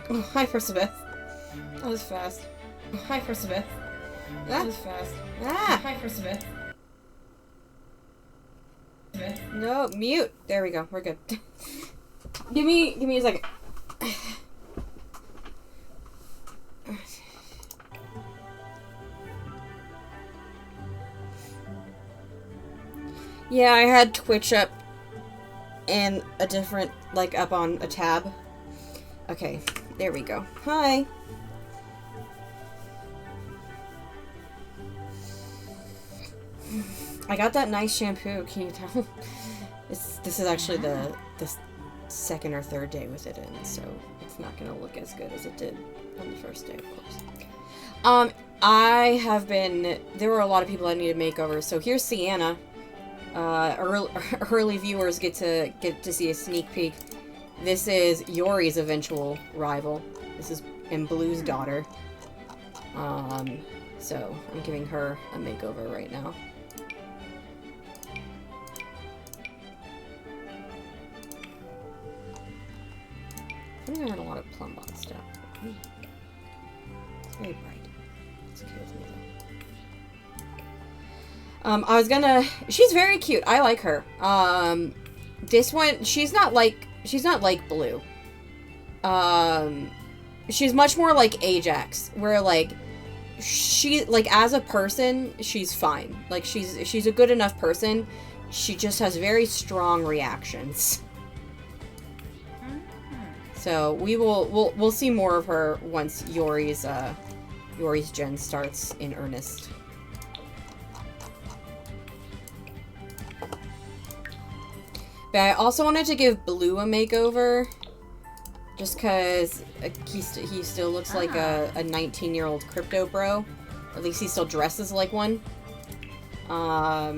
Oh, hi, Percibeth. That was fast. Oh, hi, Percibeth. That was fast. Ah! Hi, Percibeth. No, mute. There we go. We're good. give me a second. Yeah, I had Twitch up and a different, like, up on a tab. Okay, there we go. Hi. I got that nice shampoo, can you tell? This is actually the second or third day with it in, so it's not gonna look as good as it did on the first day, of course. I have been... There were a lot of people that needed makeovers, so here's Sienna. Early viewers get to see a sneak peek. This is Yori's eventual rival. This is Blue's daughter. So I'm giving her a makeover right now. I'm putting her in a lot of Plumbot stuff. It's very bright. It's okay with me though. I was gonna... She's very cute. I like her. This one, she's not like Blue. She's much more like Ajax, where like she, like, as a person, she's fine. Like, she's a good enough person. She just has very strong reactions. So we'll see more of her once Yori's gen starts in earnest. But I also wanted to give Blue a makeover, just because he still looks like a 19-year-old crypto bro. Or at least he still dresses like one. I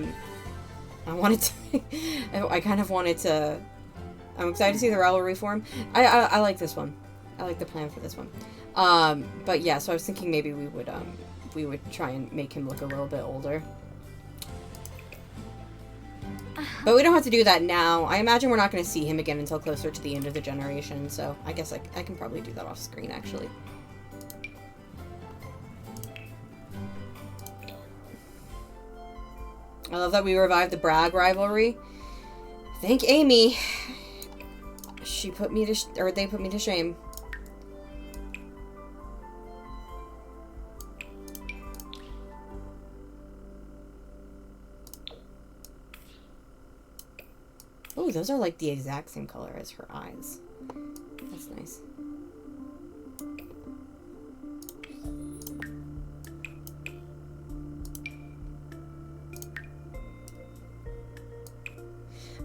wanted to... I kind of wanted to... I'm excited to see the rivalry form. I like this one. I like the plan for this one. But yeah, so I was thinking maybe we would try and make him look a little bit older. But we don't have to do that now. I imagine we're not going to see him again until closer to the end of the generation, so I guess I can probably do that off screen, actually. I love that we revived the Bragg rivalry. Thank Amy. She put me to... or they put me to shame. Oh, those are like the exact same color as her eyes. That's nice.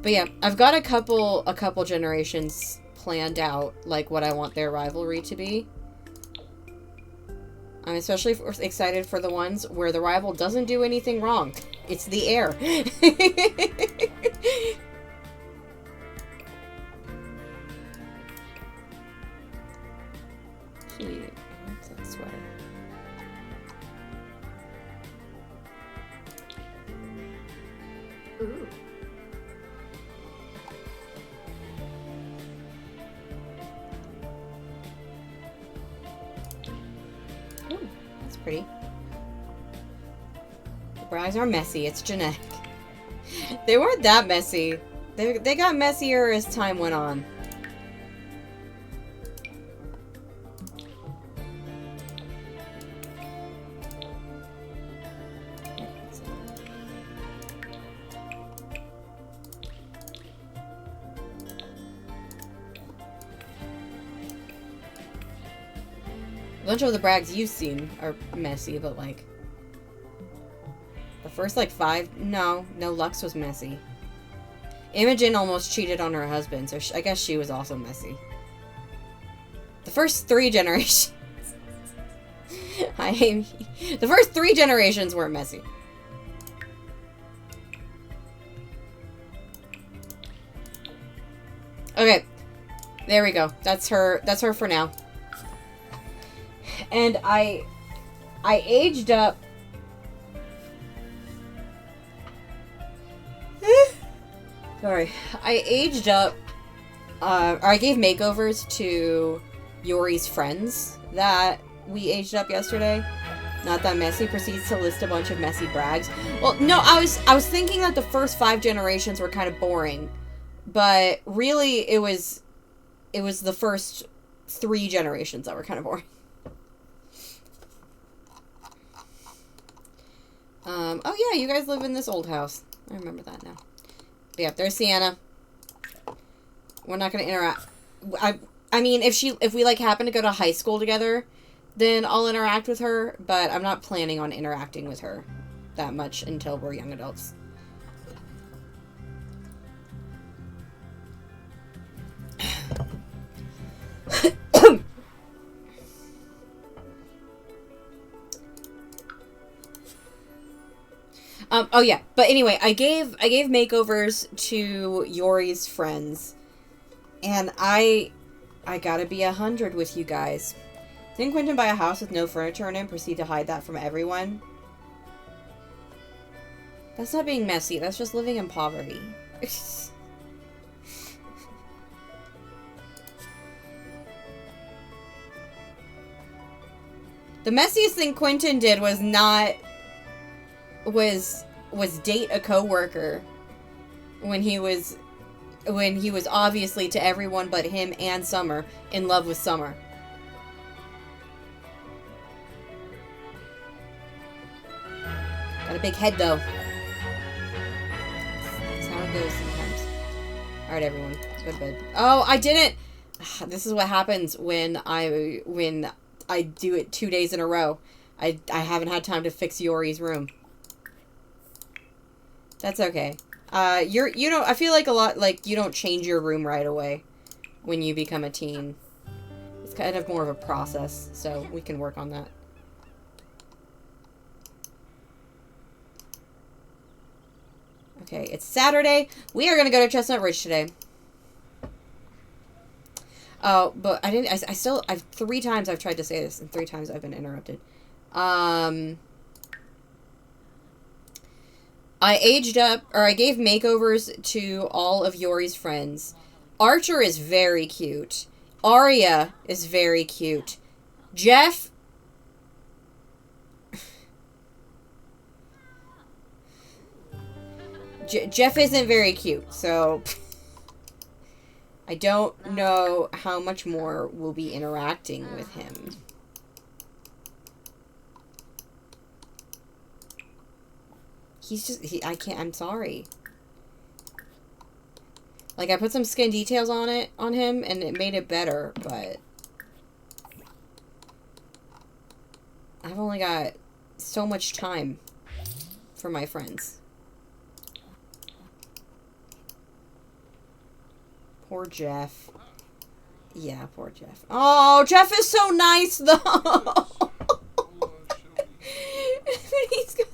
But yeah, I've got a couple generations planned out, like what I want their rivalry to be. I'm especially excited for the ones where the rival doesn't do anything wrong. It's the heir. Gee, what's that sweater? Ooh. Ooh, that's pretty. The brows are messy. It's genetic. They weren't that messy. They got messier as time went on. A bunch of the Braggs you've seen are messy, but like... the first, like, 5... No, Lux was messy. Imogen almost cheated on her husband, so I guess she was also messy. The first 3 generations... Hi, Amy. The first 3 generations weren't messy. Okay. There we go. That's her for now. And I aged up. Sorry. I aged up, or I gave makeovers to Yori's friends that we aged up yesterday. Not that messy. Proceeds to list a bunch of messy Braggs. Well, no, I was thinking that the first 5 generations were kind of boring, but really it was the first 3 generations that were kind of boring. Oh yeah, you guys live in this old house. I remember that now. But yeah, there's Sienna. We're not gonna interact. I mean, if we like happen to go to high school together, then I'll interact with her, but I'm not planning on interacting with her that much until we're young adults. Oh yeah, but anyway, I gave makeovers to Yori's friends, and I gotta be 100 with you guys. Didn't Quentin buy a house with no furniture in it and proceed to hide that from everyone? That's not being messy, that's just living in poverty. The messiest thing Quentin did was date a coworker when he was obviously to everyone but him and Summer in love with Summer. Got a big head though. That's how it goes sometimes. Alright everyone, go to bed. Oh, I didn't! This is what happens when I do it 2 days in a row. I haven't had time to fix Yori's room. That's okay. You know, I feel like a lot, like, you don't change your room right away when you become a teen. It's kind of more of a process, so we can work on that. Okay, it's Saturday. We are gonna go to Chestnut Ridge today. Oh, but I've 3 times I've tried to say this, and 3 times I've been interrupted. I aged up, or I gave makeovers to all of Yori's friends. Archer is very cute. Arya is very cute. Jeff... Jeff isn't very cute, so... I don't know how much more we'll be interacting with him. He's just, I'm sorry. Like, I put some skin details on him, and it made it better, but... I've only got so much time for my friends. Poor Jeff. Yeah, poor Jeff. Oh, Jeff is so nice, though! He's got...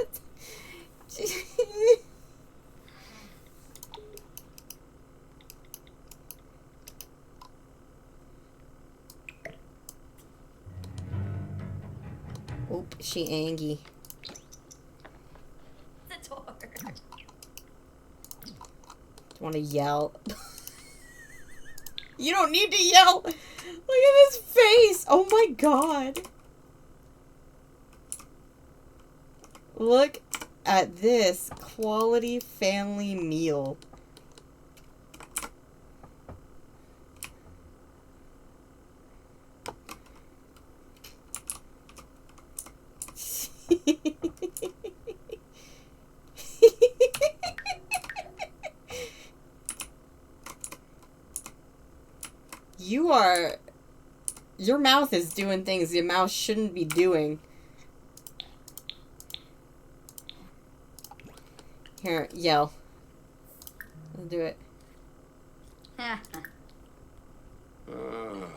Oop, she angry. The door. Want to yell? You don't need to yell. Look at his face. Oh my god. Look at this quality family meal. Your mouth is doing things your mouth shouldn't be doing. Here, yell. I'll do it.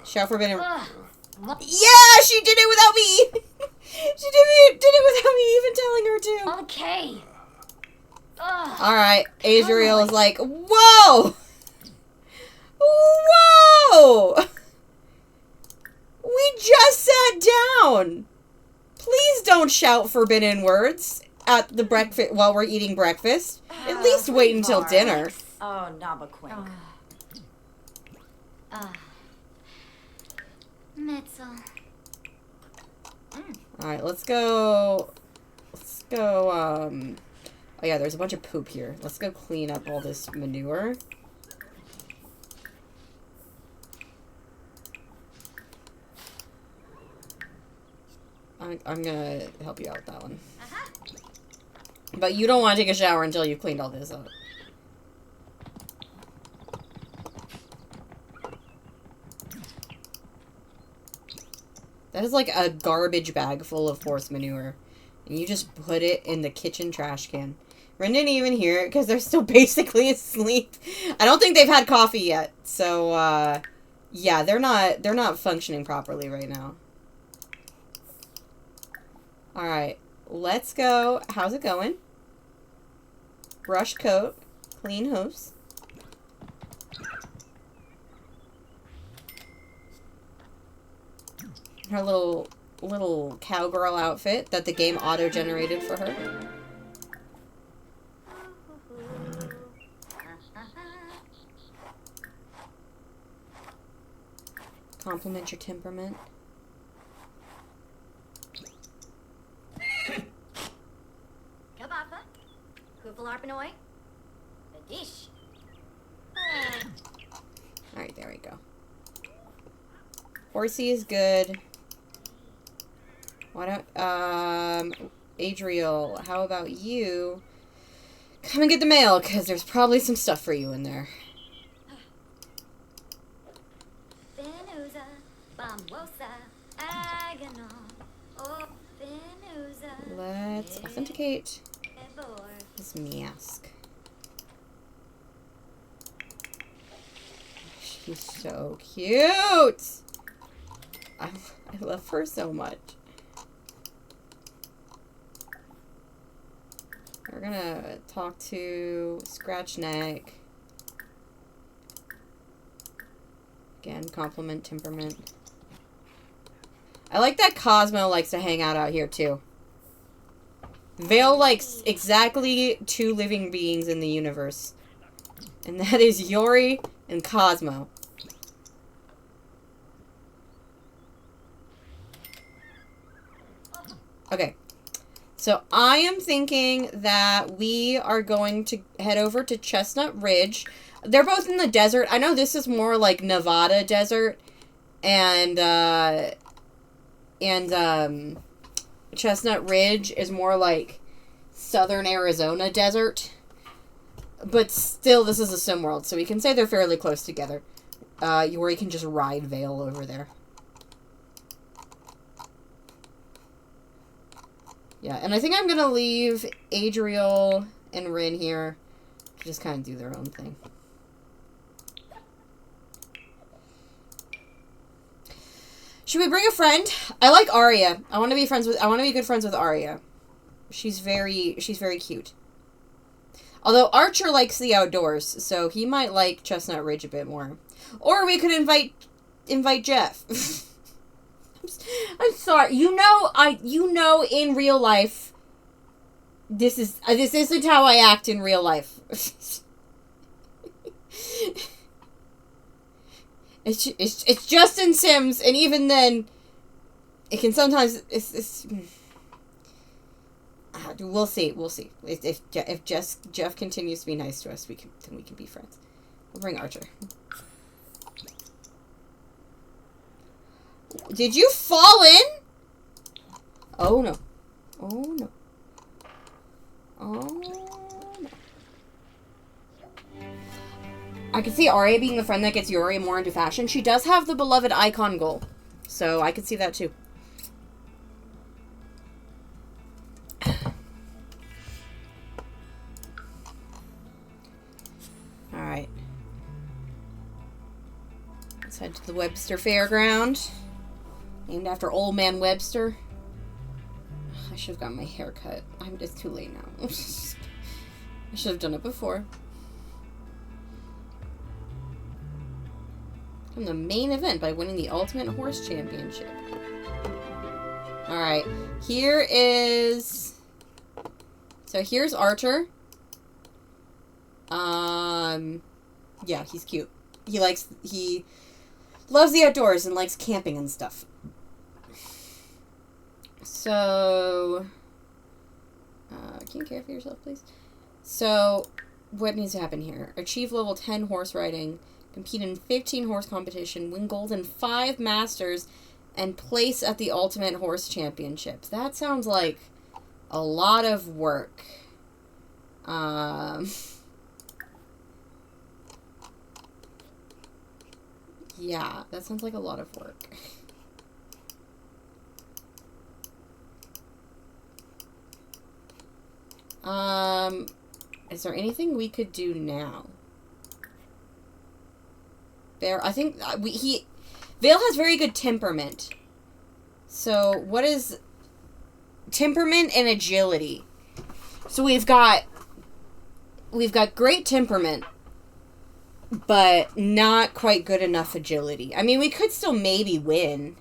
Shout forbidden. Yeah, she did it without me. She did it without me even telling her to. Okay. All right, Adriel is like, whoa, whoa. We just sat down. Please don't shout forbidden words at the breakfast while we're eating breakfast. At least wait until dinner. Oh, Nabaquink. Alright, let's go... oh yeah, there's a bunch of poop here. Let's go clean up all this manure. I'm gonna help you out with that one. But you don't want to take a shower until you've cleaned all this up. That is like a garbage bag full of horse manure. And you just put it in the kitchen trash can. Ren didn't even hear it because they're still basically asleep. I don't think they've had coffee yet. So, yeah, they're not functioning properly right now. Alright, let's go. How's it going? Brush coat, clean hose. Her little cowgirl outfit that the game auto-generated for her. Compliment your temperament. Alright, there we go. Horsey is good. Why don't, Adriel, how about you come and get the mail, because there's probably some stuff for you in there. Let's authenticate this mask. She's so cute! I love her so much. We're gonna talk to Scratchneck. Again, compliment temperament. I like that Cosmo likes to hang out here too. Vale likes exactly 2 living beings in the universe. And that is Yori and Cosmo. Okay. So I am thinking that we are going to head over to Chestnut Ridge. They're both in the desert. I know this is more like Nevada desert. And Chestnut Ridge is more like southern Arizona desert. But still, this is a sim world, so we can say they're fairly close together. Yori can just ride Vale over there. Yeah, and I think I'm gonna leave Adriel and Rin here to just kind of do their own thing. Should we bring a friend? I like Arya. I want to be good friends with Arya. She's very cute. Although Archer likes the outdoors, so he might like Chestnut Ridge a bit more. Or we could invite Jeff. I'm sorry. You know in real life this isn't how I act in real life. It's just in Sims, and even then it can sometimes we'll see. If Jeff continues to be nice to us, then we can be friends. We'll bring Archer. Did you fall in? Oh no. Oh no. Oh no. I could see Arya being the friend that gets Yuri more into fashion. She does have the beloved icon goal. So I could see that too. Alright. Let's head to the Webster Fairground. Named after Old Man Webster. I should have gotten my hair cut. It's too late now. I should have done it before. From the main event by winning the Ultimate Horse Championship. Alright. Here is... So here's Archer. Yeah, he's cute. He loves the outdoors and likes camping and stuff. So, can you care for yourself, please? So, what needs to happen here? Achieve level 10 horse riding, compete in 15 horse competition, win gold in 5 masters, and place at the Ultimate Horse Championships. That sounds like a lot of work. Yeah, that sounds like a lot of work. Is there anything we could do now? I think Vale has very good temperament. So, what is temperament and agility? So we've got great temperament, but not quite good enough agility. I mean, we could still maybe win.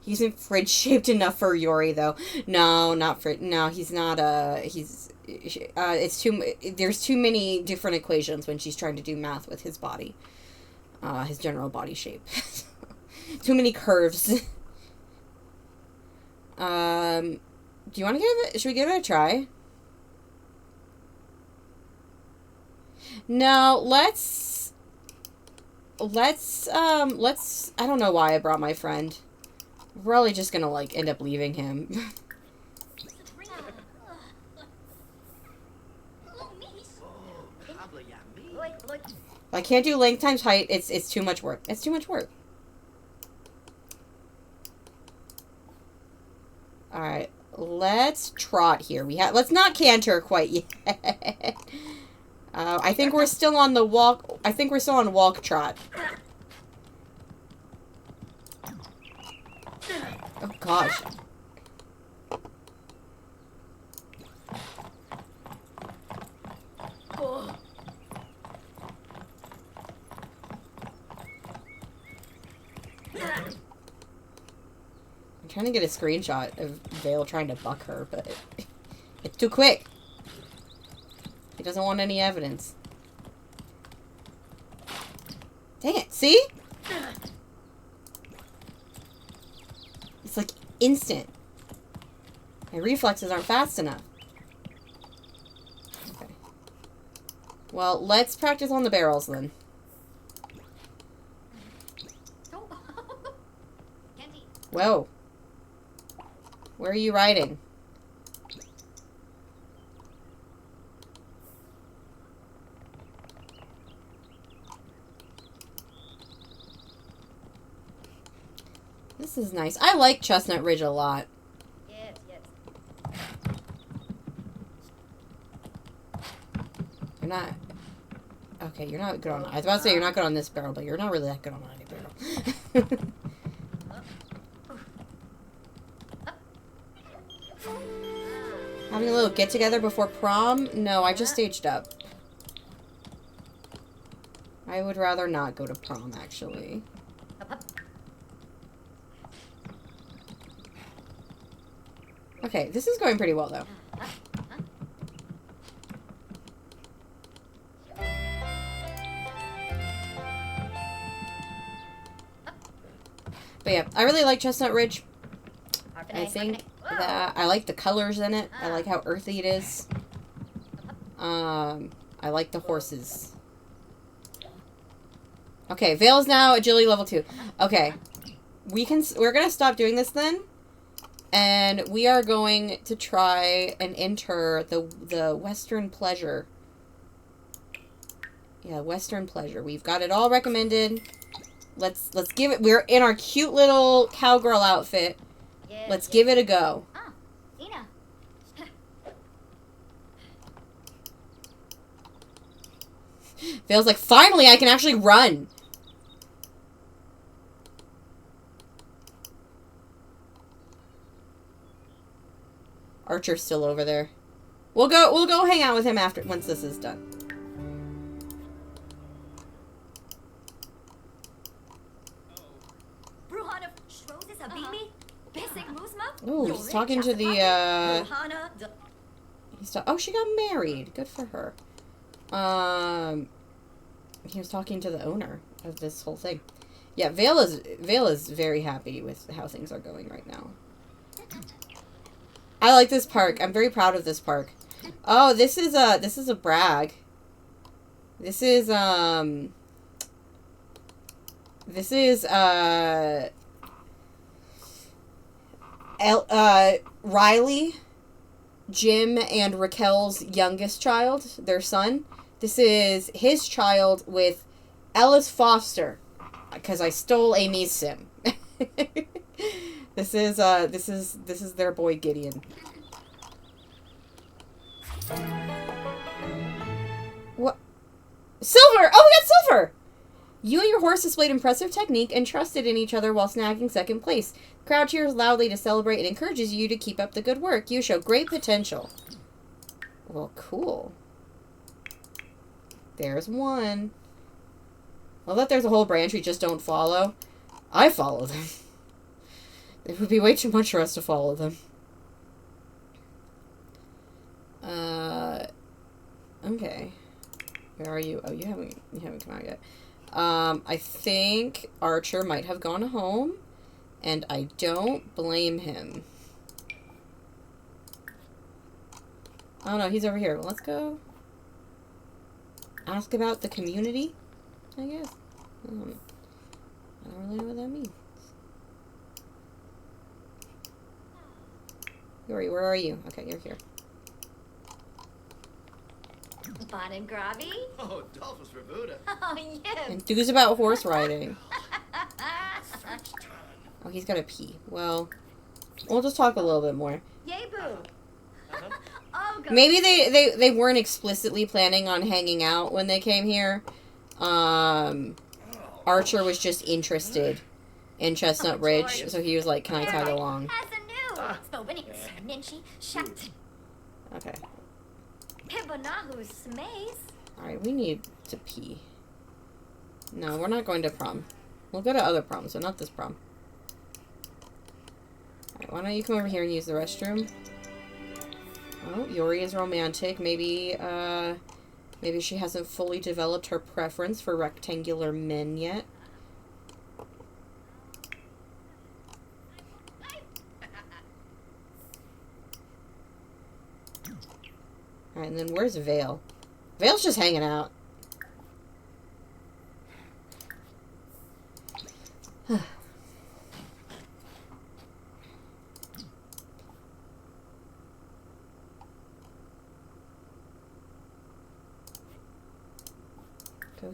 He's in fridge-shaped enough for Yori, though. No, not fridge. No, he's not, there's too many different equations when she's trying to do math with his body. His general body shape. Too many curves. Do you want to should we give it a try? No, let's, I don't know why I brought my friend. We're probably just gonna, like, end up leaving him. I can't do length times height. It's too much work. It's too much work. Alright, let's trot here. Let's not canter quite yet. I think we're still on the walk. I think we're still on walk trot. Oh gosh. I'm trying to get a screenshot of Vale trying to buck her, but it's too quick. He doesn't want any evidence. Dang it, see? It's like instant. My reflexes aren't fast enough. Okay. Well, let's practice on the barrels then. Whoa. Where are you riding? This is nice. I like Chestnut Ridge a lot. Yes, yes. You're not... Okay, you're not good on... I was about to say you're not good on this barrel, but you're not really that good on any barrel. Having a little get-together before prom? No, I just staged up. I would rather not go to prom, actually. Okay, this is going pretty well, though. But yeah, I really like Chestnut Ridge. I think that I like the colors in it. I like how earthy it is. I like the horses. Okay, Vale's now agility level 2. Okay. We're gonna stop doing this then. And we are going to try and enter the Western Pleasure. Yeah, Western Pleasure. We've got it all recommended. Let's give it. We're in our cute little cowgirl outfit. Yes, Let's give it a go. Ah, Ina. Feels like finally I can actually run. Archer's still over there. We'll go hang out with him once this is done. Ooh, he's talking to the oh, she got married. Good for her. He was talking to the owner of this whole thing. Yeah, Vale is very happy with how things are going right now. I like this park. I'm very proud of this park. Oh, this is a Bragg. This is Riley, Jim, and Raquel's youngest child, their son. This is his child with Ellis Foster, because I stole Amy's sim. This is their boy Gideon. What? Silver! Oh, we got Silver! You and your horse displayed impressive technique and trusted in each other while snagging second place. The crowd cheers loudly to celebrate and encourages you to keep up the good work. You show great potential. Well, cool. There's one. I love that there's a whole branch we just don't follow. I follow them. It would be way too much for us to follow them. Okay. Where are you? Oh, you haven't come out yet. I think Archer might have gone home, and I don't blame him. Oh no, he's over here. Well, let's go ask about the community, I guess. I don't really know what that means. Where are you? Okay, you're here. Bon and Grobby? Oh, Dolphus for Buddha. Oh, yes. Enthused about horse riding. Oh, he's got to pee. Well, we'll just talk a little bit more. Yay, boo. Oh, God. Maybe they weren't explicitly planning on hanging out when they came here. Archer was just interested in Chestnut Ridge, so he was like, can I tag along? As a new. Okay. Pibonahu smays. Alright, we need to pee. No, we're not going to prom. We'll go to other proms, but not this prom. Alright, why don't you come over here and use the restroom? Oh, Yori is romantic. Maybe she hasn't fully developed her preference for rectangular men yet. Alright, and then where's Vale? Vale's just hanging out. Go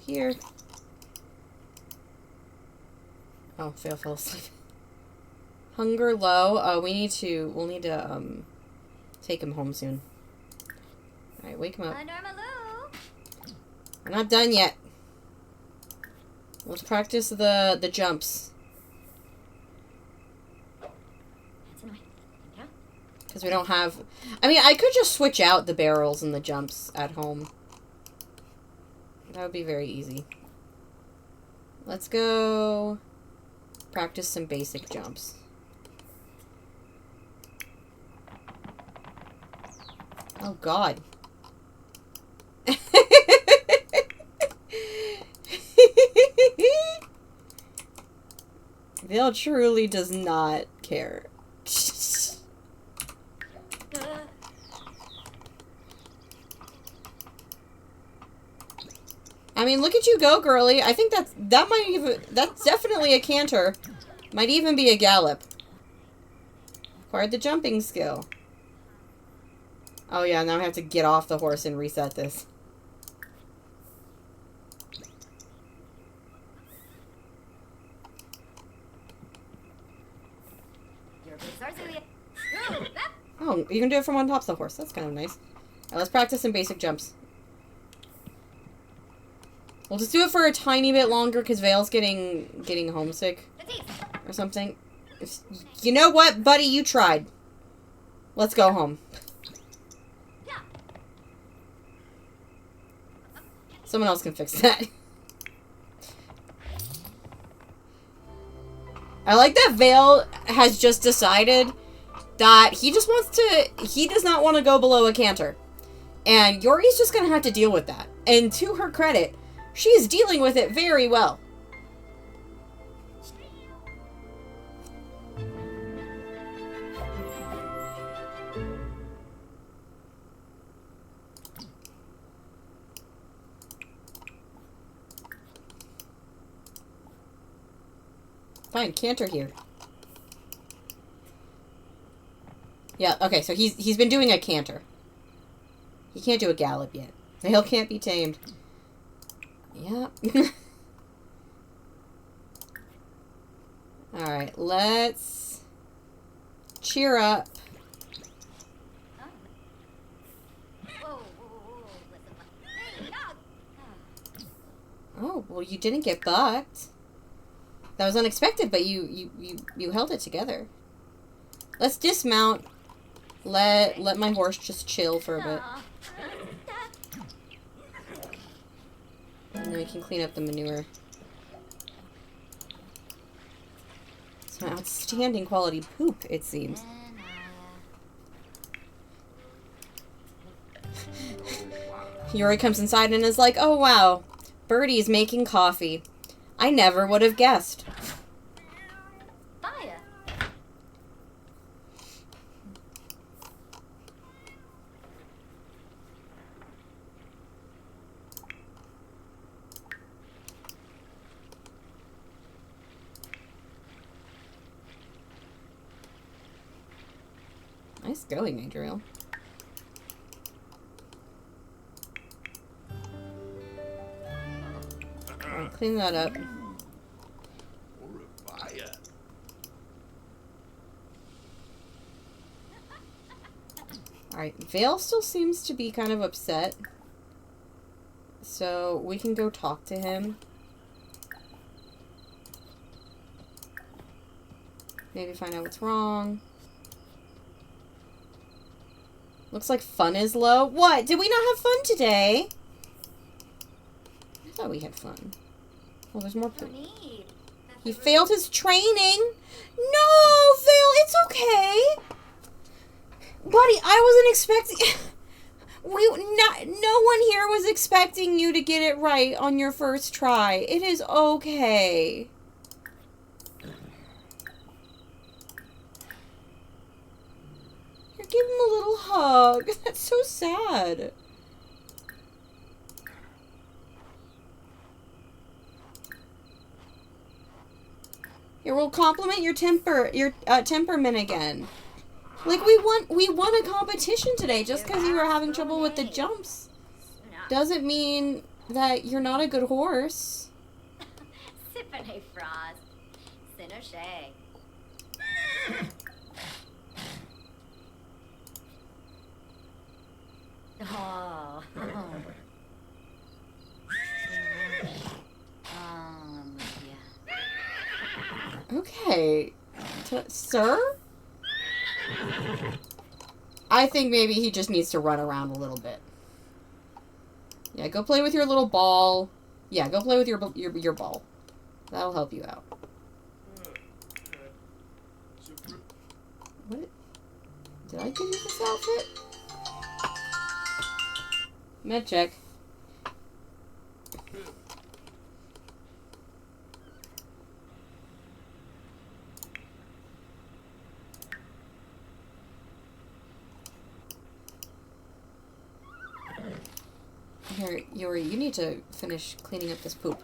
here. Oh, Vale fell asleep. Hunger low. Oh, we'll need to take him home soon. Alright, wake him up. We're not done yet. Let's practice the jumps. Because we don't have... I mean, I could just switch out the barrels and the jumps at home. That would be very easy. Let's go practice some basic jumps. Oh, God. Vale truly does not care. I mean, look at you go, girly. I think that's definitely a canter. Might even be a gallop. Acquired the jumping skill. Oh yeah, now I have to get off the horse and reset this. Oh, you can do it from on top of the horse. That's kind of nice. Alright, let's practice some basic jumps. We'll just do it for a tiny bit longer because Vale's getting homesick or something. You know what, buddy? You tried. Let's go home. Someone else can fix that. I like that Vale has just decided that he does not want to go below a canter. And Yori's just going to have to deal with that. And to her credit, she's dealing with it very well. Fine, canter here. Yeah, okay, so he's been doing a canter. He can't do a gallop yet. Vale can't be tamed. Yeah. Alright, let's cheer up. Oh, well, you didn't get bucked. That was unexpected, but you held it together. Let's dismount. Let my horse just chill for a bit. And then we can clean up the manure. It's an outstanding quality poop, it seems. Yuri comes inside and is like, oh wow, Birdie's making coffee. I never would have guessed. Nice going, Adriel. Alright, clean that up. Alright, Vale still seems to be kind of upset. So we can go talk to him. Maybe find out what's wrong. Looks like fun is low. What? Did we not have fun today? I thought we had fun. Well, there's more poop. He failed his training. No, Vale, it's okay. Buddy, I wasn't expecting... No one here was expecting you to get it right on your first try. It is okay. Here, give him a little hug. That's so sad. Here, we'll compliment your temperament again. Like, we won a competition today. Just because you were having trouble with the jumps doesn't mean that you're not a good horse. Sippin' Frost. Sin O'Shea. Oh. Yeah. Okay. Sir? I think maybe he just needs to run around a little bit. Yeah, go play with your little ball. Yeah, go play with your ball. That'll help you out. What? Did I give you this outfit? Med check. Here, Yuri, you need to finish cleaning up this poop.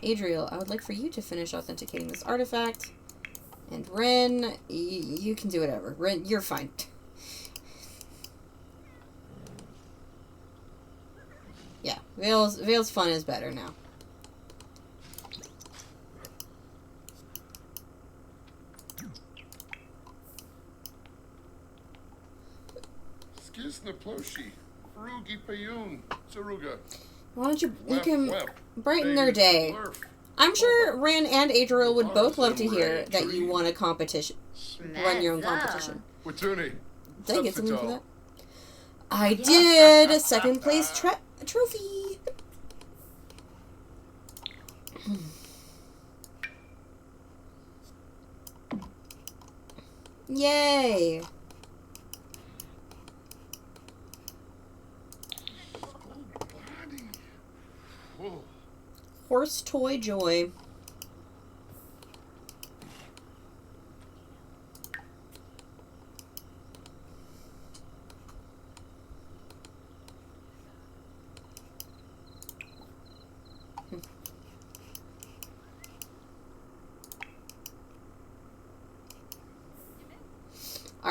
Adriel, I would like for you to finish authenticating this artifact. And Ren, you can do whatever. Ren, you're fine. Yeah, Vale's fun is better now. Why don't you can brighten their day? I'm sure Ran and Adriel would both love to hear that you won a competition. Run your own competition. Did I get something for that? I did! A second place trophy! Yay! Horse toy joy.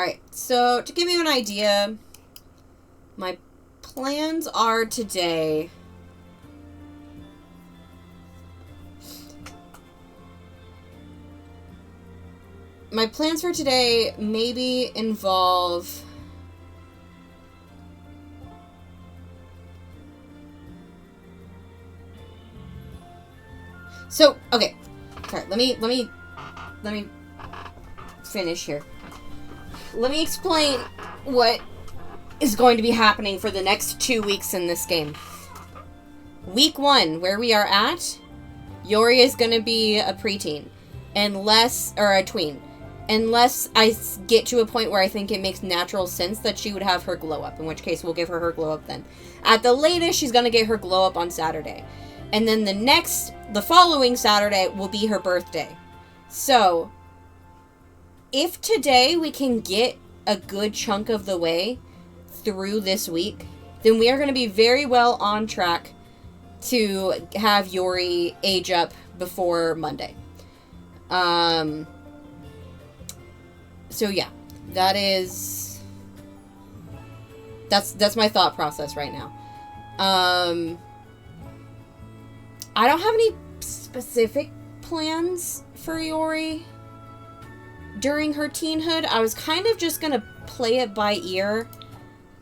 Alright, so to give you an idea, my plans are today... My plans for today maybe involve... So, okay. Alright, let me finish here. Let me explain what is going to be happening for the next 2 weeks in this game. Week 1, where we are at, Yori is going to be a preteen. Or a tween. Unless I get to a point where I think it makes natural sense that she would have her glow up, in which case we'll give her glow up then. At the latest, she's going to get her glow up on Saturday. And then the following Saturday will be her birthday. So, if today we can get a good chunk of the way through this week, then we are going to be very well on track to have Yori age up before Monday. So yeah, that's my thought process right now. I don't have any specific plans for Yori during her teenhood. I was kind of just gonna play it by ear.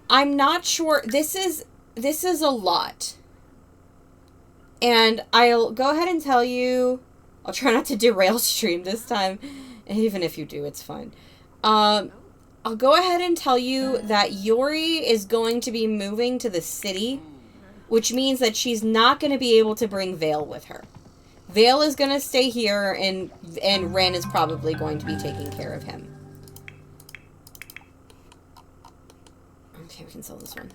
I'm not sure. This is a lot. And I'll go ahead and tell you, I'll try not to derail stream this time. And even if you do, it's fine. I'll go ahead and tell you that Yori is going to be moving to the city, which means that she's not going to be able to bring Vale with her. Vale is going to stay here, and Ren is probably going to be taking care of him. Okay, we can sell this one.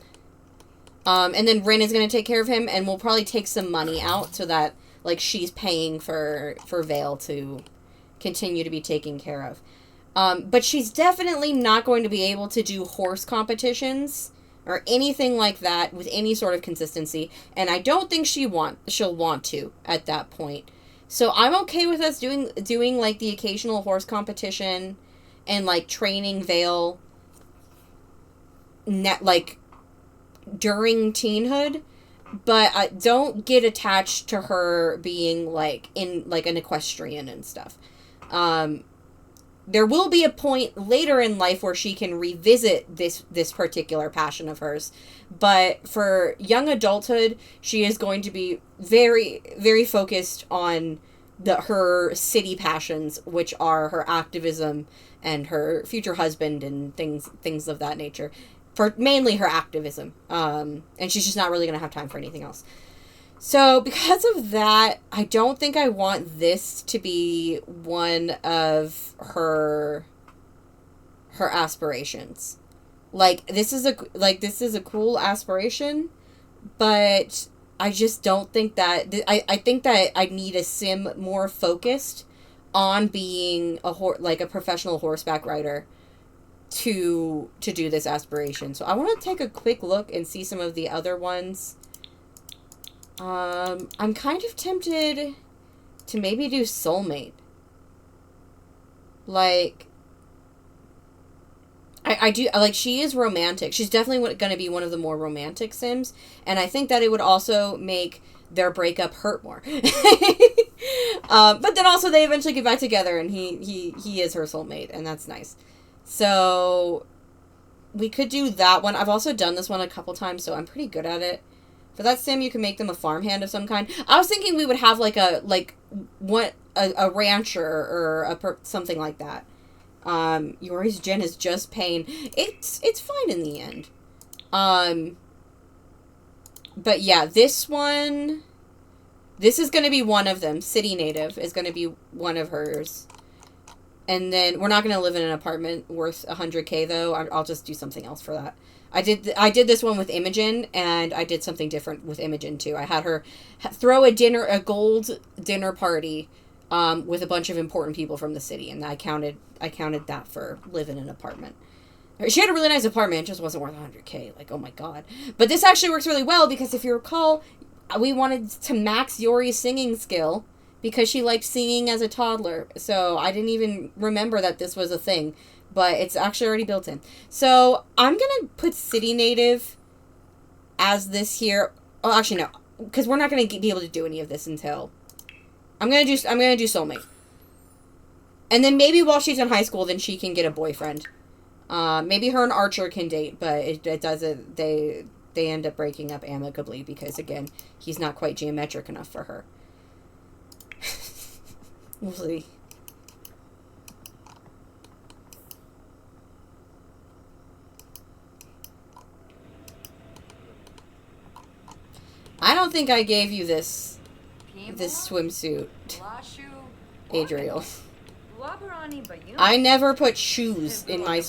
And then Ren is going to take care of him, and we'll probably take some money out so that, like, she's paying for Vale to continue to be taken care of. But she's definitely not going to be able to do horse competitions or anything like that with any sort of consistency, and I don't think she'll want to at that point. So I'm okay with us doing like the occasional horse competition and like training Vale like during teenhood, but don't get attached to her being like in like an equestrian and stuff. There will be a point later in life where she can revisit this particular passion of hers. But for young adulthood, she is going to be very, very focused on her city passions, which are her activism and her future husband and things of that nature. For mainly her activism. And she's just not really going to have time for anything else. So, because of that, I don't think I want this to be one of her aspirations. Like, this is a cool aspiration, but I just don't think that... I think that I need a sim more focused on being a professional horseback rider to do this aspiration. So, I want to take a quick look and see some of the other ones. I'm kind of tempted to maybe do soulmate. Like, I do, like, she is romantic. She's definitely going to be one of the more romantic sims, and I think that it would also make their breakup hurt more. But then also they eventually get back together, and he is her soulmate, and that's nice. So, we could do that one. I've also done this one a couple times, so I'm pretty good at it. For that sim, you can make them a farmhand of some kind. I was thinking we would have like a rancher or something like that. Yori's gen is just pain. It's fine in the end. But yeah, this is going to be one of them. City native is going to be one of hers. And then we're not going to live in an apartment worth 100K though. I'll just do something else for that. I did this one with Imogen, and I did something different with Imogen too. I had her throw a gold dinner party, with a bunch of important people from the city, and I counted that for live in an apartment. She had a really nice apartment, it just wasn't worth 100K. Like, oh my god. But this actually works really well, because if you recall, we wanted to max Yori's singing skill, because she liked singing as a toddler. So I didn't even remember that this was a thing. but it's actually already built in. So I'm gonna put City Native as this here. Oh, actually no, because we're not gonna be able to do any of this until I'm gonna do Soulmate, and then maybe while she's in high school, then she can get a boyfriend. Maybe her and Archer can date, but it doesn't. They end up breaking up amicably because again, he's not quite geometric enough for her. We'll see. I don't think I gave you this swimsuit, Adriel. I never put shoes in my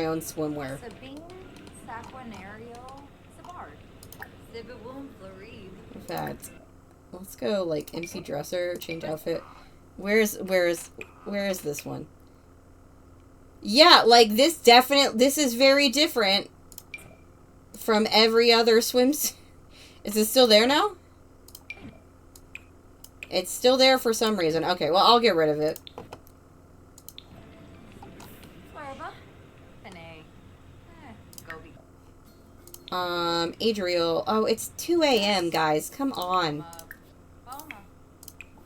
own swimwear. In fact, let's go like MC Dresser, change outfit. Where is this one? Yeah, like this is very different from every other swimsuit. Is it still there now? It's still there for some reason. Okay, well, I'll get rid of it. Adriel. Oh, it's 2 a.m., guys. Come on.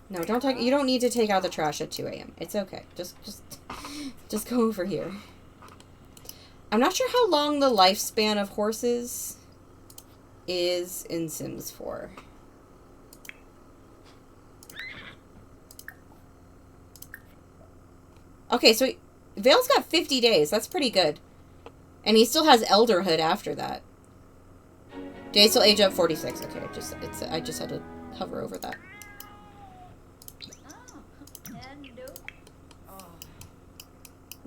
No, don't take. You don't need to take out the trash at 2 a.m. It's okay. Just go over here. I'm not sure how long the lifespan of horses is in Sims 4. Okay, so Vale's got 50 days. That's pretty good. And he still has elderhood after that. Days till age up 46. Okay, I just had to hover over that.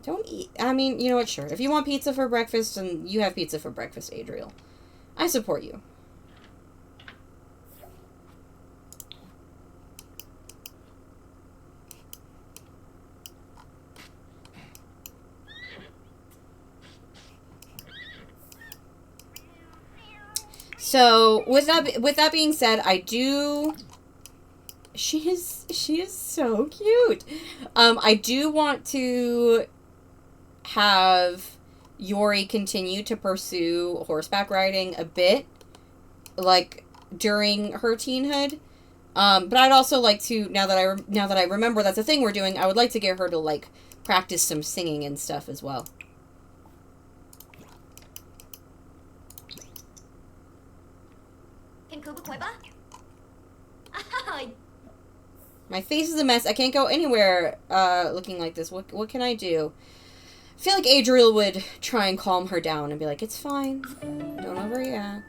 Don't eat. I mean, you know what? Sure. If you want pizza for breakfast, then you have pizza for breakfast, Adriel. I support you. So with that being said, I do. She is so cute. I do want to have Yori continue to pursue horseback riding a bit, like during her teenhood. But I'd also like to now that I remember that's a thing we're doing. I would like to get her to like practice some singing and stuff as well. My face is a mess. I can't go anywhere looking like this. What can I do? I feel like Adriel would try and calm her down and be like, it's fine. Don't overreact.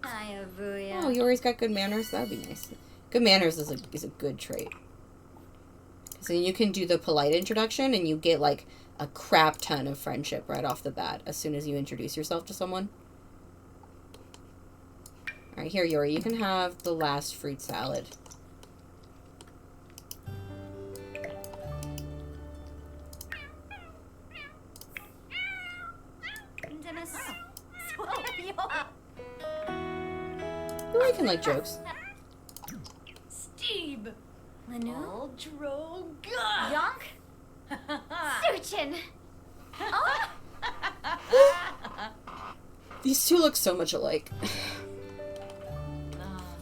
Oh, Yori's got good manners. That would be nice. Good manners is a good trait. So you can do the polite introduction and you get like a crap ton of friendship right off the bat as soon as you introduce yourself to someone. Alright, here, Yori. You can have the last fruit salad. Ooh, I can like jokes. Steve. Lanu. Droga. Yonk. Suchin. These two look so much alike.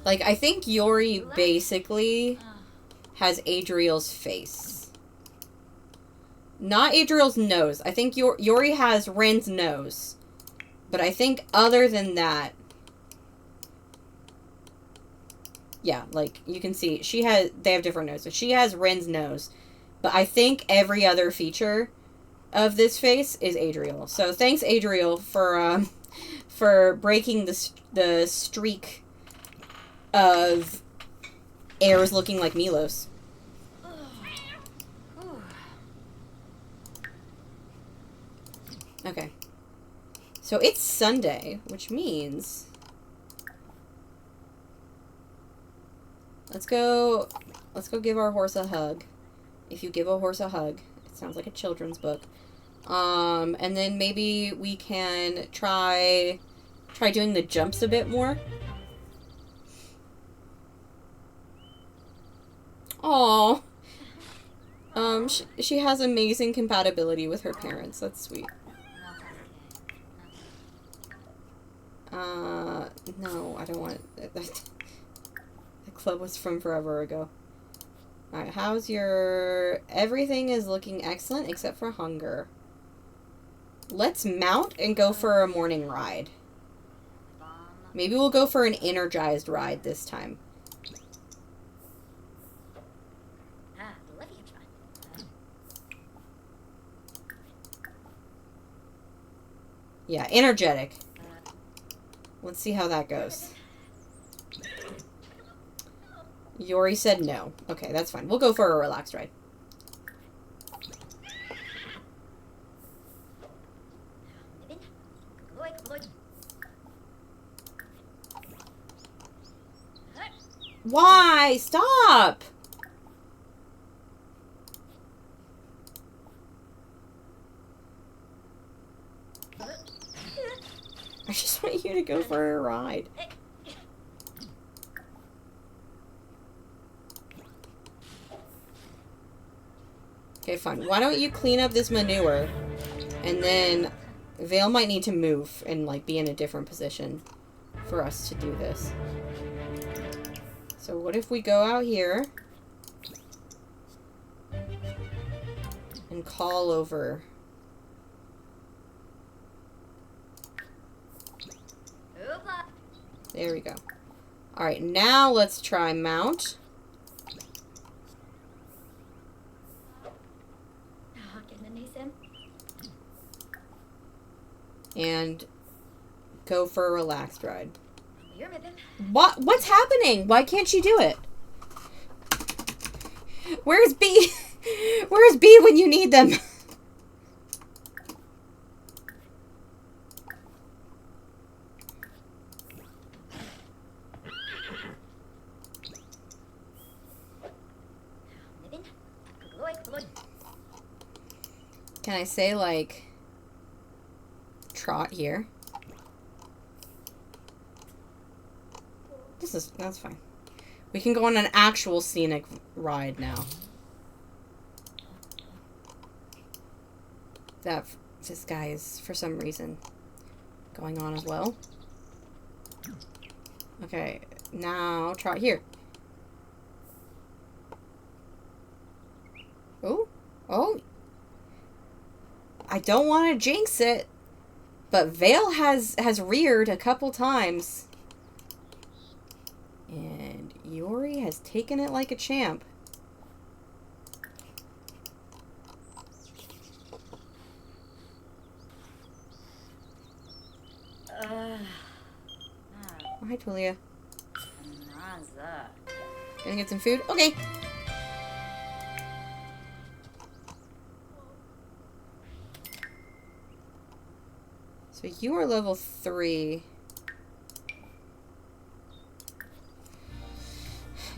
Like, I think Yori basically has Adriel's face. Not Adriel's nose. I think Yori has Ren's nose. But I think other than that... Yeah, like, you can see, they have different noses. She has Ren's nose. But I think every other feature of this face is Adriel. So thanks, Adriel, for breaking the streak of heirs looking like Milos. Okay. So it's Sunday, which means... Let's go give our horse a hug. If you give a horse a hug. It sounds like a children's book. And then maybe we can try doing the jumps a bit more. Aww. She has amazing compatibility with her parents. That's sweet. No, I don't want it. The club was from forever ago. Alright, how's your... Everything is looking excellent except for hunger. Let's mount and go for a morning ride. Maybe we'll go for an energized ride this time. Yeah, energetic. Let's see how that goes. Yori said no. Okay, that's fine. We'll go for a relaxed ride. Why? Stop! I just want you to go for a ride. Okay, fine. Why don't you clean up this manure, and then Vale might need to move and, like, be in a different position for us to do this. So what if we go out here and call over... There we go. Alright, now let's try mount. And go for a relaxed ride. What's happening? Why can't you do it? Where's B? Where's B when you need them? Can I say, like, trot here? That's fine. We can go on an actual scenic ride now. This guy is, for some reason, going on as well. Okay, now trot here. Oh, oh. I don't want to jinx it, but Vale has reared a couple times. And Yori has taken it like a champ. Hi, Tulia. Gonna get some food? Okay. So you are level 3.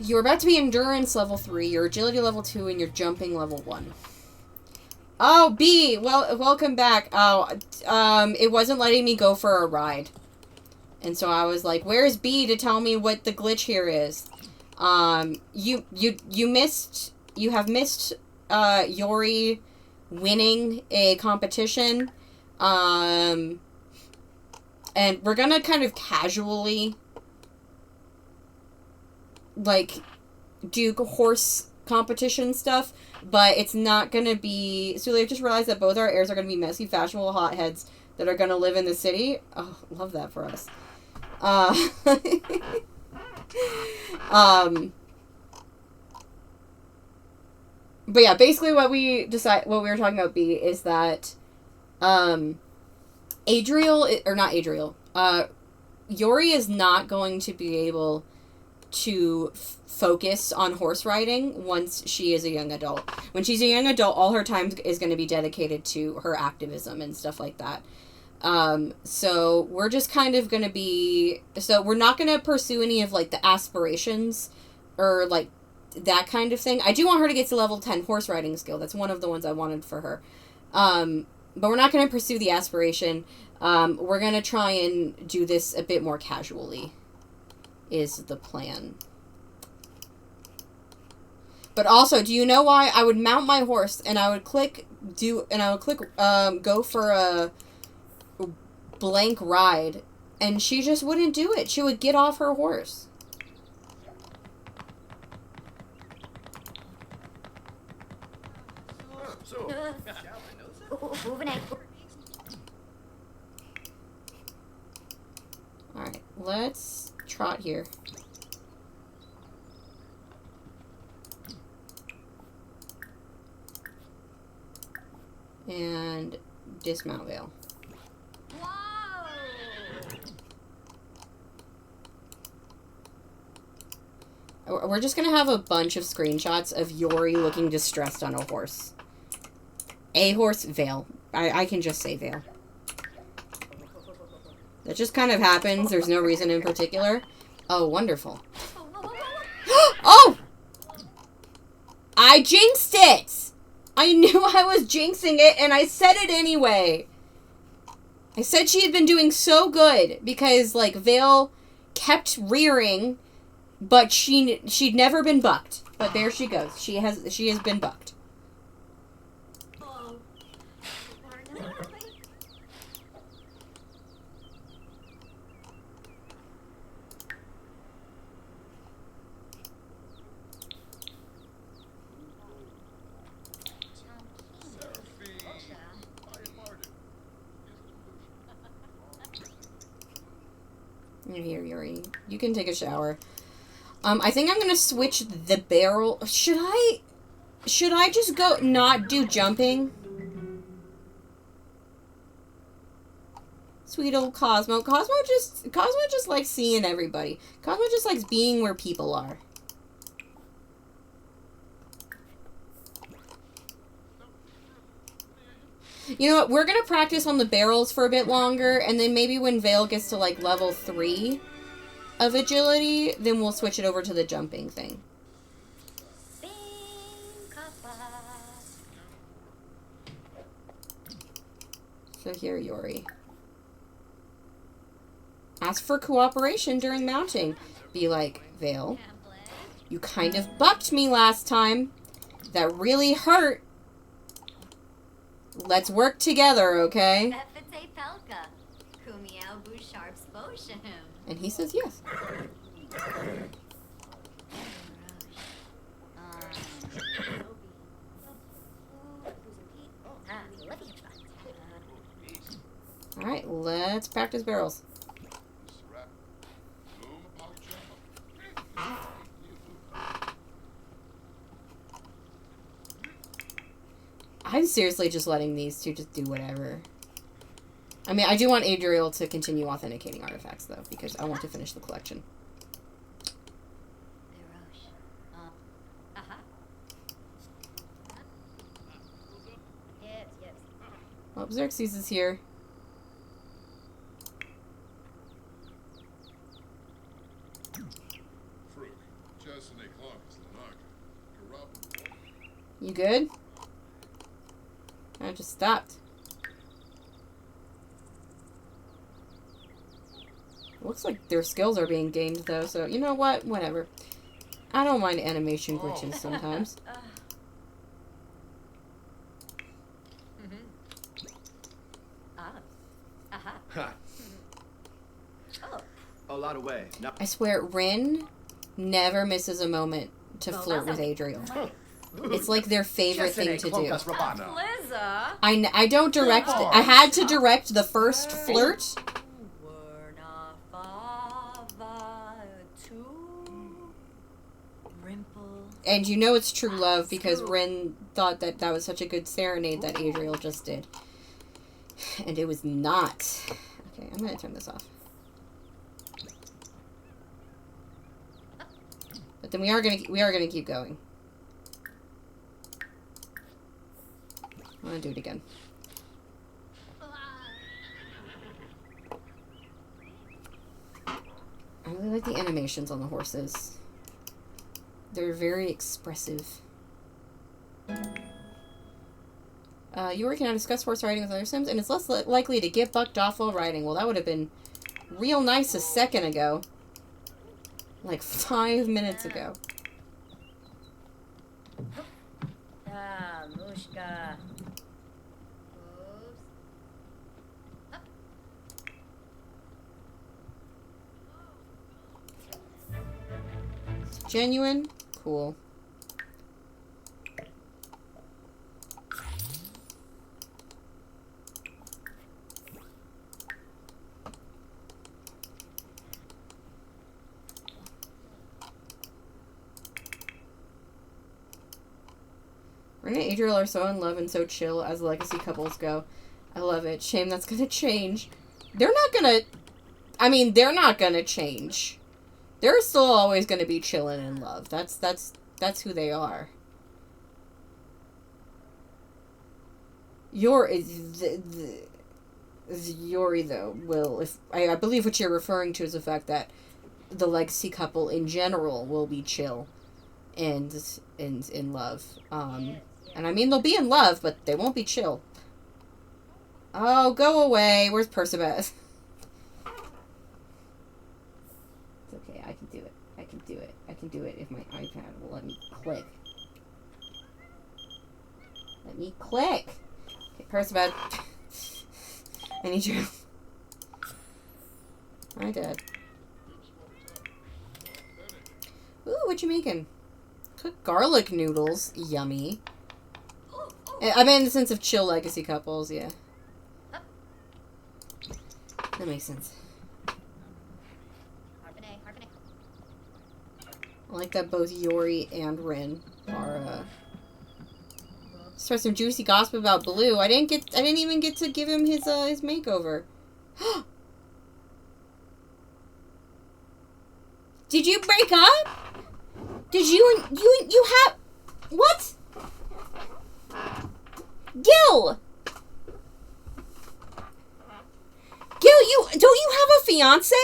You're about to be endurance level 3, your agility level 2, and your jumping level 1. Oh, B! Well, welcome back. Oh, it wasn't letting me go for a ride. And so I was like, where's B to tell me what the glitch here is? You have missed, Yori winning a competition. And we're gonna kind of casually, like, do horse competition stuff, but it's not gonna be... So I've just realized that both our heirs are gonna be messy, fashionable hotheads that are gonna live in the city. Oh, love that for us. But yeah, basically what we were talking about, B, is that, Adriel, or not Adriel, Yori is not going to be able to focus on horse riding once she is a young adult. When she's a young adult, all her time is going to be dedicated to her activism and stuff like that. So we're just kind of going to be... So we're not going to pursue any of, like, the aspirations or, like, that kind of thing. I do want her to get to level 10 horse riding skill. That's one of the ones I wanted for her. But we're not going to pursue the aspiration. We're going to try and do this a bit more casually, is the plan. But also, do you know why I would mount my horse and I would click go for a blank ride, and she just wouldn't do it. She would get off her horse. Alright, let's trot here. And dismount Vale. We're just gonna have a bunch of screenshots of Yori looking distressed on a horse. A horse, Vale. I can just say Vale. That just kind of happens. There's no reason in particular. Oh, wonderful. Oh! I jinxed it! I knew I was jinxing it, and I said it anyway. I said she had been doing so good, because, like, Vale kept rearing, but she'd never been bucked. But there she goes. She has been bucked. Here, Yuri. You can take a shower. I think I'm gonna switch the barrel. Should I just go not do jumping? Sweet old Cosmo. Cosmo just likes seeing everybody. Cosmo just likes being where people are. You know what? We're going to practice on the barrels for a bit longer, and then maybe when Vale gets to, like, level 3 of agility, then we'll switch it over to the jumping thing. So here, Yori. Ask for cooperation during mounting. Be like, Vale, you kind of bucked me last time. That really hurt. Let's work together, okay? And he says yes. Alright, let's practice barrels. I'm seriously just letting these two just do whatever. I mean, I do want Adriel to continue authenticating artifacts, though, because I want to finish the collection. Oh, Xerxes is here. You good? I just stopped. Looks like their skills are being gained, though, so you know what? Whatever. I don't mind animation glitches sometimes. A lot of way. No. I swear, Rin never misses a moment to flirt with Adriel. It's like their favorite thing to do. I don't direct it. I had to direct the first flirt. And you know it's true love because Rin thought that that was such a good serenade that Adriel just did. And it was not. Okay, I'm going to turn this off. But then we are gonna keep going. I'm gonna do it again. I really like the animations on the horses. They're very expressive. Yuri can now discuss horse riding with other Sims, and it's less likely to get bucked off while riding. Well, that would have been real nice a second ago. Like 5 minutes ago. Ah, Mushka. Genuine? Cool. Ren and Adriel are so in love and so chill as legacy couples go. I love it. Shame that's gonna change. They're not gonna... I mean, they're not gonna change. They're still always gonna be chilling in love. That's who they are. Yori, though, will... if I believe what you're referring to is the fact that the legacy couple in general will be chill and in love. And I mean, they'll be in love, but they won't be chill. Oh, go away. Where's Percabeth? It's okay. I can do it. I can do it. I can do it if my iPad will let me click. Let me click. Okay, Percabeth. I need you. I did. Ooh, what you making? Cooked garlic noodles. Yummy. I mean, in the sense of chill legacy couples, yeah. That makes sense. I like that both Yori and Rin are, Start some juicy gossip about Blue. I didn't even get to give him his makeover. Did you break up? Did you have... What? Gil! Gil, don't you have a fiance?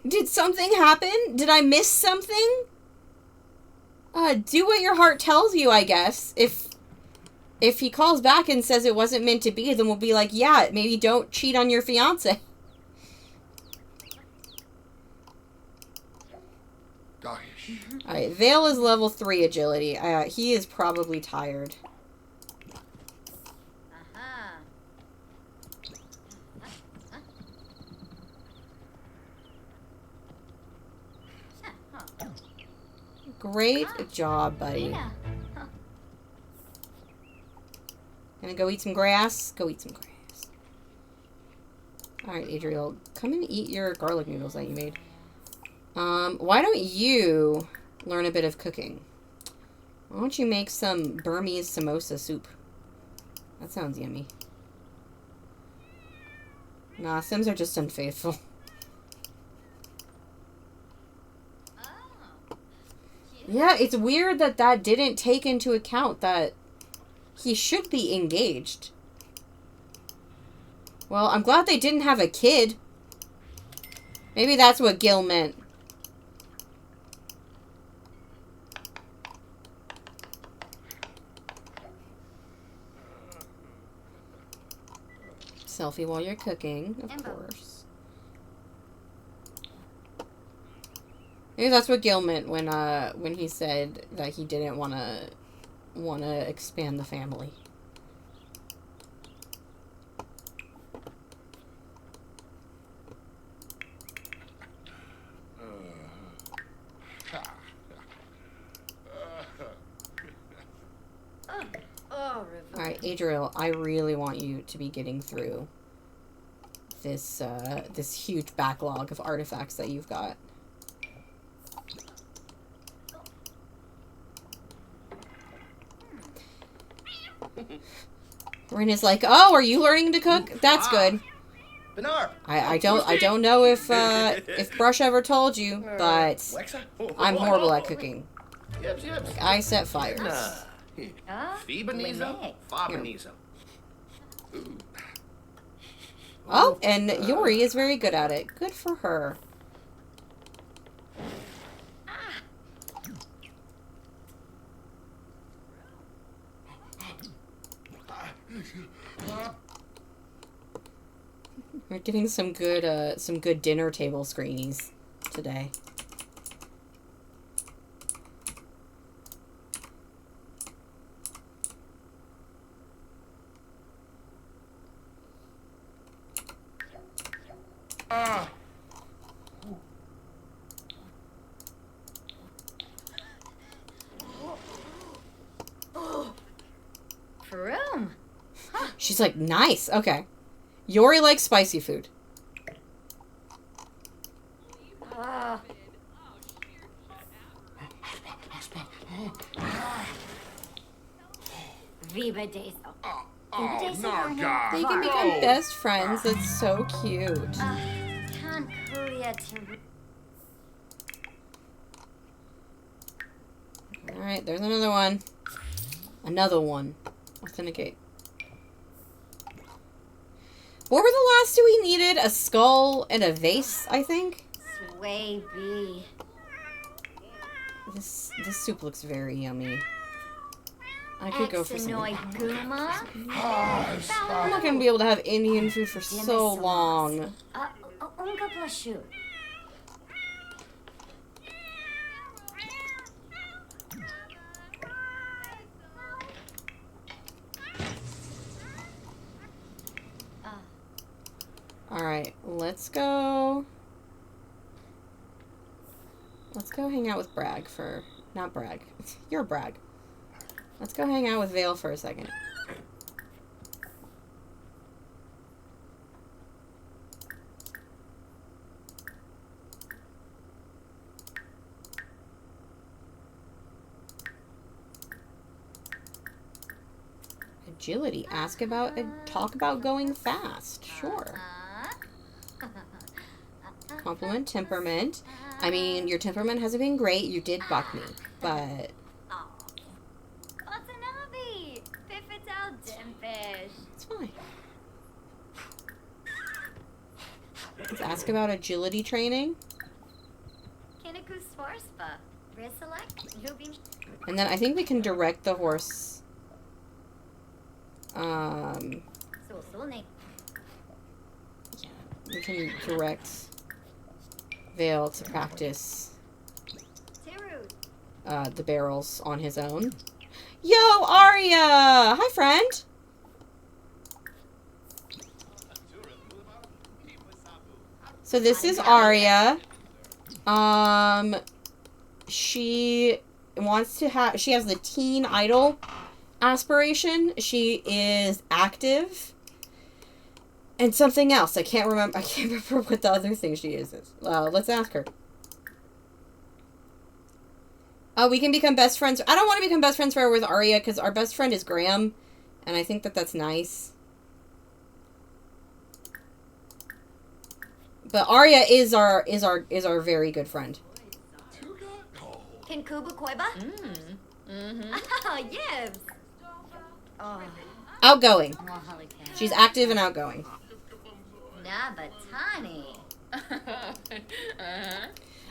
Did something happen? Did I miss something? Do what your heart tells you, I guess. If he calls back and says it wasn't meant to be, then we'll be like, yeah, maybe don't cheat on your fiance. Alright, Vale is level 3 agility. He is probably tired. Great job, buddy. Gonna go eat some grass? Go eat some grass. Alright, Adriel, come and eat your garlic noodles that you made. Why don't you learn a bit of cooking? Why don't you make some Burmese samosa soup? That sounds yummy. Nah, Sims are just unfaithful. Yeah, it's weird that that didn't take into account that he should be engaged. Well, I'm glad they didn't have a kid. Maybe that's what Gil meant. Selfie while you're cooking, of course. Maybe that's what Gil meant when he said that he didn't wanna expand the family. Alright, Adriel, I really want you to be getting through this this huge backlog of artifacts that you've got. Rin is like, oh, are you learning to cook? That's good. I don't know if Brush ever told you, but I'm horrible at cooking. Like, I set fires. Oh, and Yori is very good at it. Good for her. We're getting some good dinner table screenies today. She's like, nice. Okay. Yori likes spicy food. Viva Deso. Oh, Narga. They can become best friends. That's so cute. Can Kuya to... Alright, there's another one. Another one. Authenticate. What were the last two we needed? A skull and a vase, I think? Sway B. This soup looks very yummy. I could go for some. Guma. I'm not gonna be able to have Indian food for so long. Unga plashu. Alright, let's go. Let's go hang out with Bragg for... Not Bragg. You're Bragg. Let's go hang out with Vale for a second. Agility. Ask about and talk about going fast. Sure. Compliment temperament. I mean, your temperament hasn't been great. You did buck me, but it's fine. Let's ask about agility training. And then I think we can direct the horse. Yeah, we can direct Vale to practice the barrels on his own. Yo, Arya! Hi, friend! So this is Arya. She wants to have... She has the teen idol aspiration. She is active. And something else. I can't remember what the other thing she uses. Let's ask her. We can become best friends. I don't want to become best friends forever with Arya because our best friend is Graham, and I think that that's nice. But Arya is our very good friend. Can Kubu Koiba? Yes. Outgoing. She's active and outgoing. Nabatani.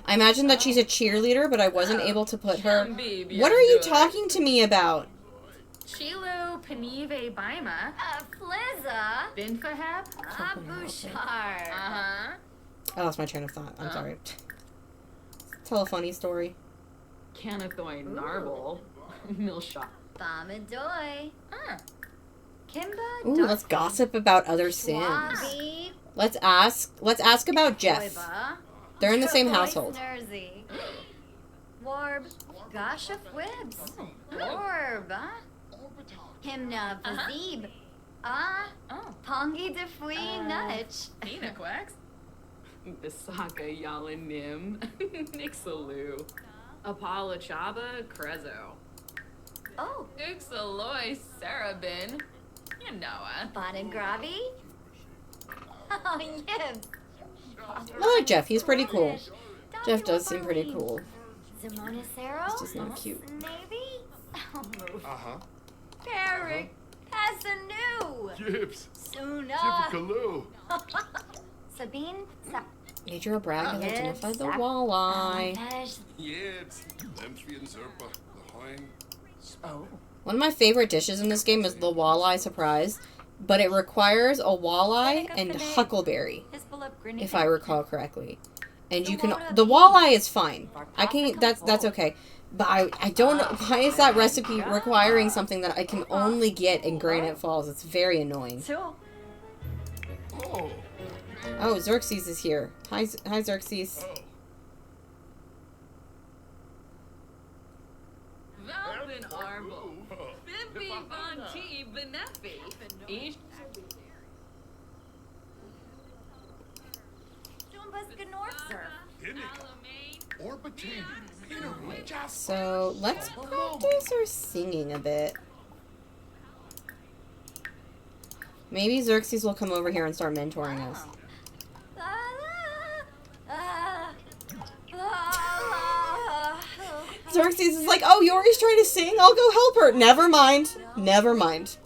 I imagine that she's a cheerleader, but I wasn't able to put her... What are you talking to me about? Shilu Panive Baima. Flizza. Binfahab. Bushar. Uh-huh. I lost my train of thought. I'm sorry. Tell a funny story. Canathoy Narble. Milshot. Bamadoy. Kimba. Ooh, let's gossip about other Sims. Wabi. Let's ask about Jeff. Koiba. They're in the same household. Nursey. Warb. Gasha Fwibs. Warb. Himna Fazib. Pongi Defui Nutch. Phoenix. Bisaka Yalanim. Nixaloo. Apollo Chaba Crezo. Oh. Ixaloy Sarabin. You know it. Bonagravi. Oh, yes. I like Jeff. He's pretty cool. Jeff does seem pretty cool. Zamonacero? He's just not cute. Maybe? Uh-huh. Peric. Passanu. Gibbs. Suna. Jibbakaloo. Sabine. Major Bragg has Yes. identified the walleye. Yibs. Lemtree and Zerpa. The Hoin. Oh. One of my favorite dishes in this game is the walleye surprise, but it requires a walleye and huckleberry, if I recall correctly. And you can... The walleye is fine. I can... That's okay. But I don't know... Why is that recipe requiring something that I can only get in Granite Falls? It's very annoying. Oh. Oh, Xerxes is here. Hi Xerxes. Valvin Arble. Bimbi Von T. Benefi. Ish Orbiting. So let's practice our singing a bit. Maybe Xerxes will come over here and start mentoring us. Xerxes is like, oh, Yori's trying to sing? I'll go help her. Never mind. Never mind.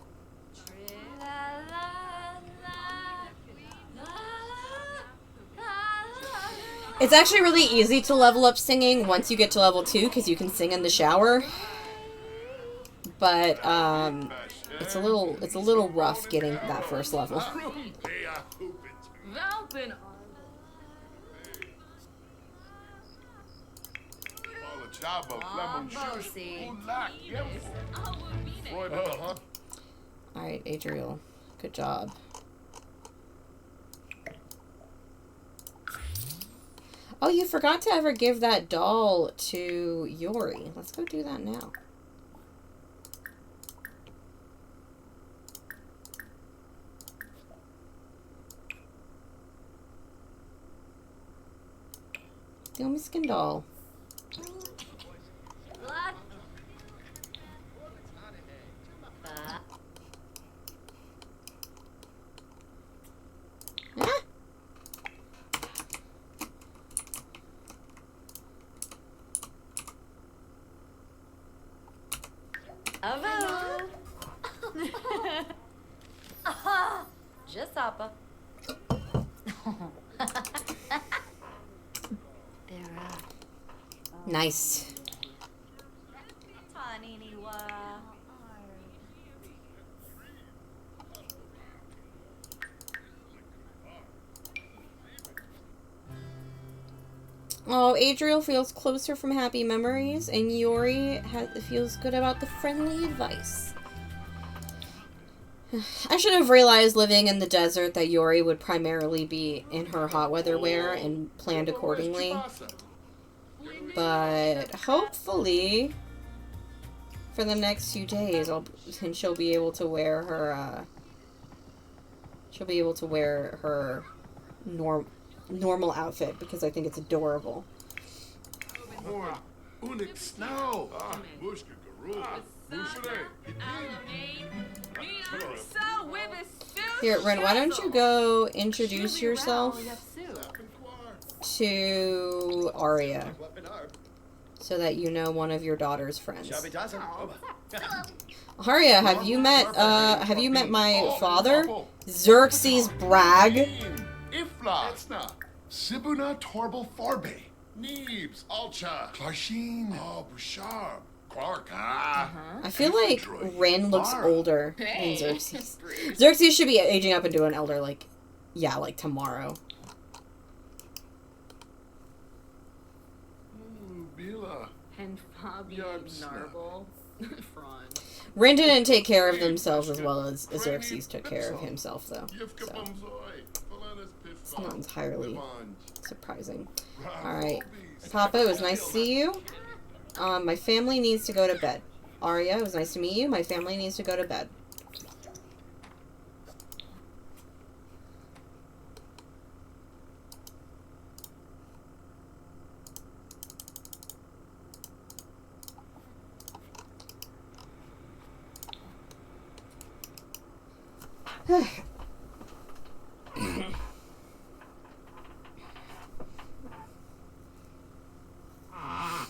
It's actually really easy to level up singing once you get to level 2 because you can sing in the shower. But it's a little rough getting that first level. Valpin. Alright, Adriel. Good job. Oh, you forgot to ever give that doll to Yori. Let's go do that now. The only skin doll. Just apa. Nice. Oh, Adriel feels closer from happy memories, and Yori feels good about the friendly advice. I should have realized living in the desert that Yori would primarily be in her hot weather wear and planned accordingly. But hopefully, for the next few days, she'll be able to wear her. She'll be able to wear her normal outfit because I think it's adorable. Here, Ren, why don't you go introduce yourself to Arya so that you know one of your daughter's friends. Arya, have you met my father? Xerxes Bragg? Sibuna Torble Farbe. Neebs, Alcha, Klarshin, Bushar, Quark. I feel like Ren looks older than Xerxes. Xerxes should be aging up into an elder, like tomorrow. Bila. And Fabi Narble. Fron. Ren didn't take care of themselves as well as Xerxes took care of himself, though. So it's not entirely surprising. Alright. Papa, it was nice to see you. My family needs to go to bed. Arya, it was nice to meet you. My family needs to go to bed.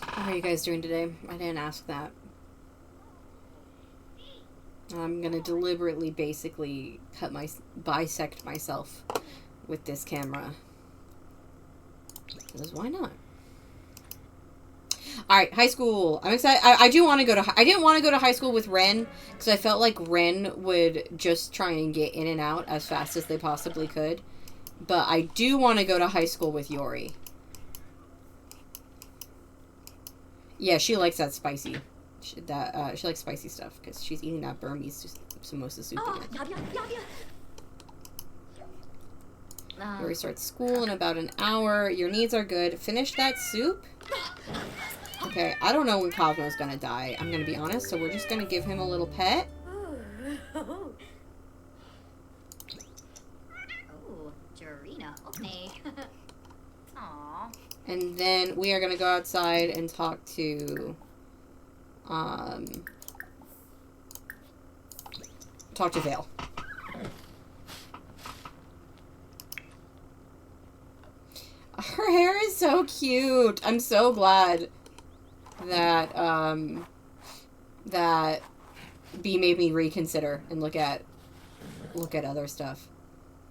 How are you guys doing today? I didn't ask that. I'm gonna deliberately basically bisect myself with this camera. Because why not? Alright, high school. I'm excited. I do want to go to... I didn't want to go to high school with Ren, because I felt like Ren would just try and get in and out as fast as they possibly could. But I do want to go to high school with Yori. Yeah, she likes that spicy. She likes spicy stuff, because she's eating that Burmese samosa soup again. Yori starts school in about an hour. Your needs are good. Finish that soup. Okay, I don't know when Cosmo's gonna die. I'm gonna be honest, so we're just gonna give him a little pet. Oh, Jarina, okay. And then we are going to go outside and talk to... talk to Vale. Her hair is so cute. I'm so glad that, that B made me reconsider and look at other stuff.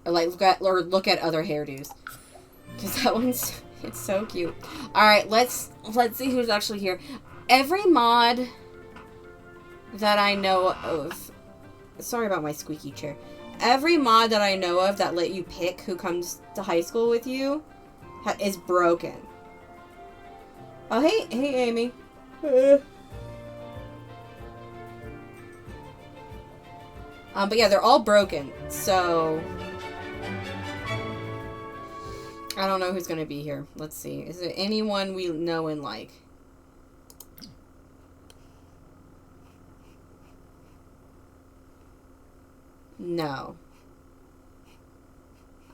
Or, like, look at other hairdos. Because that one's, it's so cute. Alright, let's see who's actually here. Every mod that I know of, sorry about my squeaky chair. Every mod that I know of that let you pick who comes to high school with you is broken. Oh, hey, Amy. But yeah, they're all broken, so I don't know who's gonna be here. Let's see. Is there anyone we know and like? No.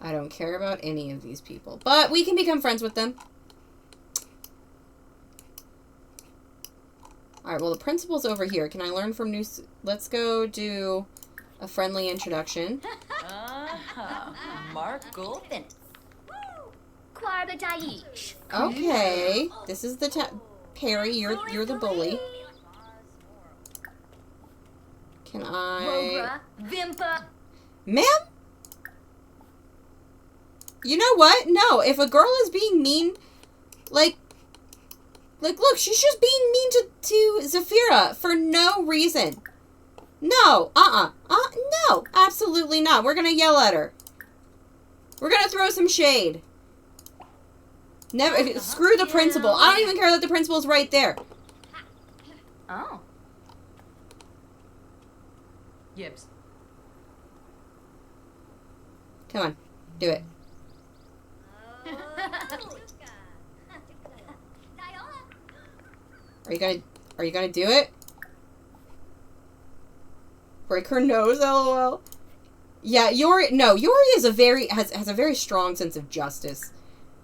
I don't care about any of these people. But we can become friends with them. Alright, well, the principal's over here. Can I learn from new... Let's go do a friendly introduction. Mark Golden. Okay. This is the... Perry, you're the bully. Can I... Ma'am? You know what? No, if a girl is being mean, like, look, she's just being mean to Zafira for no reason. No, no, absolutely not. We're gonna yell at her. We're gonna throw some shade. Never, screw the principal. I don't even care that the principal's right there. Oh. Gibbs. Come on, do it. Are you gonna do it? Break her nose, lol. Yeah, Yuri is has a very strong sense of justice.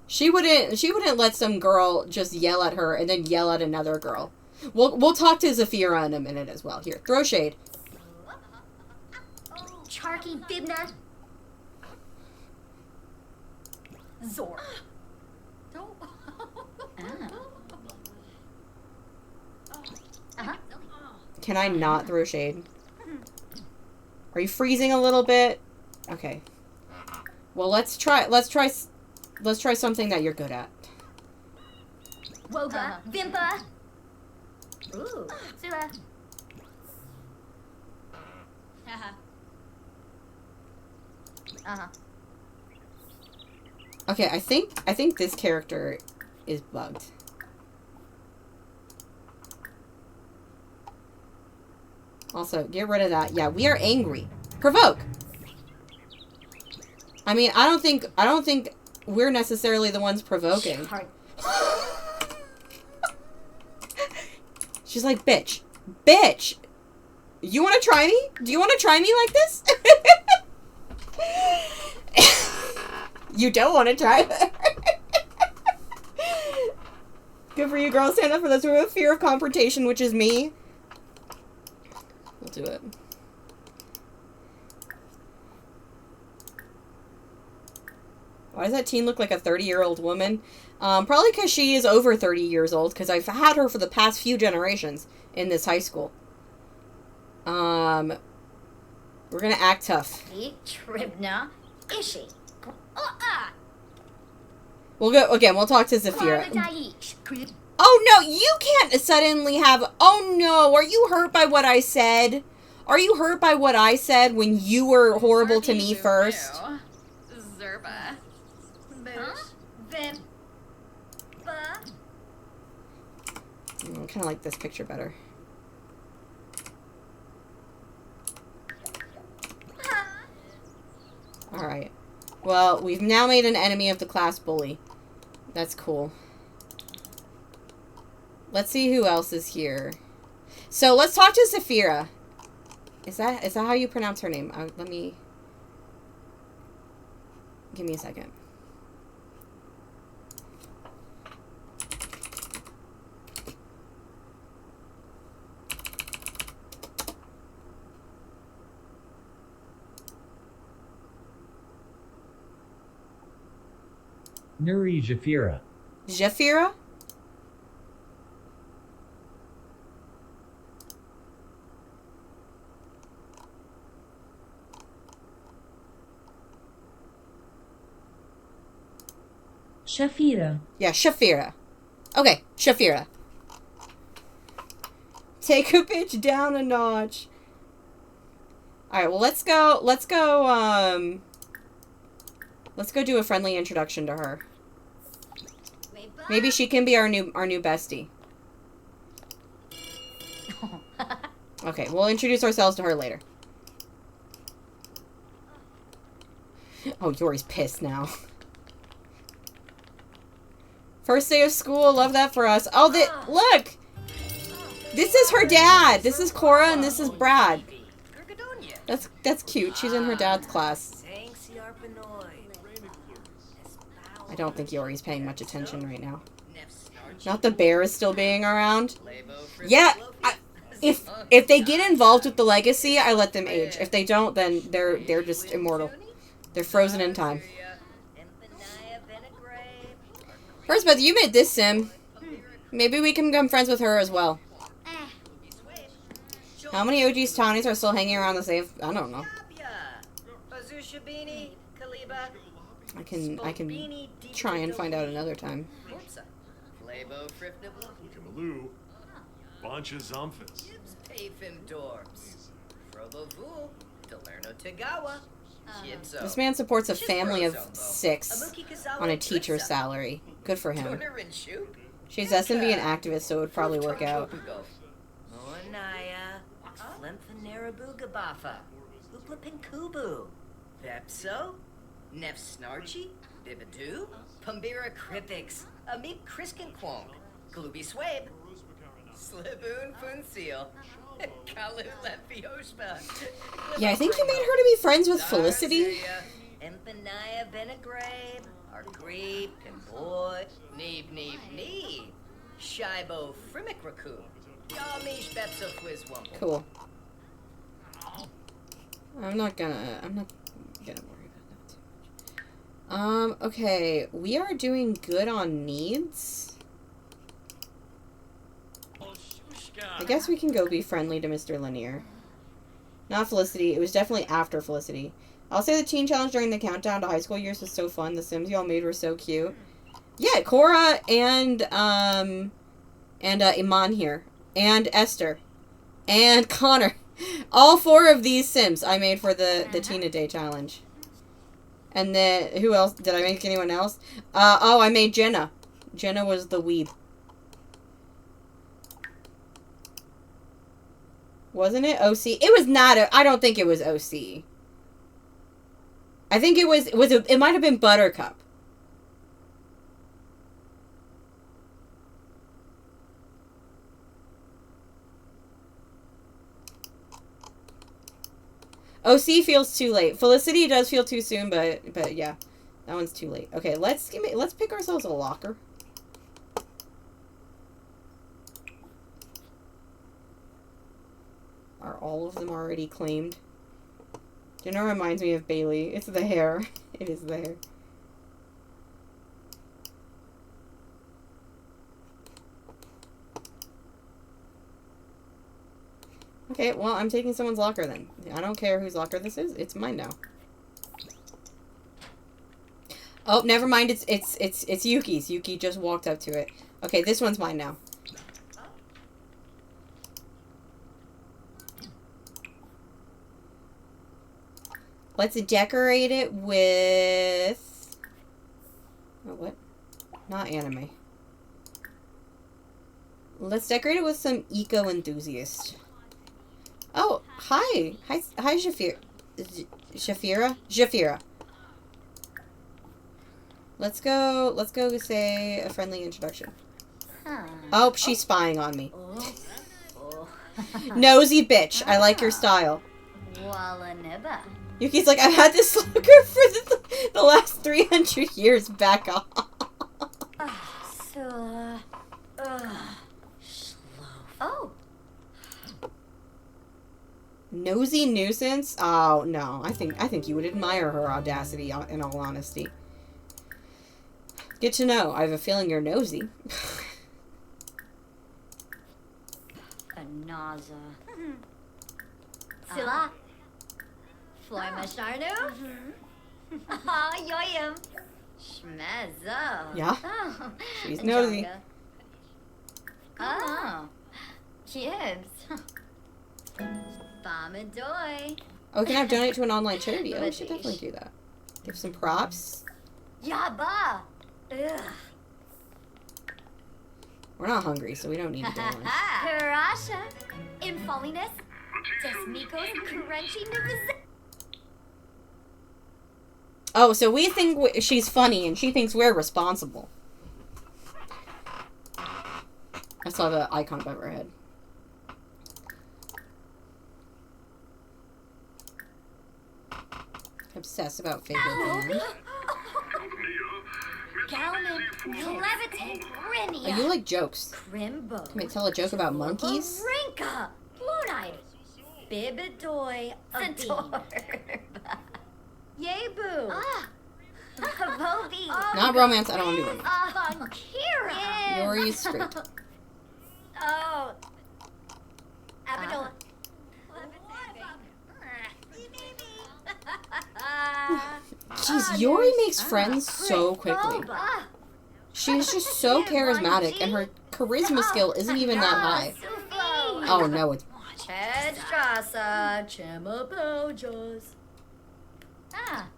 She wouldn't let some girl just yell at her and then yell at another girl. We'll talk to Zafira in a minute as well. Here, throw shade. Charky Bibna. Zor. Don't. Can I not throw shade? Are you freezing a little bit? Okay. Well, let's try something that you're good at. Woga. Vimpa. Ooh. Zula. Okay, I think this character is bugged. Also, get rid of that. Yeah, we are angry. Provoke. I mean, I don't think we're necessarily the ones provoking. She's like, bitch. Bitch! You want to try me? Do you want to try me like this? You don't want to try her. Good for you, girl. Stand up for those who have a fear of confrontation, which is me. We'll do it. Why does that teen look like a 30-year-old woman? Probably because she is over 30 years old, because I've had her for the past few generations in this high school. We're gonna act tough. Tribna. Ishi. We'll go again. We'll talk to Zafira. Oh no, you can't suddenly have. Oh no, are you hurt by what I said? Are you hurt by what I said when you were horrible to me first? Zerba. I kind of like this picture better. Alright. Well, we've now made an enemy of the class bully. That's cool. Let's see who else is here. So, let's talk to Zafira. Is that how you pronounce her name? Let me... Give me a second. Nuri Jafira. Jafira? Shafira. Yeah, Shafira. Okay, Shafira. Take a bitch down a notch. Alright, well let's go do a friendly introduction to her. Maybe she can be our new bestie. Okay, we'll introduce ourselves to her later. Oh, Yori's pissed now. First day of school, love that for us. Oh, look! This is her dad! This is Cora and this is Brad. That's cute. She's in her dad's class. I don't think Yori's paying much attention right now. Not the bear is still being around. Yeah, if they get involved with the legacy, I let them age. If they don't, then they're just immortal. They're frozen in time. First, but you made this sim. Maybe we can become friends with her as well. How many OG's townies are still hanging around the safe? I don't know. I can try and find out another time. Kimaloo. Bancha Zomphis. This man supports a family of 6 on a teacher's salary. Good for him. She's SMB and activist, so it would probably work out. Nefsnarchi, Bibadoo, Pumbira Kripix, Amip Kriskenquonk, Glooby Swabe, Sliboon Funseal, Kalu Lefioshba. Yeah, I think you made her to be friends with Felicity. Empanaya Benegrabe, Argreep, and Boy, Neeb, Shibo Frimikraku, Yamish Bepso Quizwumple. Cool. I'm not gonna worry about that too much. Okay, we are doing good on needs. I guess we can go be friendly to Mr. Lanier. Not Felicity. It was definitely after Felicity. I'll say the teen challenge during the countdown to high school years was so fun. The Sims y'all made were so cute. Yeah, Cora and Iman here. And Esther. And Connor. All 4 of these Sims I made for the Teen a Day challenge. And then, who else? Did I make anyone else? Oh, I made Jenna. Jenna was the weeb. Wasn't it OC? It was not I don't think it was OC. I think it might have been Buttercup. OC feels too late. Felicity does feel too soon, but yeah. That one's too late. Okay, let's pick ourselves a locker. Are all of them already claimed? Jenna reminds me of Bailey. It's the hair. It is the hair. Okay, well, I'm taking someone's locker then. I don't care whose locker this is. It's mine now. Oh, never mind. It's Yuki's. Yuki just walked up to it. Okay, this one's mine now. Let's decorate it with... Oh, what? Not anime. Let's decorate it with some eco-enthusiast. Oh, hi. Hi, Shafira. Shafira. Let's go say a friendly introduction. Oh, she's spying on me. Nosy bitch. I like your style. Yuki's like, I've had this locker for the last 300 years. Back off. Oh. Nosy nuisance? Oh, no. I think you would admire her audacity, in all honesty. Good to know. I have a feeling you're nosy. Anaza. Sila. Floy Masharnu. Ah, yoyum. Schmezzo. Yeah. Oh. She's nosy. Oh. Gibbs. Bamadoy. Oh, we can have donate to an online charity. Oh, we should definitely do that. Give some props. Yaba. Ugh. We're not hungry, so we don't need to do one. Karasha. Infolliness. Desmikos crunchy nivaz. Oh, so we think she's funny, and she thinks we're responsible. I saw the icon above her head. Obsessed about favorite band. Galman. Levitate. Oh, Rinia. you like jokes. Crimbo. Can I tell a joke about monkeys? Rinka. Blue-eyed. Bibidoy. Adorb. Yebu. Ah. Bobi. Not romance. I don't want to do romance. Kira. Yori's straight. Oh. Abadola. Jeez, Yori makes friends so quickly. She's just so charismatic, and her charisma skill isn't even that high. Oh no, it's Chedjasa. Chemabojos. Ah.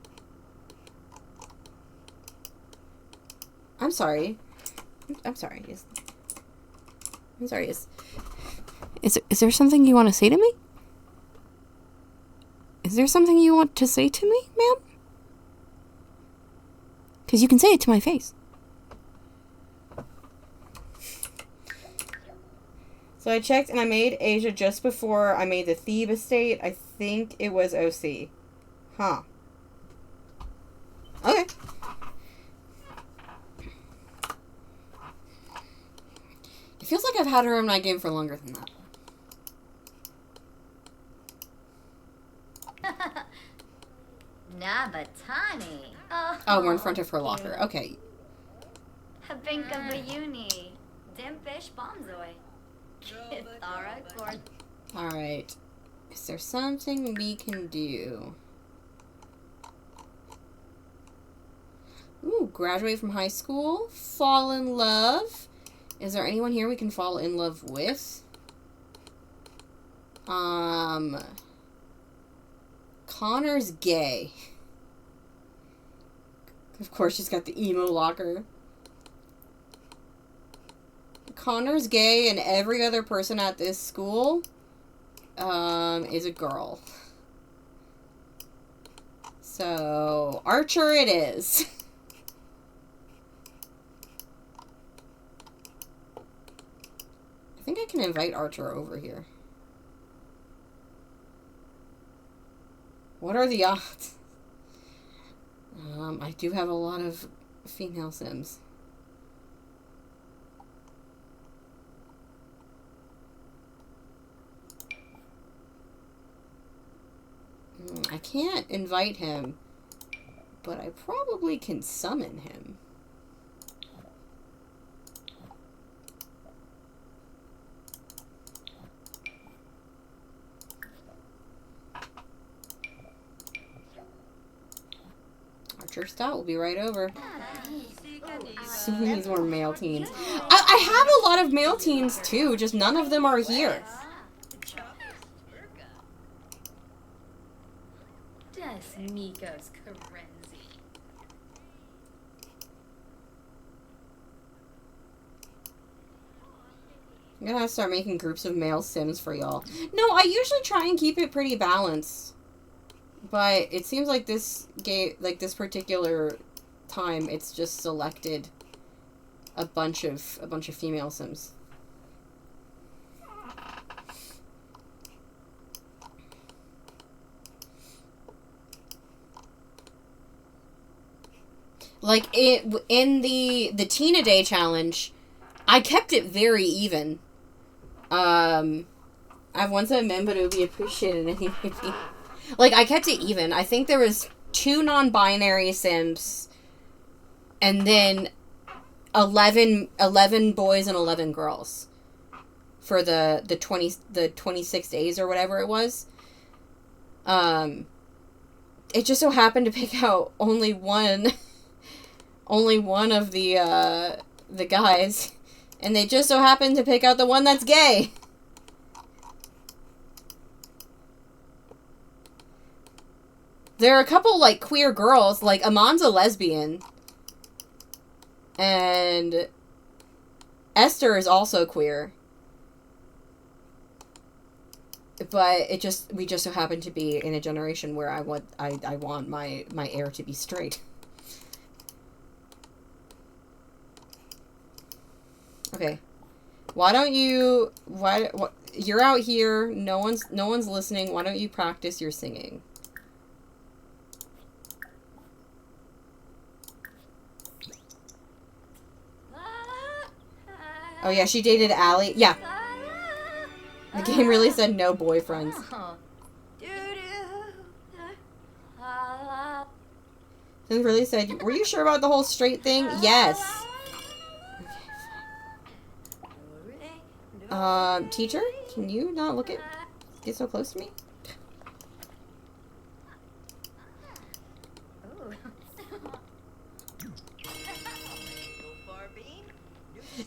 I'm sorry. I'm sorry. I'm sorry. Is there something you want to say to me? Is there something you want to say to me, ma'am? Because you can say it to my face. So I checked and I made Asia just before I made the Thebe estate. I think it was OC. Huh. Okay. It feels like I've had her in my game for longer than that. Nabatani. Oh, we're in front of her locker. Okay. Habinka Bayuni. Dimpish Bonzoy. Kithara Gord. Alright. Is there something we can do? Ooh, graduate from high school. Fall in love. Is there anyone here we can fall in love with? Connor's gay. Of course, she's got the emo locker. Connor's gay, and every other person at this school is a girl. So, Archer it is. I think I can invite Archer over here. What are the odds? I do have a lot of female Sims. I can't invite him, but I probably can summon him. Archer Stout will be right over. Assuming these were male teens. I have a lot of male teens too, just none of them are here. Desmikos Karenzi. I'm gonna have to start making groups of male Sims for y'all. No, I usually try and keep it pretty balanced. But it seems like this game, like this particular time, it's just selected a bunch of female Sims. Like in the Tina Day challenge, I kept it very even. I've once said men, but it would be appreciated if you... Like, I kept it even. I think there was 2 non-binary Sims, and then 11 boys and 11 girls for the 26 days or whatever it was. It just so happened to pick out only one of the guys, and they just so happened to pick out the one that's gay. There are a couple, like, queer girls, like, Amon's a lesbian, and Esther is also queer. But we just so happen to be in a generation where I want my heir to be straight. Okay. You're out here, no one's listening. Why don't you practice your singing? Oh yeah, she dated Allie. Yeah. The game really said no boyfriends. It really said, were you sure about the whole straight thing? Yes. Teacher, can you not get so close to me?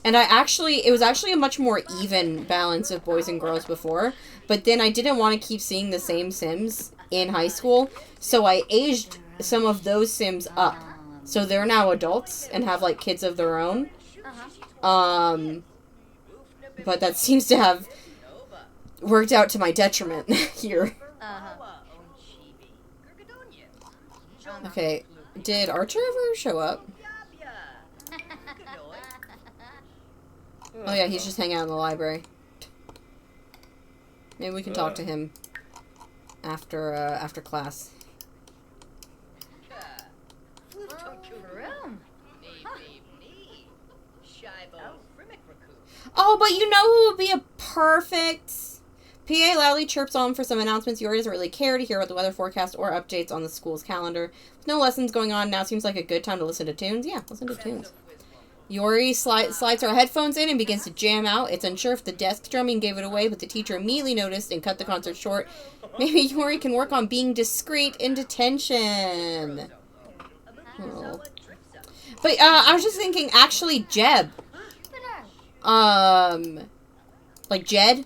And it was actually a much more even balance of boys and girls before, but then I didn't want to keep seeing the same Sims in high school, so I aged some of those Sims up. So they're now adults and have, like, kids of their own. But that seems to have worked out to my detriment here. Okay, did Archer ever show up? Oh yeah, he's just hanging out in the library. Maybe we can talk to him after class. Oh, but you know who would be a perfect... PA loudly chirps on for some announcements. Yuri doesn't really care to hear about the weather forecast or updates on the school's calendar. With no lessons going on, now seems like a good time to listen to tunes. Yeah, listen to tunes. Yuri slides her headphones in and begins to jam out. It's unsure if the desk drumming gave it away, but the teacher immediately noticed and cut the concert short. Maybe Yuri can work on being discreet in detention. Oh. But I was just thinking, actually, Jeb. Like Jed,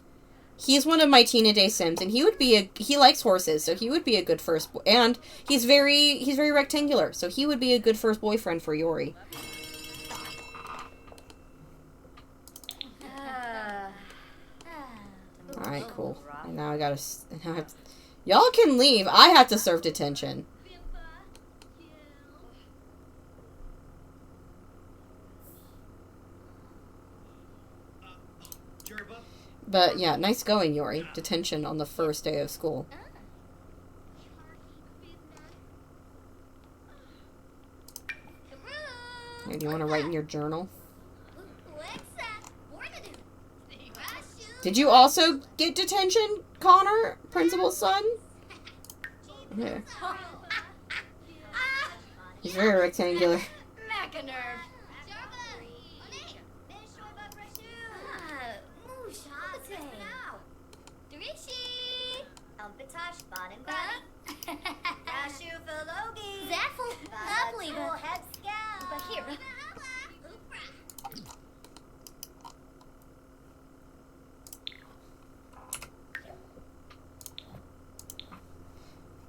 he's one of my Tina Day Sims, and he likes horses, so he would be a good first and he's very rectangular, so he would be a good first boyfriend for Yuri. Alright, cool. And now y'all can leave. I have to serve detention. But yeah, nice going, Yuri. Detention on the first day of school. Here, do you want to write in your journal? Did you also get detention, Connor, principal's son? Yeah. He's very rectangular.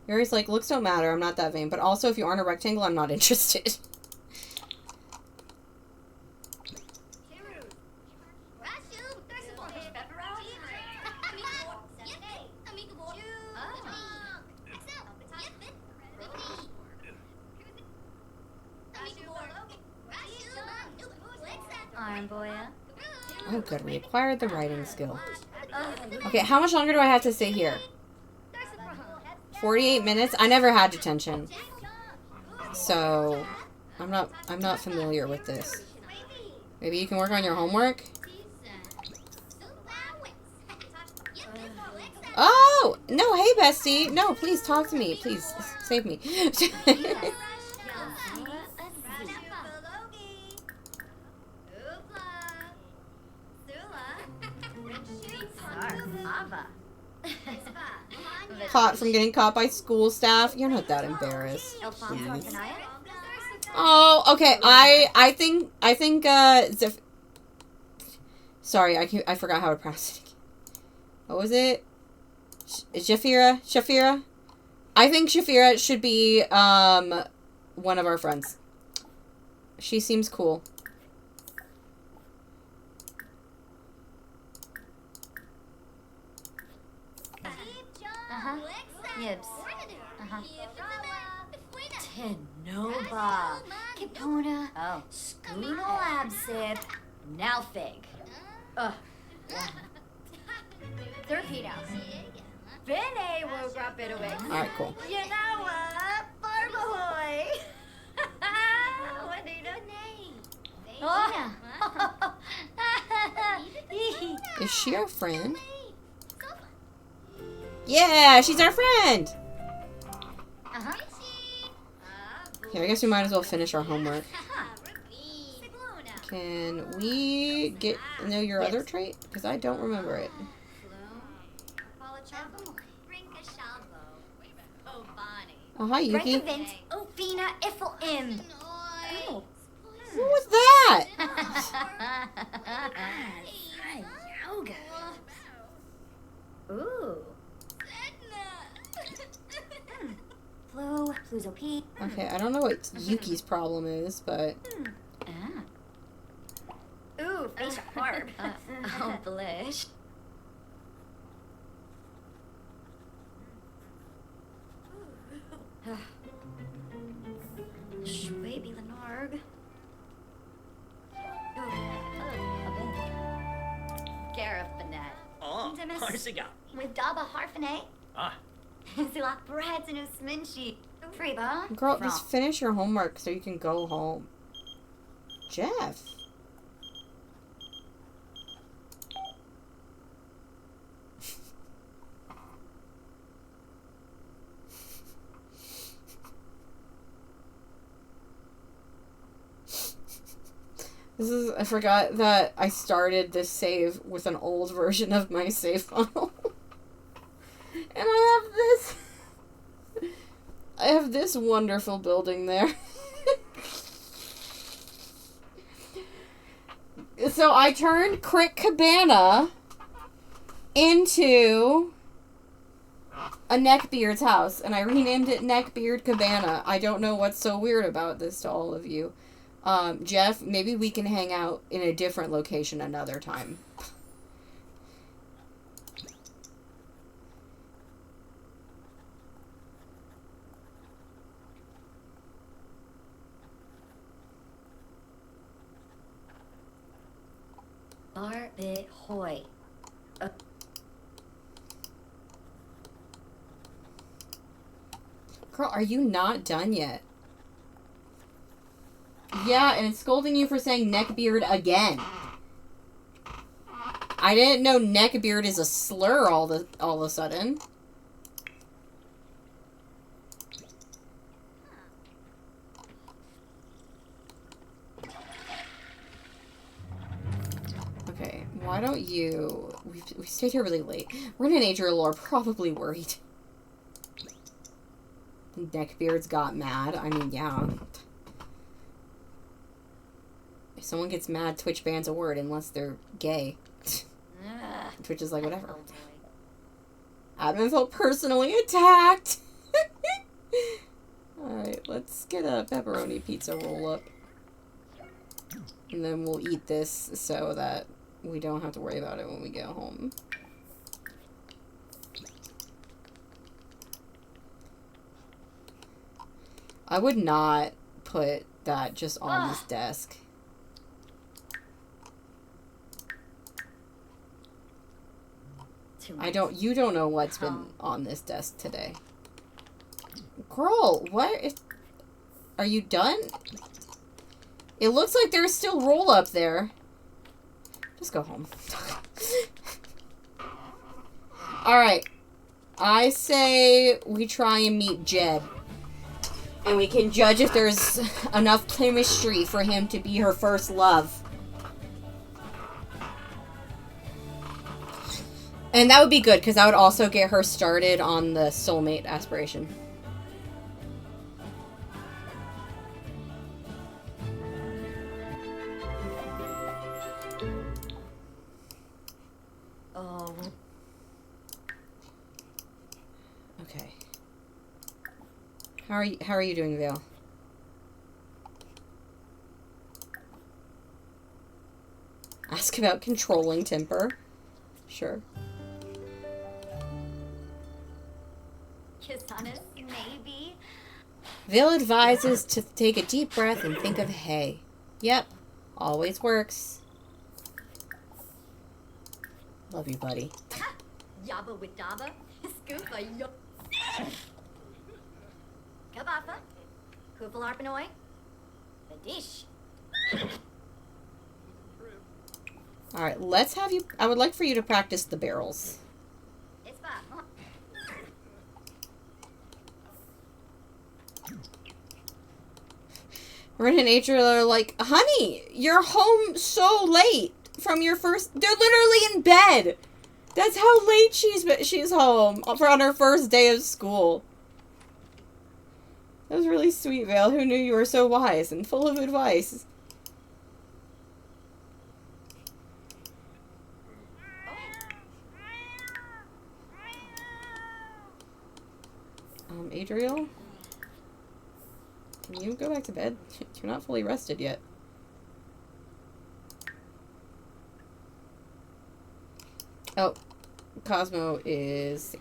Yuri's like, looks don't matter, I'm not that vain. But also, if you aren't a rectangle, I'm not interested. Oh, good. We acquired the writing skill. Okay, how much longer do I have to stay here? 48 minutes? I never had detention. So, I'm not familiar with this. Maybe you can work on your homework? Oh! No, hey, bestie! No, please talk to me. Please, save me. caught from getting caught by school staff. You're not that embarrassed. Alfonso Jeez. Anaya? Oh, okay. I think sorry, I forgot how to pronounce it. What was it? Shafira? I think Shafira should be one of our friends. She seems cool. Uh-huh. Yibs. Uh-huh. Tenova. Kipona. Oh. Skuno Absip. Nalfig. Ugh. Thirpino. Bene will grab it away. Alright, cool. You know what? Barbahoy. What do you know? Oh. Is she our friend? Yeah, she's our friend! Uh-huh. Here, I guess we might as well finish our homework. Can we know your other trait? Because I don't remember it. Oh, hi, Yuki. Breakavint, Ofina, Iffle Im. Oh. What was that? Yoga. Ooh. Fluzo P. Okay, I don't know what Yuki's problem is, but... Ooh, facial harp. Oh, Blish. Baby Lenarg. Gareth Bennett. Oh, Demis. Harsiga. With Daba Harfane. Ah, Zilak Brads and Usminchi. Freeba. Girl, just finish your homework so you can go home. Jeff. I forgot that I started this save with an old version of my save file. And I have this wonderful building there. So I turned Crick Cabana into a Neckbeard's house, and I renamed it Neckbeard Cabana. I don't know what's so weird about this to all of you. Jeff, maybe we can hang out in a different location another time. Barbit Hoy. Girl, are you not done yet? Yeah, and it's scolding you for saying neckbeard again. I didn't know neckbeard is a slur all of a sudden. Okay, why don't you... We stayed here really late. Ren and Adriel are probably worried. Neckbeards got mad. I mean, yeah. If someone gets mad, Twitch bans a word unless they're gay. Twitch is like, whatever. Admin felt personally attacked. Alright, let's get a pepperoni pizza roll up. And then we'll eat this so that we don't have to worry about it when we get home. I would not put that just on this desk. You don't know what's been on this desk today. Girl, what? Are you done? It looks like there's still roll up there. Just go home. Alright. I say we try and meet Jed. And we can judge if there's enough chemistry for him to be her first love. And that would be good, because that would also get her started on the soulmate aspiration. Oh. Okay. How are you doing, Vale? Ask about controlling temper. Sure. Kiss on us, maybe. Vale advises to take a deep breath and think of hay. Yep. Always works. Love you, buddy. Yabba with dabba. Scoopa yo. Kabafa. Koopal Arpanoi. Adish. Alright, let's have you... I would like for you to practice the barrels. It's fine. Ren and Adriel are like, honey, you're home so late from your first... They're literally in bed. That's how late she's home on her first day of school. That was really sweet, Vale. Who knew you were so wise and full of advice? Adriel? Can you go back to bed? You're not fully rested yet. Oh, Cosmo is sick.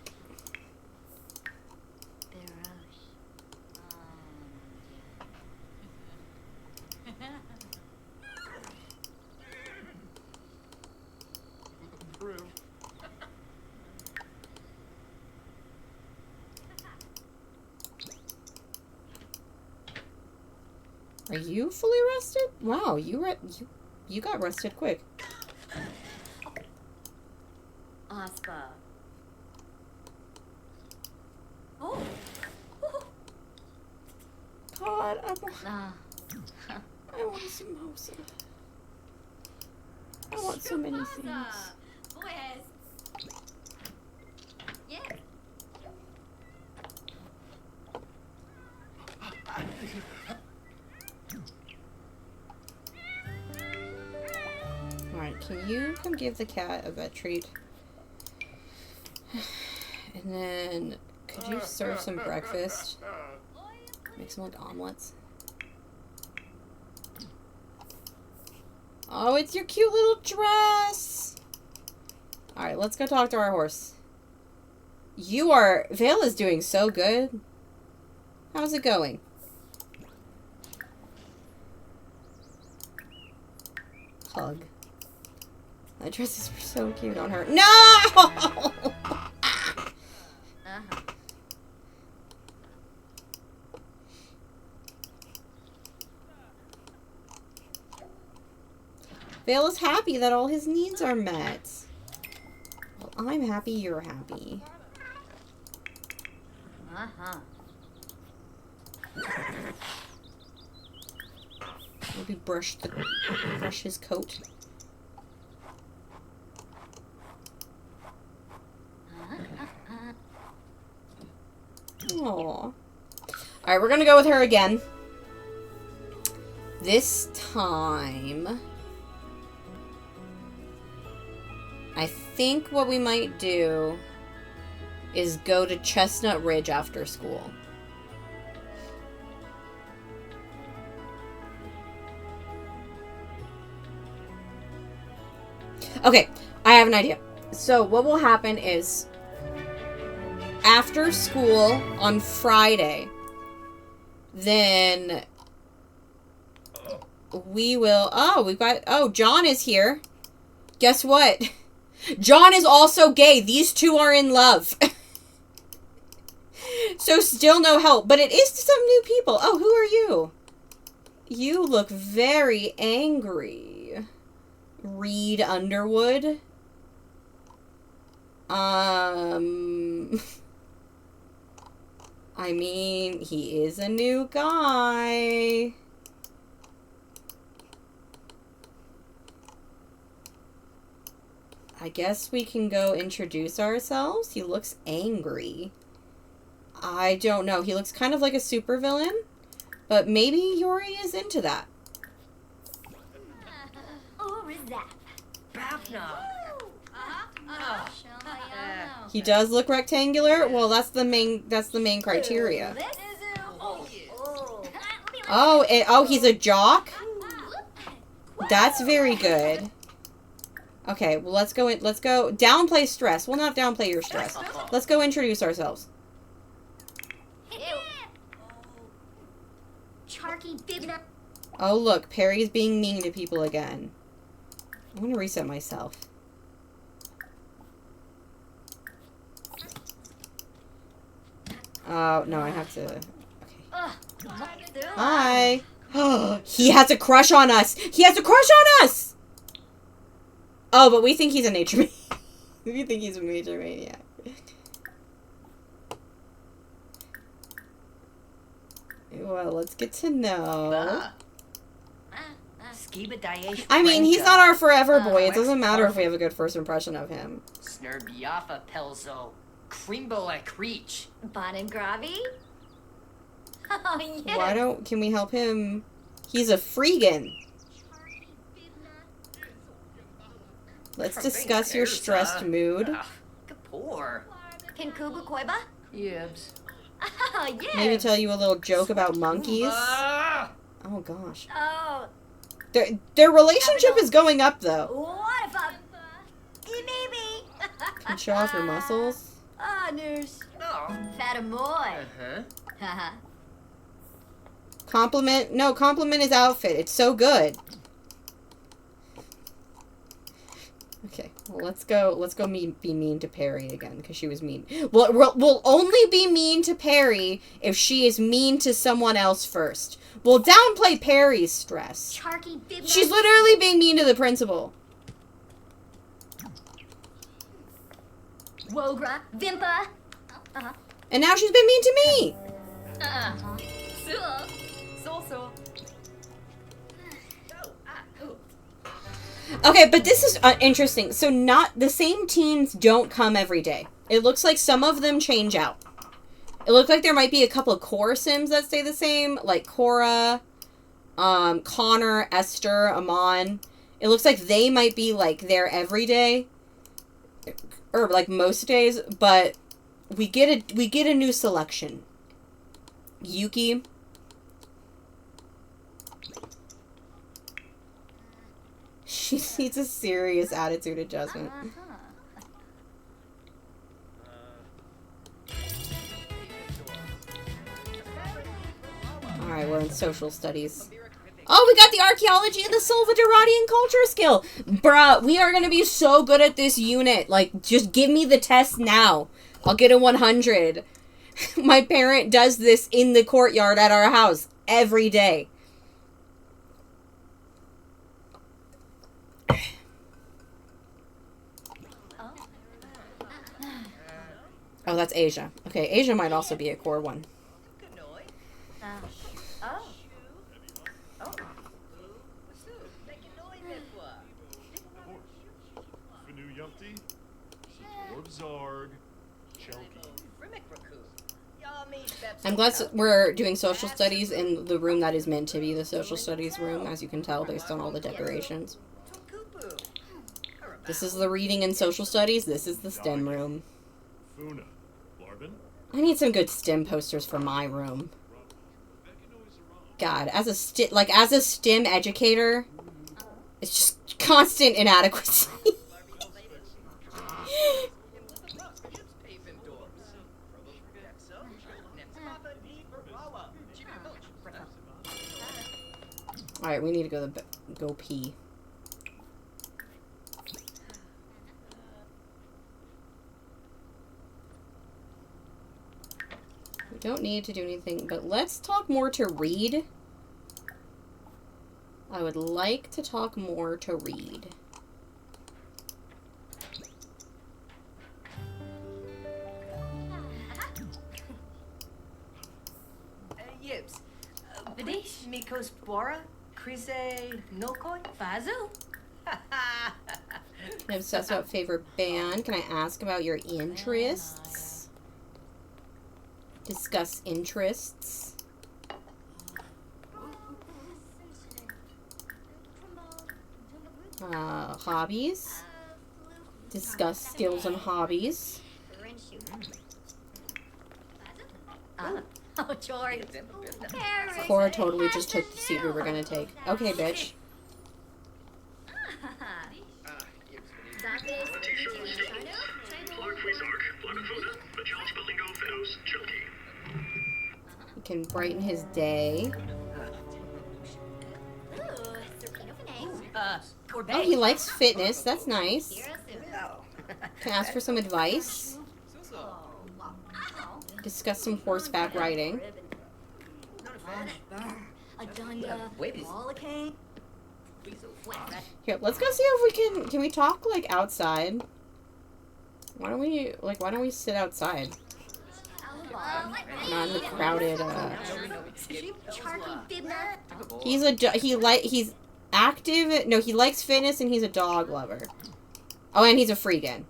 Are you fully rested? Wow, you got rested quick. Aspa. Oh. God, I want a samosa. I want so many things. Pues. Yeah. Alright, can you come give the cat a vet treat? And then, could you serve some breakfast? Make some, like, omelets. Oh, it's your cute little dress! Alright, let's go talk to our horse. Vale is doing so good. How's it going? Hug. That dress is so cute on her. No! Vale is happy that all his needs are met. Well, I'm happy you're happy. Maybe brush his coat. Aww. Alright, we're gonna go with her again. This time... I think what we might do is go to Chestnut Ridge after school. Okay, I have an idea. So what will happen is after school on Friday, then we will... Oh, John is here. Guess what? John is also gay. These two are in love. So still no help. But it is some new people. Oh, who are you? You look very angry. Reed Underwood. I mean, he is a new guy. I guess we can go introduce ourselves. He looks angry. I don't know. He looks kind of like a supervillain, but maybe Yuri is into that. Bafna. He does look rectangular. Well, that's the main criteria. Oh, he's a jock. That's very good. Okay, well, let's go downplay stress. We'll not downplay your stress. Let's go introduce ourselves. Oh, look, Perry's being mean to people again. I'm gonna reset myself. Oh, no, I have to... Okay. Hi! He has a crush on us! He has a crush on us! Oh, but we think he's a nature maniac. We think he's a nature maniac. Well, let's get to know. I mean, he's not our forever boy. It doesn't matter if we have a good first impression of him. Snurbiafa Pelzo. Crimbo a Creech. Bon and Gravi? Oh, yes. Can we help him? He's a freegan. Let's discuss your stressed mood. Kapoor. Can Kubu Koiba? Yibs. Oh, yes. Maybe tell you a little joke about monkeys. Oh, gosh. Oh. Their relationship is going up, though. What if I... Maybe. Can you show off your muscles? Ah, nurse. Oh. Fatamoy. Uh-huh. Haha. Compliment his outfit. It's so good. Okay, well, let's go be mean to Perry again, because she was mean. We'll only be mean to Perry if she is mean to someone else first. We'll downplay Perry's stress. She's literally being mean to the principal. Wogra. Vimpa. And now she's been mean to me. Okay, but this is interesting. So not the same teens don't come every day. It looks like some of them change out. It looks like there might be a couple of core sims that stay the same, like Cora, Connor, Esther, Amon. It looks like they might be like there every day, or like most days. But we get a new selection. Yuki. She needs a serious attitude adjustment. Alright, we're in social studies. Oh, we got the archaeology and the Silvaderadian culture skill! Bruh, we are gonna be so good at this unit. Like, just give me the test now. I'll get a 100. My parent does this in the courtyard at our house every day. Oh, that's Asia. Okay, Asia might also be a core one. I'm glad we're doing social studies in the room that is meant to be the social studies room, as you can tell based on all the decorations. This is the reading and social studies. This is the STEM room. I need some good STEM posters for my room. God, as a STEM educator, it's just constant inadequacy. All right, we need to go pee. We don't need to do anything, but let's talk more to Reed. I would like to talk more to Reed. Yibs. Vidish Mikos Bora? Krise Nokoi? Fazu? Obsessed about favorite band. Can I ask about your interests? Discuss interests. Hobbies. Discuss skills and hobbies. Oh, George. Cora totally just took the seat we were gonna take. Okay, bitch. We can brighten his day. Oh, he likes fitness. That's nice. Can I ask for some advice? Discuss some horseback riding. Here, let's go see if we can we talk like outside? Why don't we sit outside? Not in the crowded he's active. No, he likes fitness and he's a dog lover. Oh, and he's a freegan.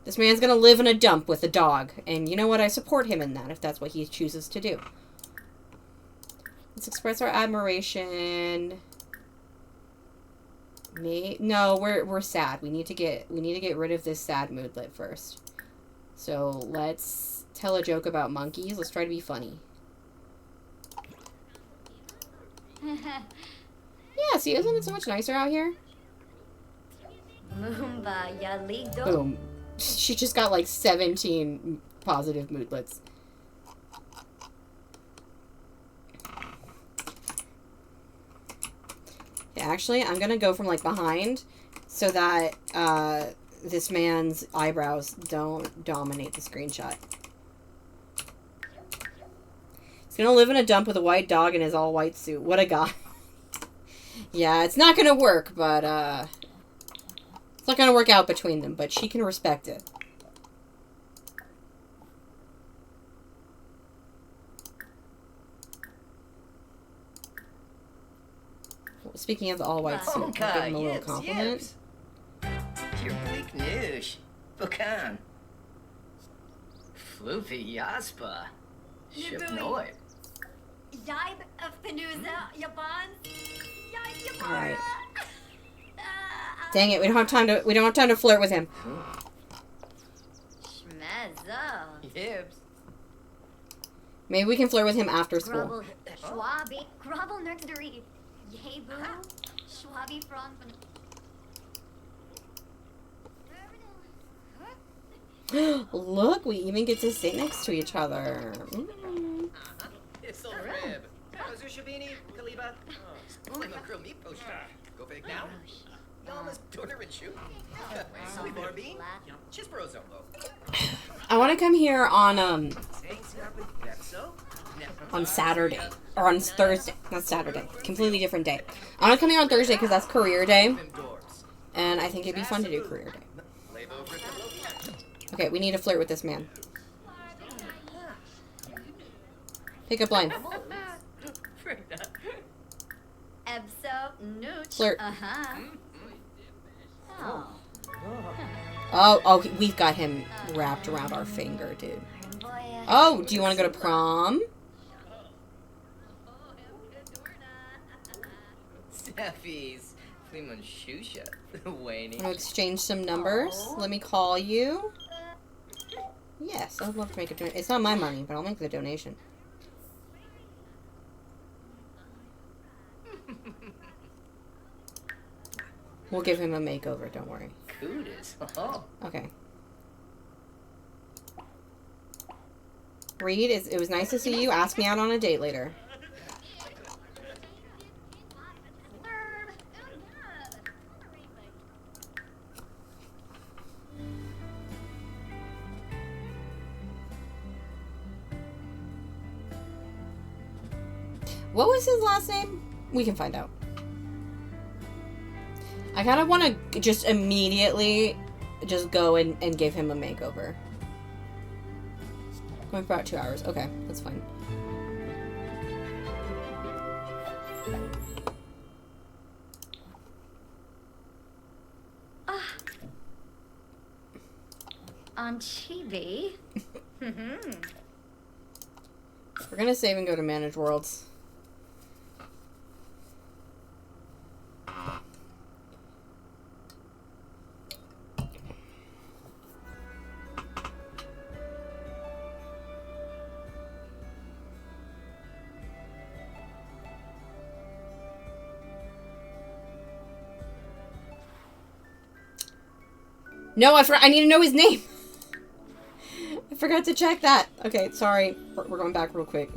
This man's gonna live in a dump with a dog. And you know what? I support him in that if that's what he chooses to do. Let's express our admiration. No, we're sad. We need to get rid of this sad moodlet first. So let's tell a joke about monkeys. Let's try to be funny. Yeah, see, isn't it so much nicer out here? Boom. She just got like 17 positive moodlets. Yeah, actually, I'm gonna go from like behind so that this man's eyebrows don't dominate the screenshot. He's gonna live in a dump with a white dog in his all-white suit. What a guy. Yeah, it's not gonna work, but it's not gonna work out between them, but she can respect it. Speaking of the all-white suit, I'll give him a little compliment. Your bleak news. Bukan. Floopy Yaspa. Shipnoid. Yaib Finuza Yaban. All right. Dang it, we don't have time to flirt with him. Yibs. Maybe we can flirt with him after school. Schwabi. Grubble Nursery. Yebu. Schwabi Front. Look, we even get to sit next to each other. It's a rib. Zushabini, Kaliba. Grill meat potion. Go big now. Yalmas, Dorder and Shoe. Barbie. Chisboro's I want to come here on Saturday. Or on Thursday. Not Saturday. Completely different day. I want to come here on Thursday because that's career day. And I think it'd be fun to do career day. Okay, we need to flirt with this man. Pick up line. Flirt. Oh, we've got him wrapped around our finger, dude. Oh, do you want to go to prom? Steffi's. Fleeman Shusha. Wayne. Want to exchange some numbers? Let me call you. Yes, I'd love to make a donation. It's not my money, but I'll make the donation. We'll give him a makeover, don't worry. Cootis. Oh. Okay. Reed, it was nice to see you. Ask me out on a date later. What was his last name? We can find out. I kind of want to just immediately just go and give him a makeover. Going for about 2 hours. Okay, that's fine. on Chibi. We're gonna save and go to Manage Worlds. No, I need to know his name. I forgot to check that. Okay, sorry. We're going back real quick.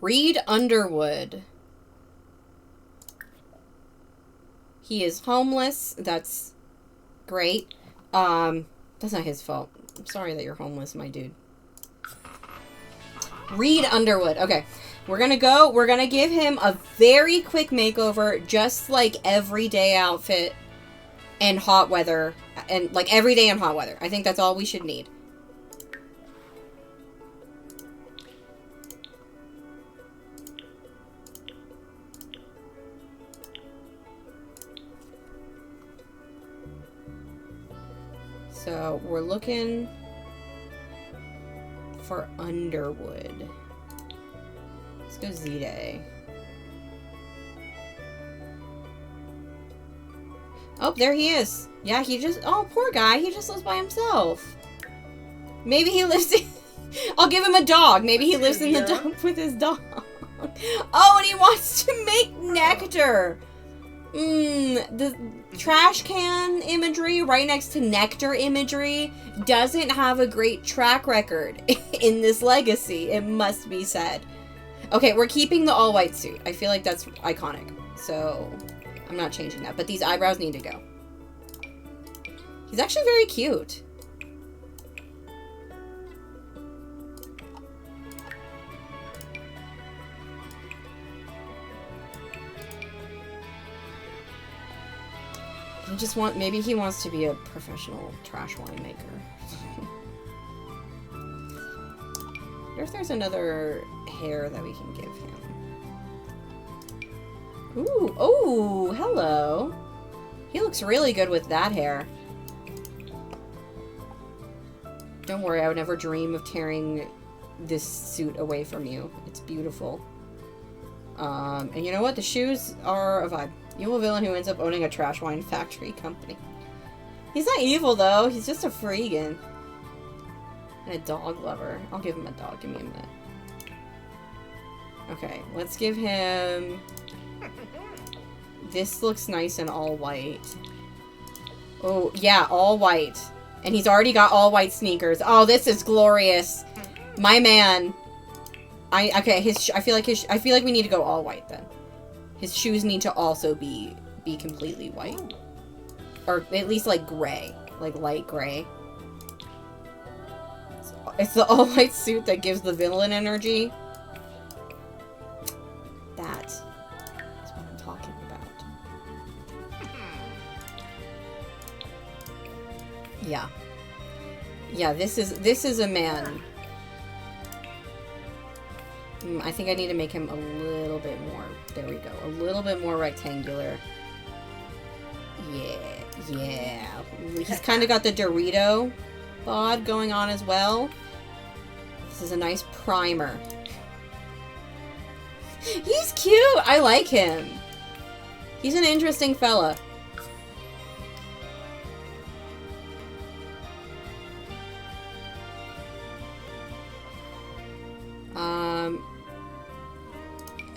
Reed Underwood. He is homeless. That's great. That's not his fault. I'm sorry that you're homeless, my dude. Reed Underwood. Okay. We're gonna give him a very quick makeover, just like everyday outfit and hot weather. And like every day in hot weather. I think that's all we should need. So we're looking for Underwood. Let's go Z-Day. Oh, there he is. Yeah, he just... Oh, poor guy. He just lives by himself. Maybe he lives in... I'll give him a dog. Maybe he lives in the dump with his dog. Oh, and he wants to make nectar. The trash can imagery right next to nectar imagery doesn't have a great track record in this legacy, it must be said. Okay, we're keeping the all-white suit. I feel like that's iconic, so I'm not changing that. But these eyebrows need to go. He's actually very cute. Maybe he wants to be a professional trash winemaker. I wonder if there's another hair that we can give him. Ooh, oh, hello. He looks really good with that hair. Don't worry, I would never dream of tearing this suit away from you. It's beautiful. And you know what? The shoes are a vibe. Evil villain who ends up owning a trash wine factory company. He's not evil, though. He's just a freegan. And a dog lover. I'll give him a dog. Give me a minute. Okay, let's give him... This looks nice and all white. Oh, yeah, all white. And he's already got all white sneakers. Oh, this is glorious. My man. Okay, I feel like we need to go all white then. His shoes need to also be completely white. Or at least like gray. Like light gray. It's the all-white suit that gives the villain energy. That is what I'm talking about. Yeah. Yeah, this is a man. I think I need to make him a little bit more. There we go. A little bit more rectangular. Yeah. He's kind of got the Dorito bod going on as well. This is a nice primer. He's cute! I like him. He's an interesting fella.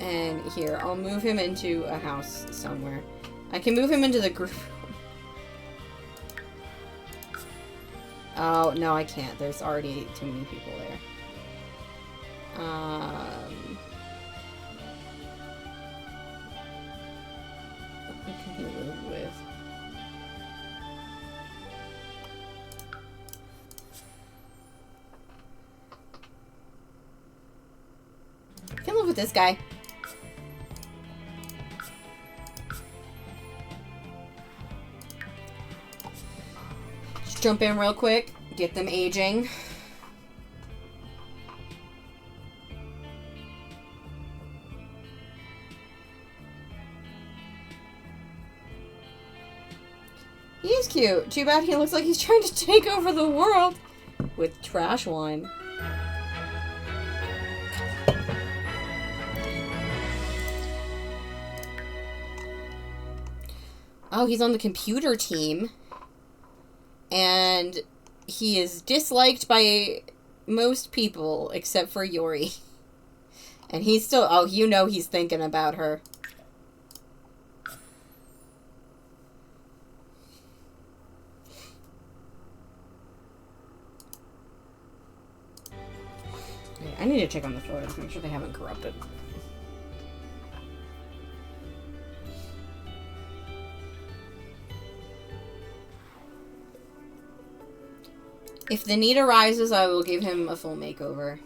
And here, I'll move him into a house somewhere. I can move him into the group. Oh, no, I can't. There's already too many people there. Who can he live with? this guy. Just jump in real quick. Get them aging. He is cute. Too bad he looks like he's trying to take over the world with trash wine. Oh, he's on the computer team. And he is disliked by most people except for Yori. And he's still... Oh, you know he's thinking about her. I need to check on the photos, make sure they haven't corrupted. If the need arises, I will give him a full makeover.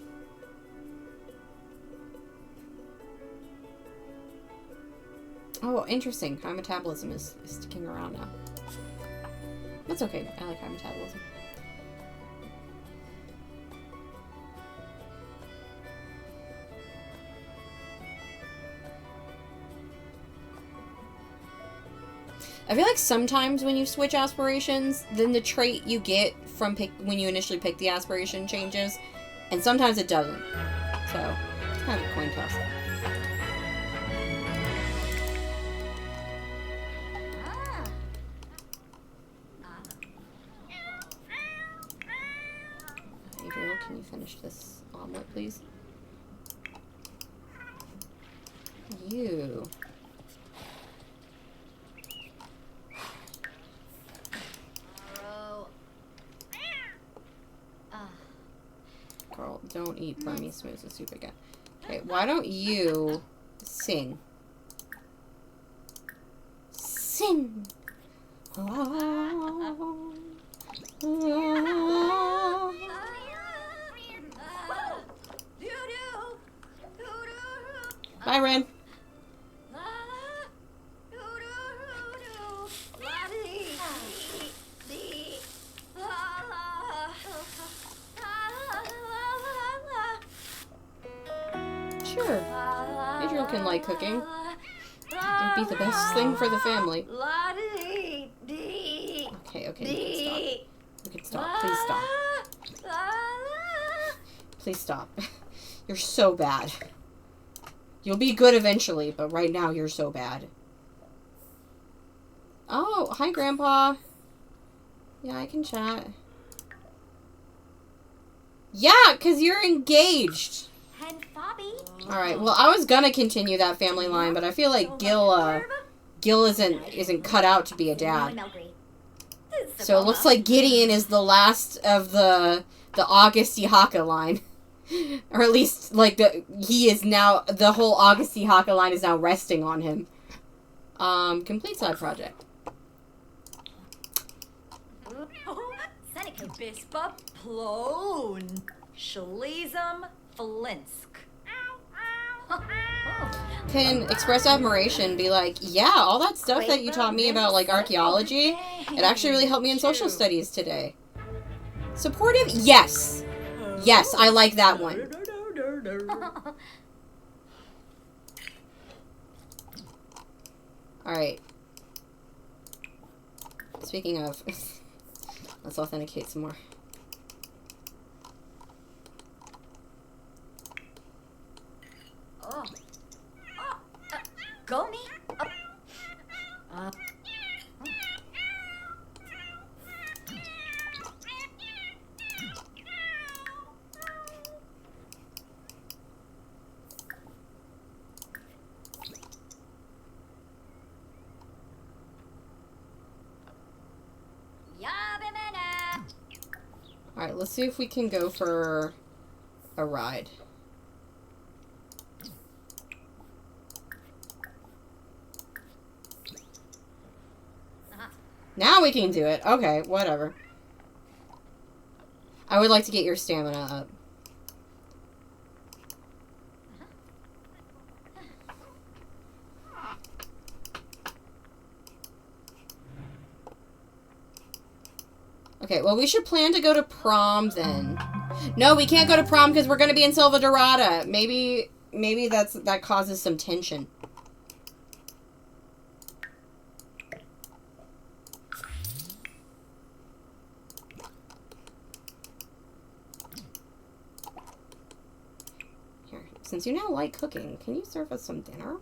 Oh, interesting. High metabolism is sticking around now. That's okay. I like high metabolism. I feel like sometimes when you switch aspirations, then the trait you get from when you initially pick the aspiration changes, and sometimes it doesn't. So, it's kind of a coin toss. Adriel, can you finish this omelet, please? You. Girl, don't eat Burmese smoothie soup again. Okay, why don't you sing? Sing! Bye, Ren. Sure. Adriel can like cooking. It'd be the best thing for the family. Okay, okay, you can stop. You can stop. Please stop. Please stop. You're so bad. You'll be good eventually, but right now you're so bad. Oh, hi, Grandpa. Yeah, I can chat. Yeah, because you're engaged. Alright, well, I was gonna continue that family line, but I feel like Gil isn't cut out to be a dad. So it looks like Gideon is the last of the August Haka line. Or at least, like, he is now, the whole August Haka line is now resting on him. Complete side project. Seneca Bispa Plone Shalizum Flinsk. Can express admiration, be like, yeah, all that stuff that you taught me about, like, archaeology, it actually really helped me in social studies today. Supportive? Yes. Yes, I like that one. Alright. Speaking of, let's authenticate some more. Go me up. Alright, let's see if we can go for a ride. Now we can do it. Okay, whatever. I would like to get your stamina up. Okay, well, we should plan to go to prom then. No, we can't go to prom because we're going to be in Silva Dorada. Maybe that causes some tension. Here, since you now like cooking, can you serve us some dinner?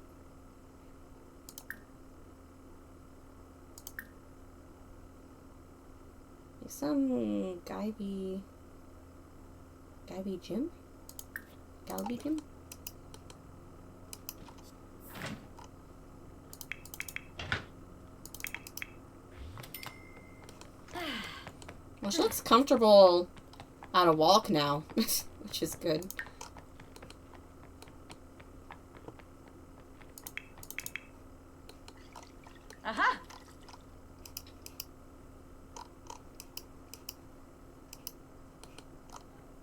Some Galby Jim? Galby Jim? Well, she looks comfortable on a walk now, which is good. Aha!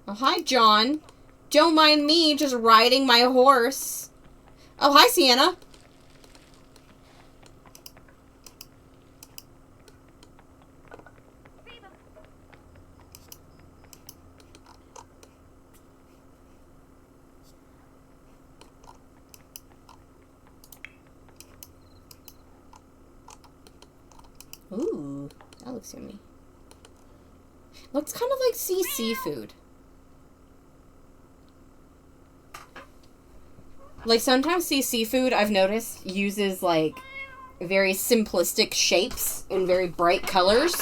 Oh, hi, John. Don't mind me just riding my horse. Oh, hi, Sienna. Ooh, that looks yummy. Looks kind of like sea seafood. Like, sometimes sea seafood, I've noticed, uses, like, very simplistic shapes and very bright colors.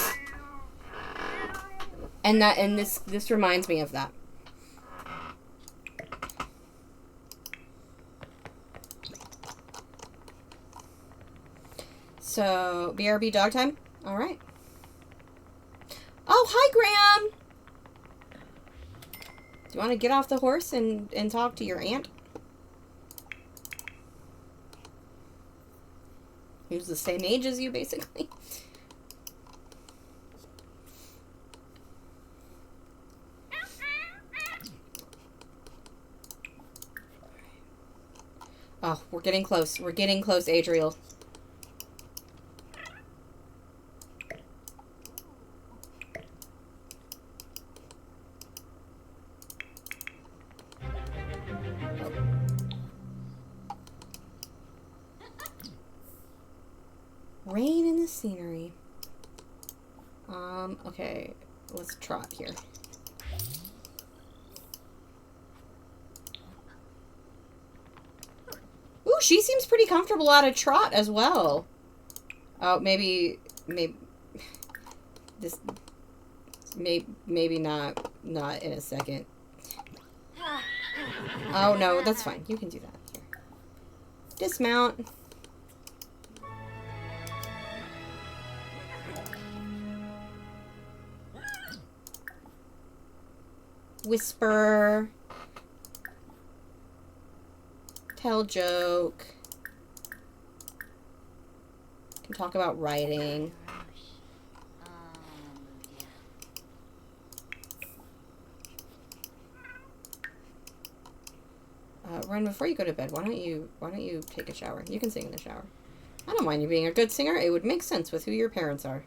And this reminds me of that. So, BRB dog time? Alright. Oh, hi, Graham! Do you want to get off the horse and talk to your aunt? Who's the same age as you, basically. Oh, we're getting close. We're getting close, Adriel. Rain in the scenery. Okay. Let's trot here. Ooh, she seems pretty comfortable at a trot as well. Oh, maybe this, maybe not in a second. Oh, no, that's fine. You can do that. Here. Dismount. Whisper. Tell joke. Can talk about writing. Ren, before you go to bed, why don't you take a shower? You can sing in the shower. I don't mind you being a good singer. It would make sense with who your parents are.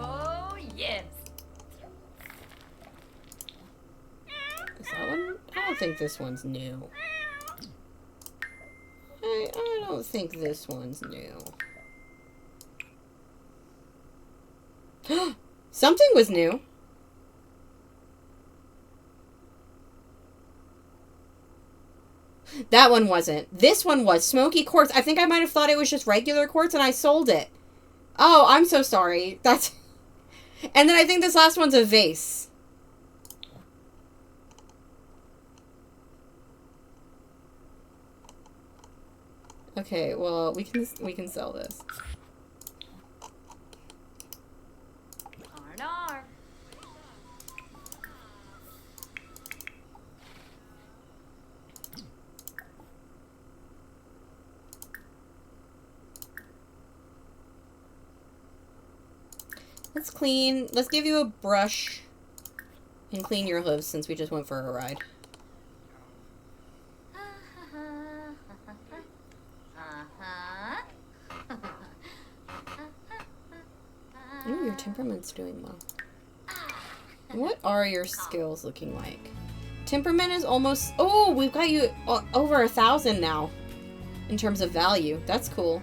Oh, yes. Is that one? I don't think this one's new. I don't think this one's new. Something was new. That one wasn't. This one was. Smoky quartz. I think I might have thought it was just regular quartz and I sold it. Oh, I'm so sorry. That's... And then I think this last one's a vase. Okay, well, we can sell this. Arnar. Let's clean. Let's give you a brush and clean your hooves since we just went for a ride. Uh-huh. temperament's doing well. What are your skills looking like? Temperament is almost... Oh, we've got you over 1,000 now. In terms of value. That's cool.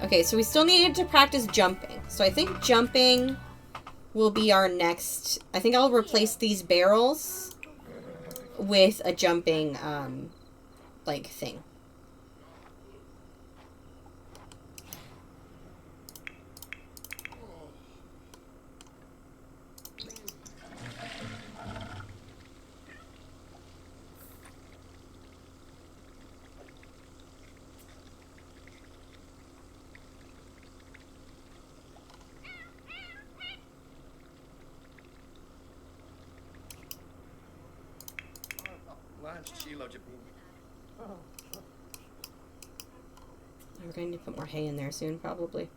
Okay, so we still needed to practice jumping. So I think jumping will be our next... I think I'll replace these barrels with a jumping, like, thing. We're going to put more hay in there soon, probably.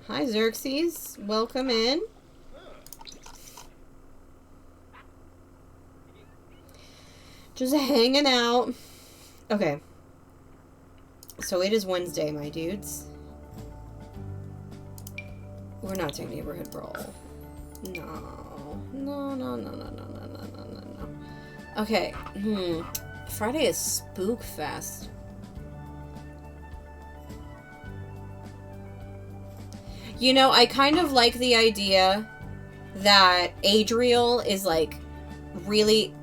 Hi, Xerxes. Welcome in. Just hanging out. Okay. So it is Wednesday, my dudes. We're not doing neighborhood brawl. No. No. Okay. Friday is Spook Fest. You know, I kind of like the idea that Adriel is really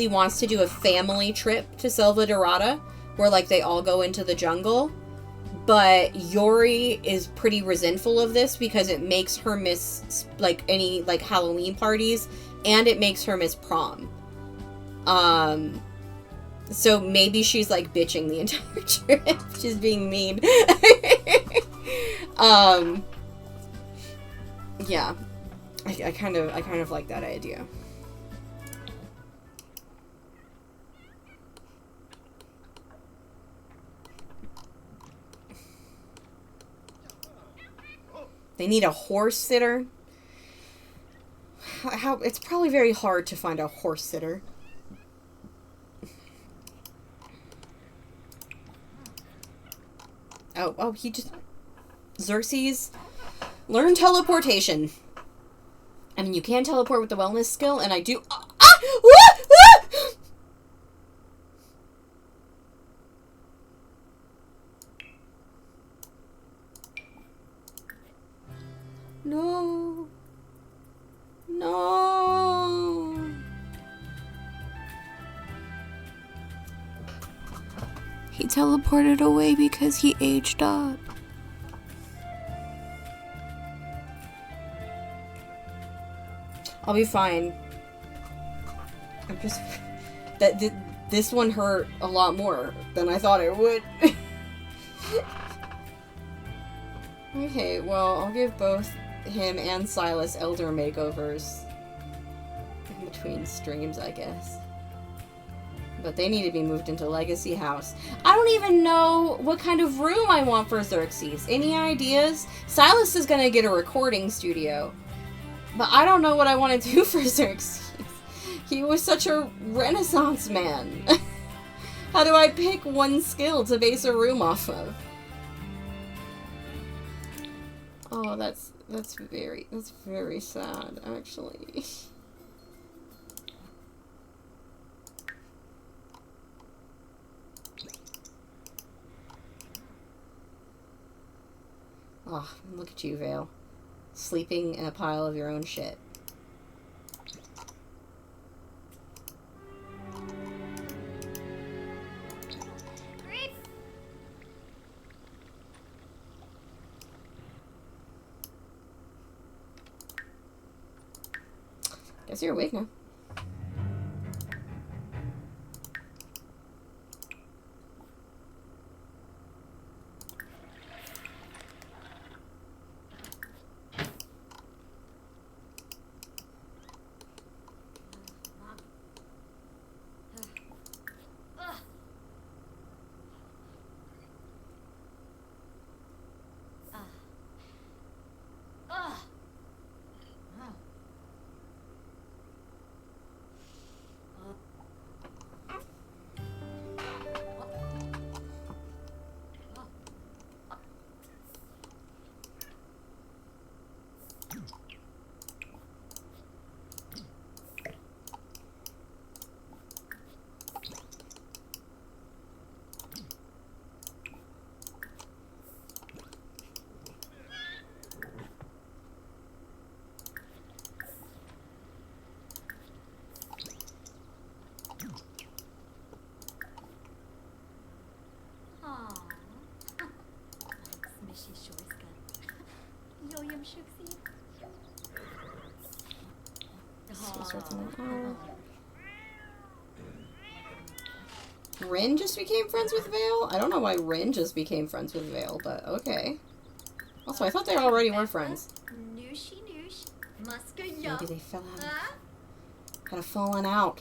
wants to do a family trip to Selva Dorada, where they all go into the jungle. But Yori is pretty resentful of this because it makes her miss any Halloween parties, and it makes her miss prom. So maybe she's bitching the entire trip. She's being mean. Yeah. I kind of like that idea. They need a horse sitter. It's probably very hard to find a horse sitter. Oh, he just... Xerxes, learn teleportation. I mean, you can teleport with the wellness skill, and I do... No. No. He teleported away because he aged up. I'll be fine. I'm just... This one hurt a lot more than I thought it would. Okay, well, I'll give both him and Silas elder makeovers in between streams, I guess. But they need to be moved into Legacy House. I don't even know what kind of room I want for Xerxes. Any ideas? Silas is gonna get a recording studio. But I don't know what I want to do for Xerxes. He was such a Renaissance man. How do I pick one skill to base a room off of? Oh, that's very sad, actually. Oh, look at you, Vale. Sleeping in a pile of your own shit. Guess you're awake now. Rin just became friends with Vale? I don't know why Rin just became friends with Vale, but okay. Also, I thought they already were friends. Maybe they fell out. Had a falling out.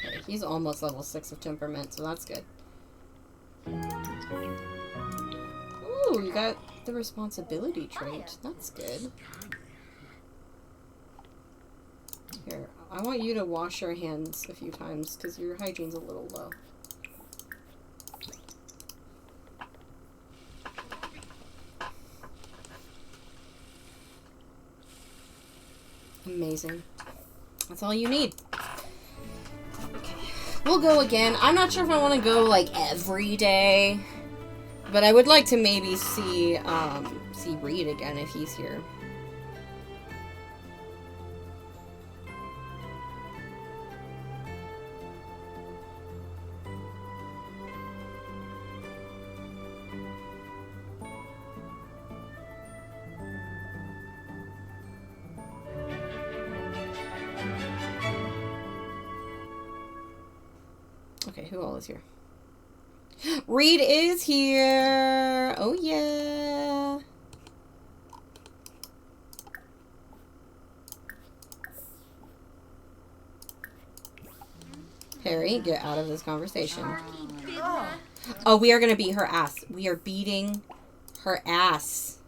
Okay, he's almost level 6 of temperament, so that's good. Ooh, you got the responsibility trait. That's good. Here, I want you to wash your hands a few times because your hygiene's a little low. Amazing. That's all you need. Okay. We'll go again. I'm not sure if I want to go, like, every day. But I would like to maybe see Reed again if he's here. Okay, who all is here? Reed is here! Oh yeah! Harry, get out of this conversation. Oh, we are gonna beat her ass. We are beating her ass.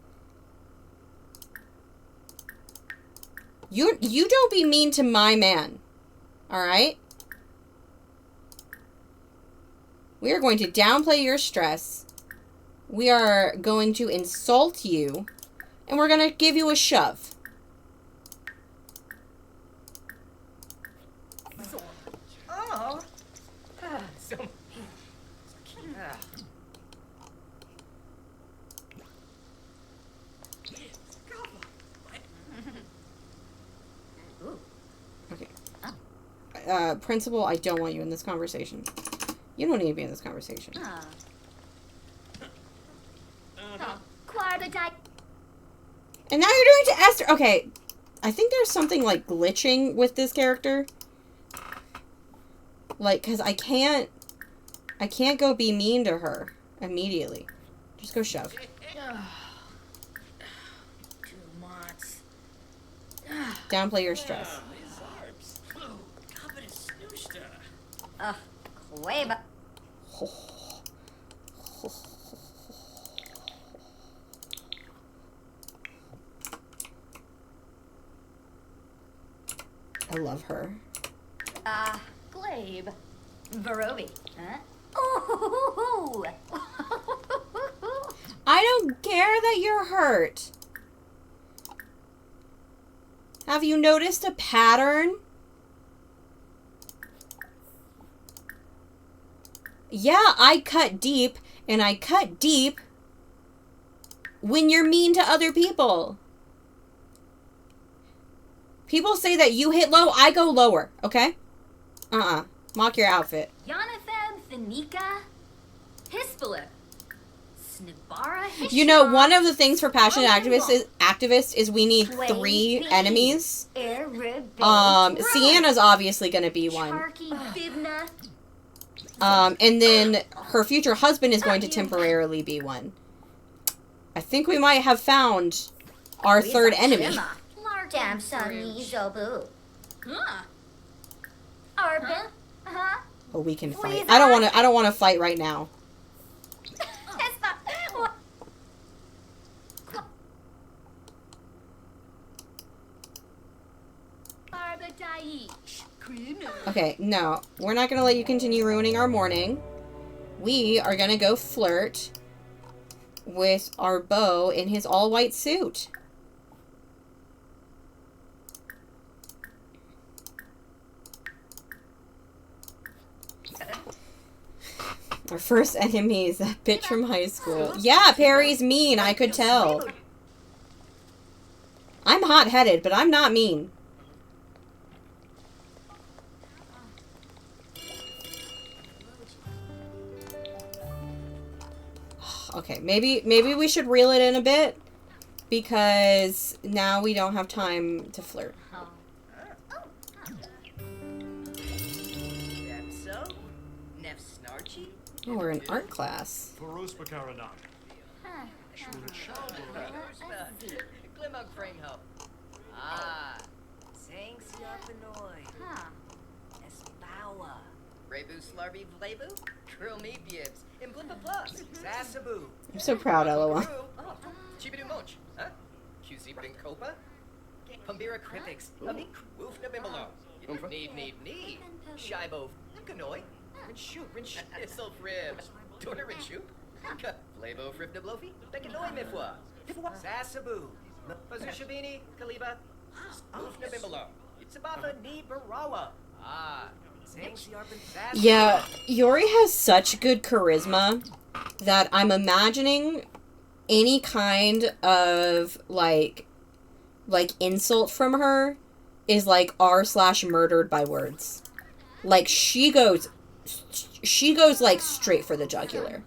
You don't be mean to my man. Alright? We are going to downplay your stress. We are going to insult you. And we're going to give you a shove. Oh. Okay. Principal, I don't want you in this conversation. You don't need to be in this conversation. And now you're doing it to Esther. Okay. I think there's something, like, glitching with this character. Like, because I can't go be mean to her immediately. Just go shove. Downplay your stress. I love her. Glabe. Varovi. Huh? Ooh. I don't care that you're hurt. Have you noticed a pattern? Yeah, I cut deep, and I cut deep when you're mean to other people. People say that you hit low, I go lower, okay? Mock your outfit. Yanathem, Thanika, Hispala, Snibara, You know, one of the things for passionate activists is we need 3 enemies. Sienna's obviously going to be one. And then her future husband is going to temporarily be one. I think we might have found our 3rd enemy. Oh, we can fight. I don't want to fight right now. Okay, no. We're not going to let you continue ruining our morning. We are going to go flirt with our beau in his all-white suit. Our first enemy is that bitch from high school. Yeah, Perry's mean, I could tell. I'm hot-headed, but I'm not mean. Okay, maybe we should reel it in a bit, because now we don't have time to flirt. Oh, we're in art class. I'm so proud, LOL. Yeah, Yori has such good charisma that I'm imagining any kind of like insult from her is like r/murdered by words. Like she goes like straight for the jugular.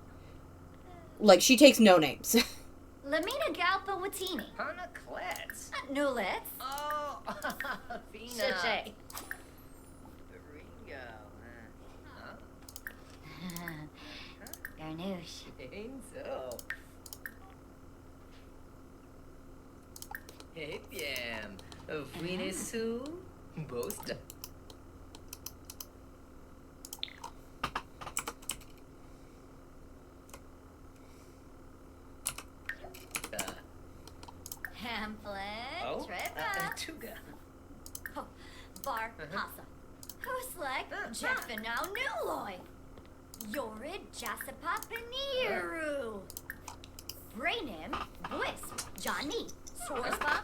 Like she takes no names. Lamina Galpa Watini. Hana Klets. Nulets. Oh, Fina. Chiche. Garnouche. Enzo. Hey, Piam. Fine su. Bosta. Pamphlet. Trippa. Tuga. Oh, Bar Hassa. Huslek. Jeffinow Nuloy. Yorid Jasapa Paniru. Brainim. Wisp. Johnny. Sorspa.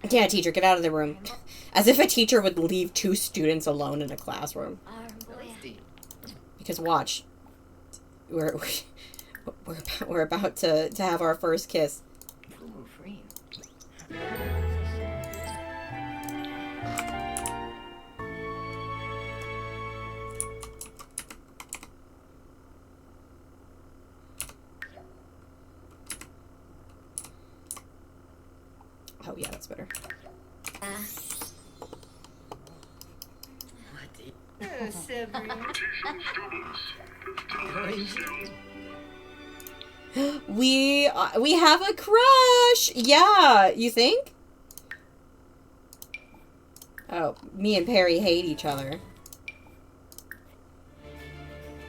Yeah, teacher, get out of the room. As if a teacher would leave two students alone in a classroom. Because watch, we're about to have our first kiss. Oh yeah, that's better. We have a crush. Yeah, you think? Oh, me and Perry hate each other.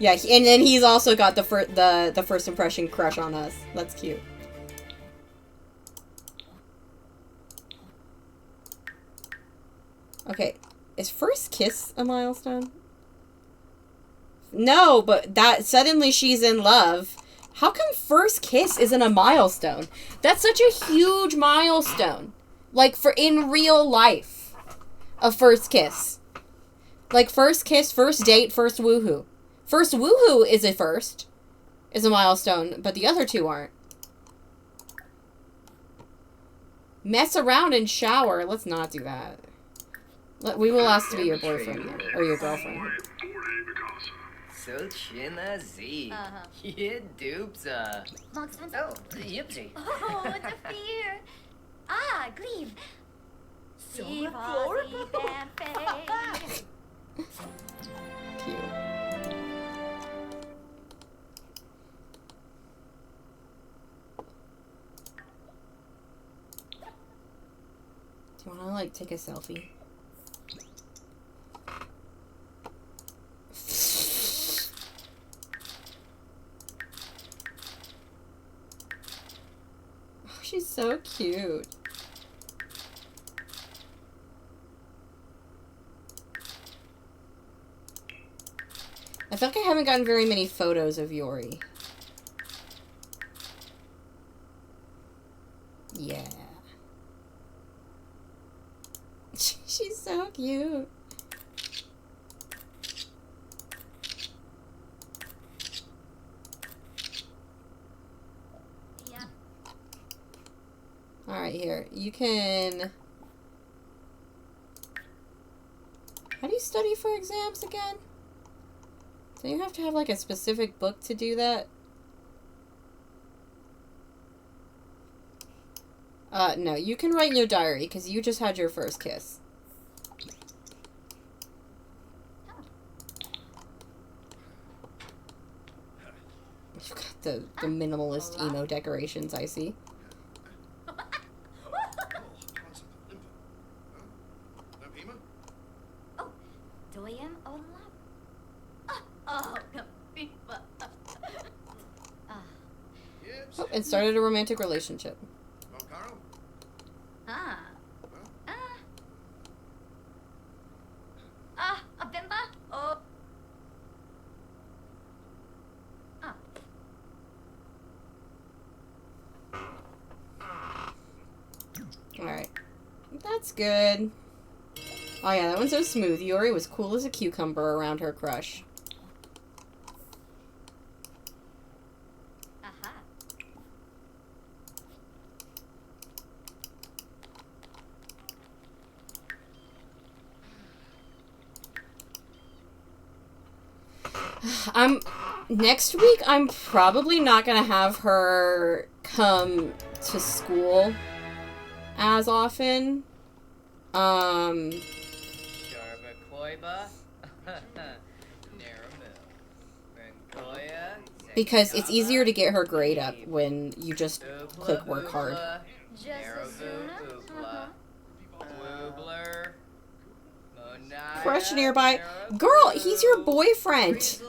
Yeah, and then he's also got the first impression crush on us. That's cute. Okay, is first kiss a milestone? No, but that suddenly she's in love. How come first kiss isn't a milestone? That's such a huge milestone. Like for in real life. A first kiss. Like first kiss, first date, first woohoo. First woohoo is a milestone, but the other two aren't. Mess around and shower. Let's not do that. We will ask to be your boyfriend or your girlfriend. So china Z. Yeah, doopsa. Oh, yipsy. Oh, what a fear. Ah, Gleave. Cute. Cute. Do you want to like take a selfie? She's so cute. I feel like I haven't gotten very many photos of Yori. Yeah. She's so cute. Alright, here. You can... How do you study for exams again? So you have to have, like, a specific book to do that? No. You can write in your diary, because you just had your first kiss. You've got the minimalist emo decorations, I see. Doyam Olap. Oh, and started a romantic relationship. A bimba? Oh. Alright. That's good. Oh yeah, that one's so smooth. Yuri was cool as a cucumber around her crush. Aha. Next week, I'm probably not gonna have her come to school as often. Because it's easier to get her grade up when you just click work hard. Crush nearby. Girl, he's your boyfriend.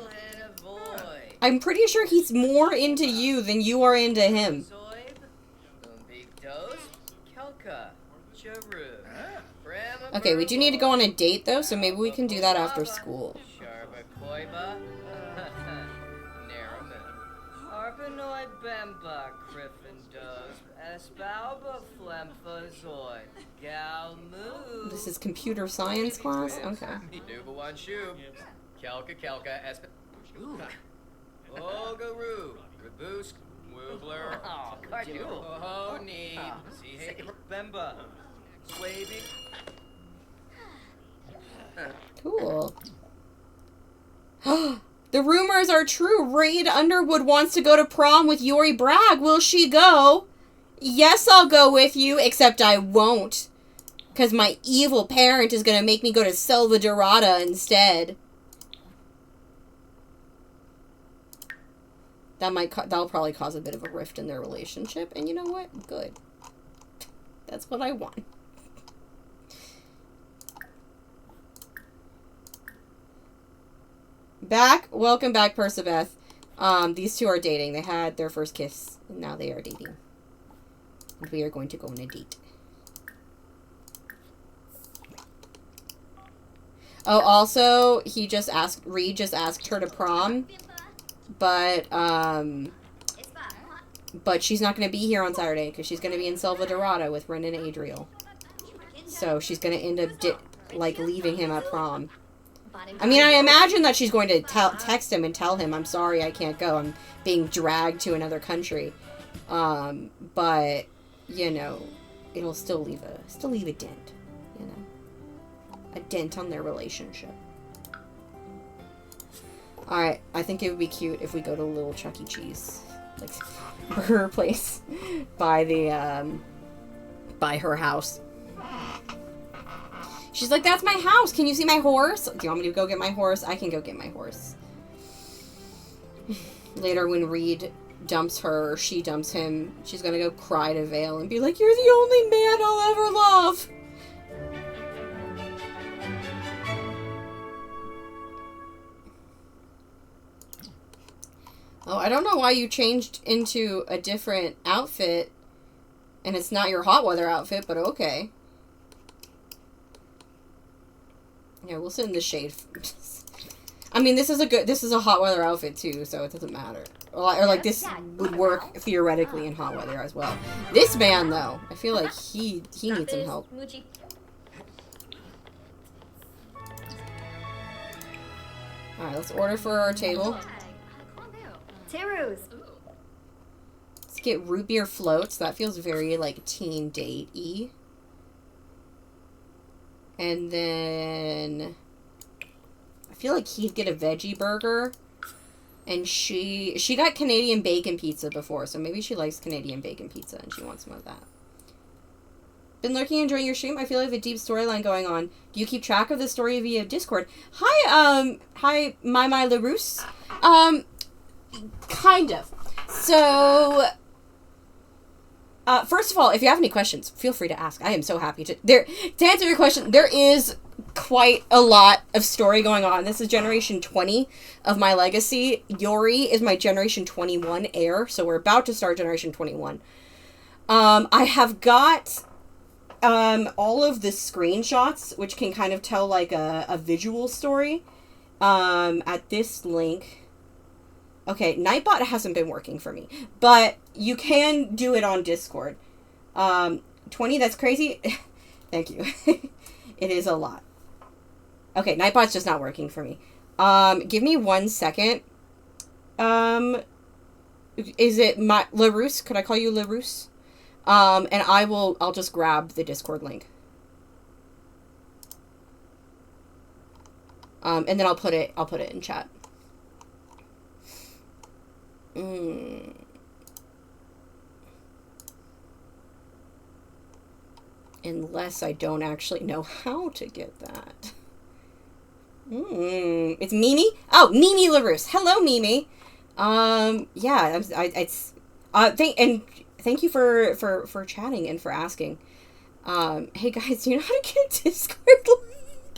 I'm pretty sure he's more into you than you are into him. Okay, we do need to go on a date though, so maybe we can do that after school. This is computer science class? Okay. Cool. The rumors are true. Raid Underwood wants to go to prom with Yuri Bragg. Will she go? Yes, I'll go with you, except I won't. Because my evil parent is going to make me go to Selva Dorada instead. That'll probably cause a bit of a rift in their relationship. And you know what? Good. That's what I want. Welcome back, Persebeth. These two are dating. They had their first kiss, and now they are dating. And we are going to go on a date. Oh, also, Reed just asked her to prom, but she's not going to be here on Saturday, because she's going to be in Selva Dorada with Ren and Adriel. So she's going to end up, leaving him at prom. I mean, I imagine that she's going to text him and tell him, I'm sorry, I can't go. I'm being dragged to another country. But, you know, it'll still leave a dent, you know. A dent on their relationship. Alright, I think it would be cute if we go to a little Chuck E. Cheese, like, burger place by her house. She's like, that's my house. Can you see my horse? Do you want me to go get my horse? I can go get my horse. Later, when Reed dumps her, or she dumps him, she's gonna go cry to Vale and be like, you're the only man I'll ever love. Oh, I don't know why you changed into a different outfit, and it's not your hot weather outfit, but okay. Yeah, we'll sit in the shade. I mean, this is a hot weather outfit too, so it doesn't matter. Or like, this would work theoretically in hot weather as well. This man, though, I feel like he needs some help. Alright, let's order for our table. Teru's. Let's get root beer floats. That feels very, like, teen date-y. And then... I feel like he'd get a veggie burger. And she got Canadian bacon pizza before, so maybe she likes Canadian bacon pizza and she wants some of that. Been lurking, enjoying your stream. I feel like a deep storyline going on. Do you keep track of the story via Discord? Hi, my LaRousse. Kind of. So, first of all, if you have any questions, feel free to ask. I am so happy to answer your question. There is quite a lot of story going on. This is generation 20 of my legacy. Yori is my generation 21 heir, so we're about to start generation 21. I have got all of the screenshots, which can kind of tell like a visual story, at this link. Okay, Nightbot hasn't been working for me, but you can do it on Discord. 20, that's crazy. Thank you. It is a lot. Okay, Nightbot's just not working for me. Give me 1 second. Is it my LaRousse? Could I call you LaRousse? And I'll just grab the Discord link. And then I'll put it in chat. Unless I don't actually know how to get that. It's Mimi? Oh, Mimi LaRousse. Hello, Mimi. Yeah, thank you for chatting and for asking. Hey guys, do you know how to get a Discord link?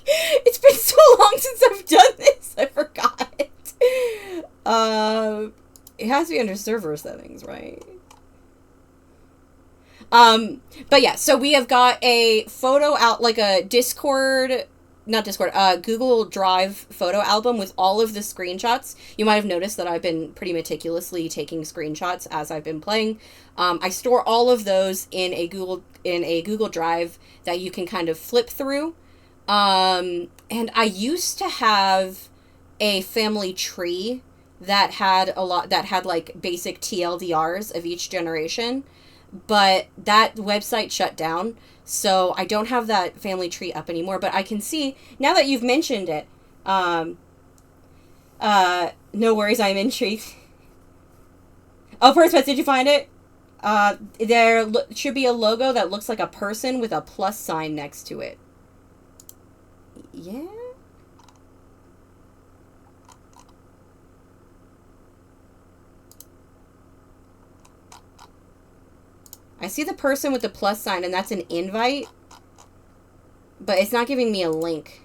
It's been so long since I've done this, I forgot. It has to be under server settings, right? But yeah, so we have got a photo out, like a Google Drive photo album with all of the screenshots. You might have noticed that I've been pretty meticulously taking screenshots as I've been playing. I store all of those in a Google Drive that you can kind of flip through. And I used to have a family tree that had like basic TLDRs of each generation, but that website shut down. So I don't have that family tree up anymore, but I can see, now that you've mentioned it, no worries, I'm intrigued. Oh, First Pets, did you find it? There should be a logo that looks like a person with a plus sign next to it. Yeah? I see the person with the plus sign, and that's an invite. But it's not giving me a link.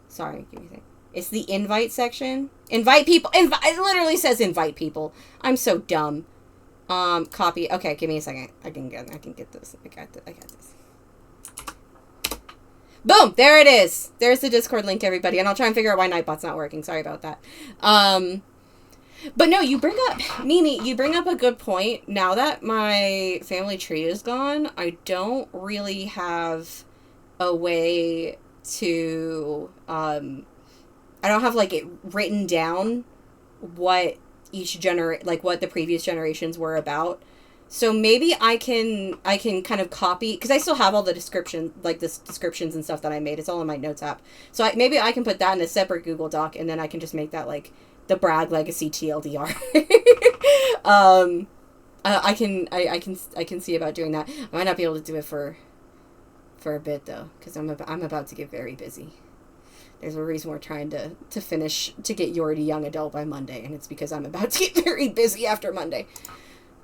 Sorry, give me a second. It's the invite section. Invite people. It literally says invite people. I'm so dumb. Copy. Okay, give me a second. I can get this. I got this. Boom! There it is. There's the Discord link, everybody. And I'll try and figure out why Nightbot's not working. Sorry about that. But no, you bring up, Mimi, you bring up a good point. Now that my family tree is gone, I don't really have a way to, I don't have, like, it written down what what the previous generations were about. So maybe I can kind of copy, because I still have all the descriptions and stuff that I made. It's all in my notes app. So maybe I can put that in a separate Google Doc, and then I can just make that, like, the Bragg Legacy TLDR. I can see about doing that. I might not be able to do it for a bit though, because I'm about to get very busy. There's a reason we're trying to get Yori to young adult by Monday, and it's because I'm about to get very busy after Monday.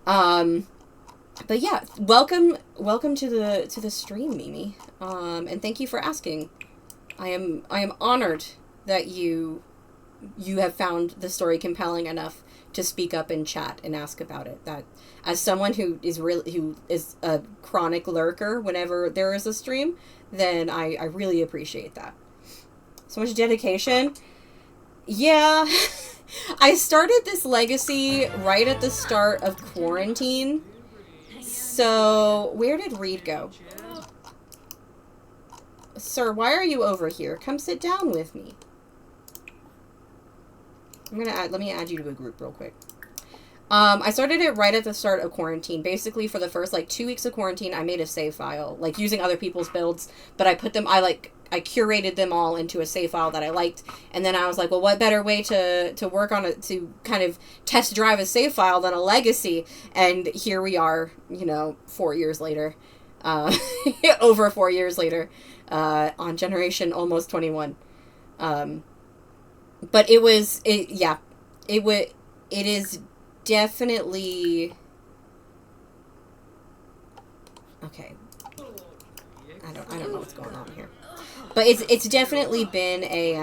But yeah, welcome to the stream, Mimi. And thank you for asking. I am honored that you have found the story compelling enough to speak up and chat and ask about it. That, as someone who is a chronic lurker whenever there is a stream, then I really appreciate that. So much dedication. Yeah. I started this legacy right at the start of quarantine. So, where did Reed go? Sir, why are you over here? Come sit down with me. Let me add you to a group real quick. I started it right at the start of quarantine. Basically, for the first, like, 2 weeks of quarantine, I made a save file, like, using other people's builds, but I curated them all into a save file that I liked, and then I was like, well, what better way to work on it, to kind of test drive a save file than a legacy, and here we are, 4 years later, over 4 years later, on generation almost 21, but it is definitely, okay, I don't know what's going on here. But it's definitely been a,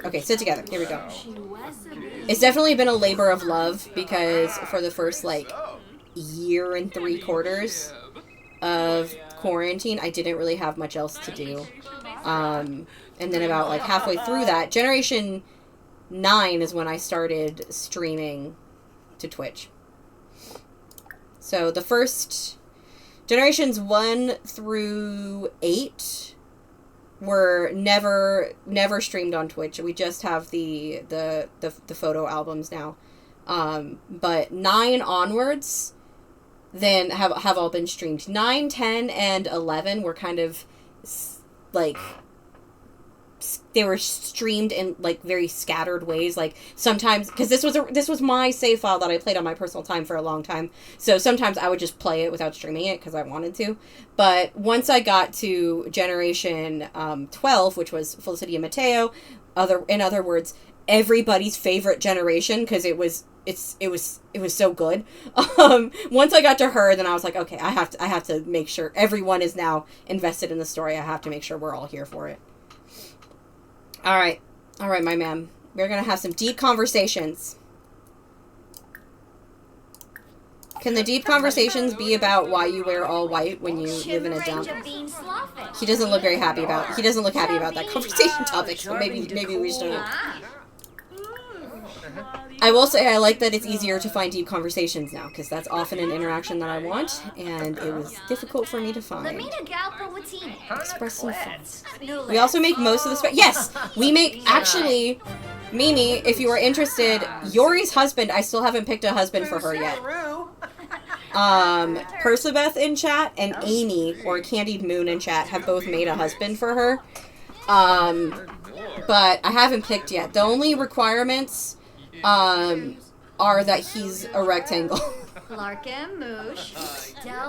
okay, sit together. Here we go. It's definitely been a labor of love, because for the first, like, year and 3/4 of quarantine, I didn't really have much else to do. And then about, like, halfway through that, Generation 9 is when I started streaming to Twitch. So the first... Generations 1 through 8 were never streamed on Twitch. We just have the photo albums now. But 9 onwards then have all been streamed. 9, 10, and 11 were kind of like, they were streamed in, like, very scattered ways. Like, sometimes, because this was my save file that I played on my personal time for a long time, so sometimes I would just play it without streaming it because I wanted to. But once I got to Generation 12, which was Felicity and Mateo, in other words, everybody's favorite generation, because it was so good. Once I got to her, then I was like, okay, I have to make sure everyone is now invested in the story. I have to make sure we're all here for it. All right, my man. We're gonna have some deep conversations. Can the deep conversations be about why you wear all white when you live in a dump? He doesn't look very happy about. He doesn't look happy about that conversation topic. So maybe we should. I will say I like that it's easier to find deep conversations now, because that's often an interaction that I want, and it was difficult for me to find. Express some thoughts. We also make most of the yes, we make, actually, Mimi, if you are interested, Yori's husband, I still haven't picked a husband for her yet. Persebeth in chat and Amy, or Candied Moon in chat, have both made a husband for her. But I haven't picked yet. The only requirements are that he's a rectangle.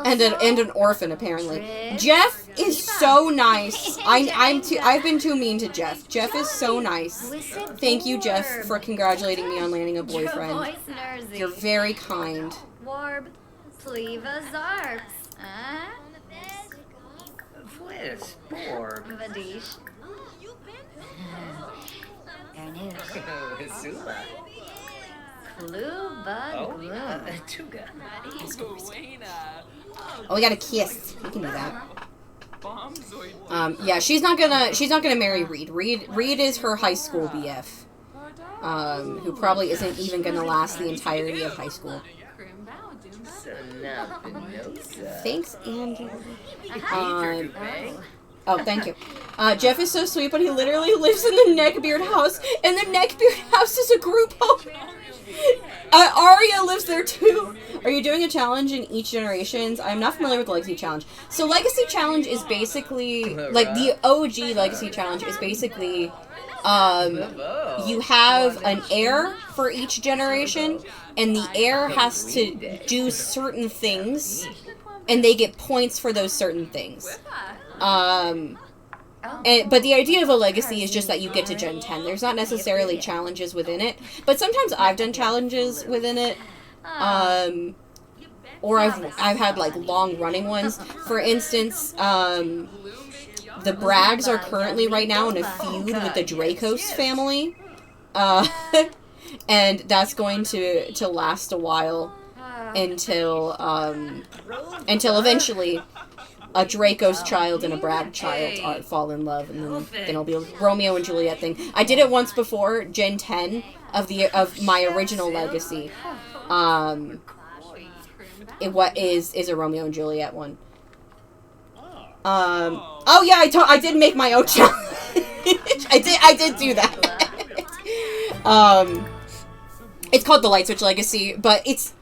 and an orphan, apparently. Jeff is so nice. I've been too mean to Jeff. Jeff is so nice. Thank you, Jeff, for congratulating me on landing a boyfriend. You're very kind. Oh, we got a kiss. We can do that. Yeah, she's not gonna marry Reed. Reed is her high school BF. Who probably isn't even gonna last the entirety of high school. Thanks, Andrew. Oh, thank you. Jeff is so sweet, but he literally lives in the Neckbeard house, and the Neckbeard house is a group home. Arya lives there too. Are you doing a challenge in each generations? I'm not familiar with the Legacy Challenge. So Legacy Challenge is basically, like, the OG Legacy Challenge is basically, you have an heir for each generation, and the heir has to do certain things, and they get points for those certain things. But the idea of a legacy is just that you get to Gen 10. There's not necessarily challenges within it, but sometimes I've done challenges within it, or I've had, like, long-running ones. For instance, the Braggs are currently right now in a feud with the Dracos family, and that's going to last a while until eventually a Draco's child and a Bragg child fall in love, and then it'll be a Romeo and Juliet thing. I did it once before, Gen 10 of my original legacy. What is a Romeo and Juliet one. Oh yeah, I did make my own challenge. I did do that. It's called the Light Switch Legacy, but it's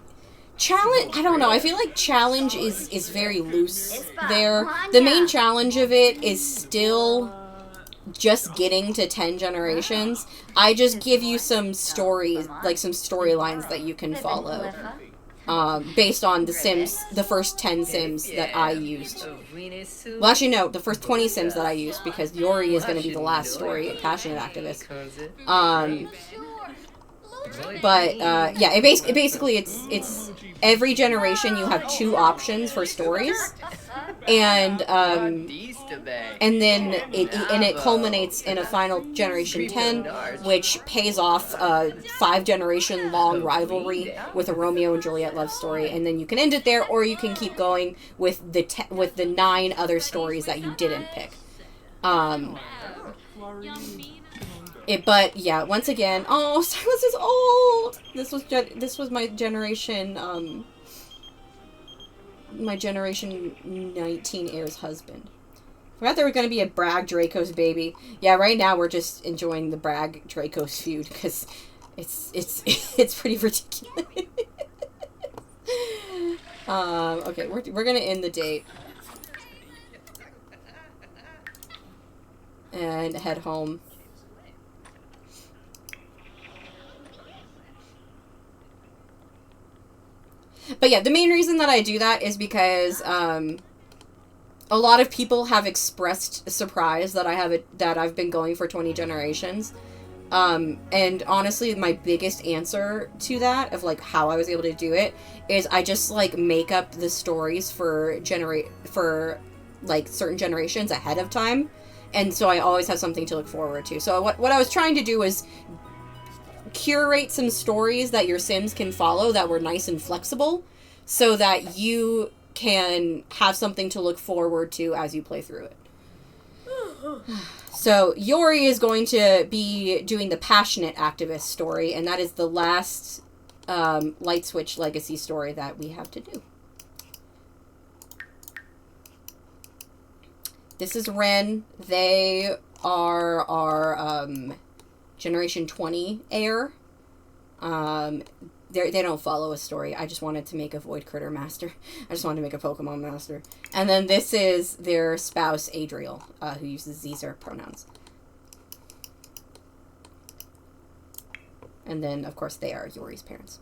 challenge. I don't know. I feel like challenge is very loose there. The main challenge of it is still just getting to 10 generations. I just give you some stories, like some storylines that you can follow. Based on the Sims, the first 10 Sims that I used. Well, actually, no, the first 20 Sims that I used, because Yori is going to be the last story, Passionate Activist. Yeah, basically, it's every generation you have 2 options for stories. And then it culminates in a final Generation 10, which pays off a 5-generation long rivalry with a Romeo and Juliet love story, and then you can end it there, or you can keep going with the 9 other stories that you didn't pick. But yeah, once again, oh, Silas is old. This was my generation. My Generation 19 heir's husband. Forgot there was going to be a Bragg Dracos baby. Yeah, right now we're just enjoying the Bragg Dracos feud because it's pretty ridiculous. Okay, we're going to end the date and head home. But yeah, the main reason that I do that is because a lot of people have expressed surprise that I've been going for 20 generations. And honestly, my biggest answer to that, of like how I was able to do it, is I just like make up the stories for like certain generations ahead of time. And so I always have something to look forward to. So what I was trying to do was curate some stories that your Sims can follow that were nice and flexible, so that you can have something to look forward to as you play through it. So Yori is going to be doing the Passionate Activist story, and that is the last Light Switch Legacy story that we have to do. This is Ren. They are our Generation 20 heir. They don't follow a story. I just wanted to make a Void Critter Master. I just wanted to make a Pokemon Master. And then this is their spouse, Adriel, who uses Zer pronouns. And then, of course, they are Yori's parents.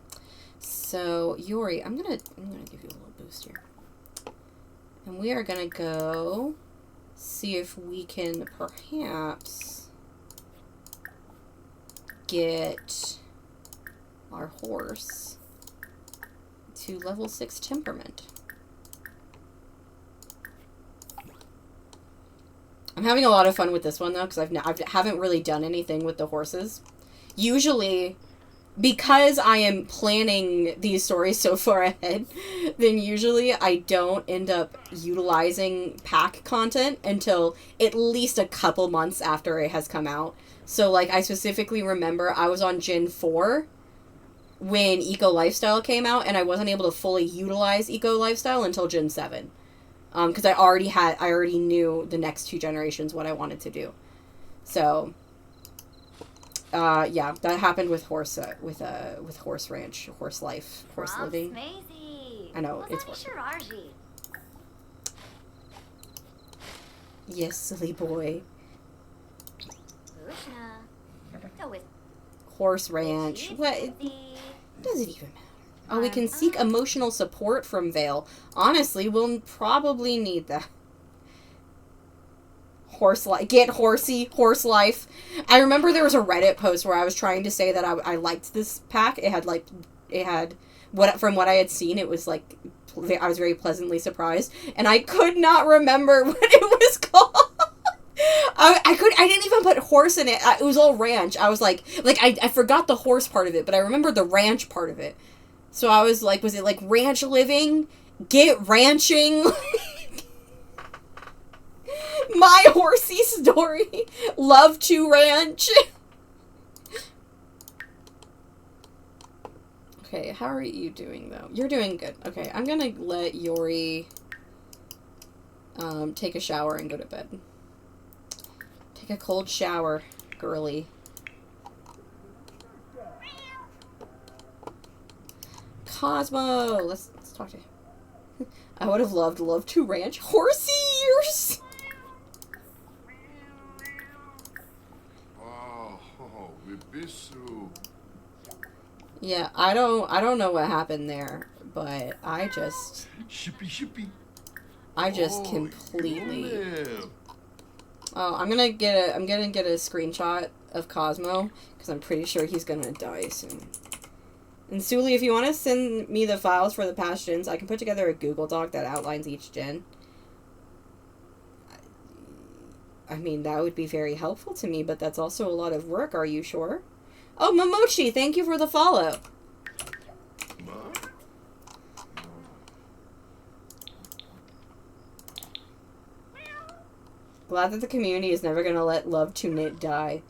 So, Yori, I'm gonna give you a little boost here. And we are gonna go see if we can perhaps get our horse to level 6 temperament. I'm having a lot of fun with this one, though, because I haven't really done anything with the horses. Usually, because I am planning these stories so far ahead, then usually I don't end up utilizing pack content until at least a couple months after it has come out. So, like, I specifically remember I was on Gen 4 when Eco Lifestyle came out, and I wasn't able to fully utilize Eco Lifestyle until Gen 7. Because I already knew the next 2 generations what I wanted to do. So, yeah, that happened with Horse Ranch, Horse Life, Horse Living. I know, it's worth it. Yes, silly boy. Horse Ranch. What? Does it even matter? Oh, we can seek emotional support from Vale. Honestly, we'll probably need that. Get horsey, horse life. I remember there was a Reddit post where I was trying to say that I liked this pack. It had from what I had seen, it was like, I was very pleasantly surprised, and I could not remember what it was called. I didn't even put horse in it. It was all ranch. I was like I forgot the horse part of it, but I remember the ranch part of it. So I was like, was it like ranch living? Get ranching? My horsey story. Love to ranch. Okay, how are you doing, though? You're doing good. Okay, I'm gonna let Yori take a shower and go to bed. Take a cold shower, girly. Cosmo. Let's talk to him. I would have loved Love to Ranch. Horse ears! Oh, Wibisu. Yeah, I don't know what happened there, but I just Shippy. completely. Yum. Oh, I'm gonna get a screenshot of Cosmo because I'm pretty sure he's gonna die soon. And Suli, if you want to send me the files for the past gens, I can put together a Google Doc that outlines each gen. I mean, that would be very helpful to me, but that's also a lot of work. Are you sure? Oh, Momochi, thank you for the follow. Glad that the community is never going to let Love to Knit die.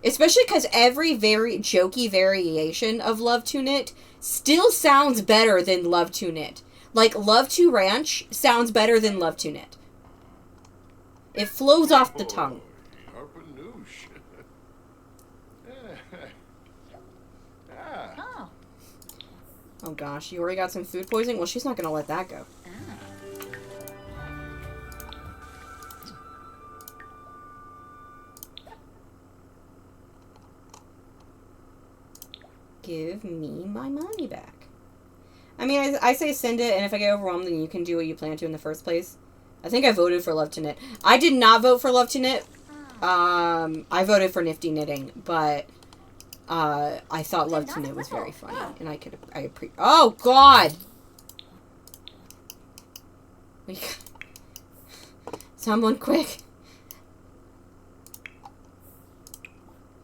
Especially because every very jokey variation of Love to Knit still sounds better than Love to Knit. Like, Love to Ranch sounds better than Love to Knit. It flows off the tongue. Oh gosh, you already got some food poisoning? Well, she's not going to let that go. Give me my money back. I mean, I say send it, and if I get overwhelmed, then you can do what you plan to in the first place. I think I voted for Love to Knit. I did not vote for Love to Knit. I voted for Nifty Knitting, but I thought Love to Knit was very funny, and oh God! Someone quick!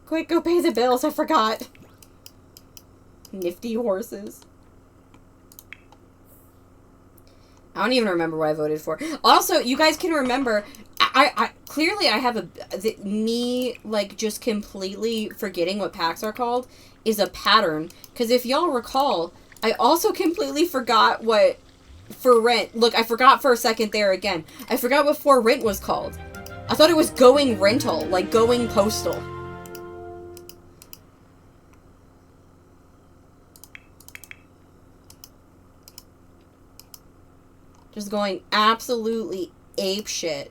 Quick, go pay the bills, I forgot. Nifty horses. I don't even remember what I voted for. Also, you guys can remember, I clearly I have me, like, just completely forgetting what packs are called is a pattern. Because if y'all recall, I also completely forgot what For Rent. Look, I forgot for a second there again. I forgot what For Rent was called. I thought it was Going Rental, like Going Postal. Just going absolutely apeshit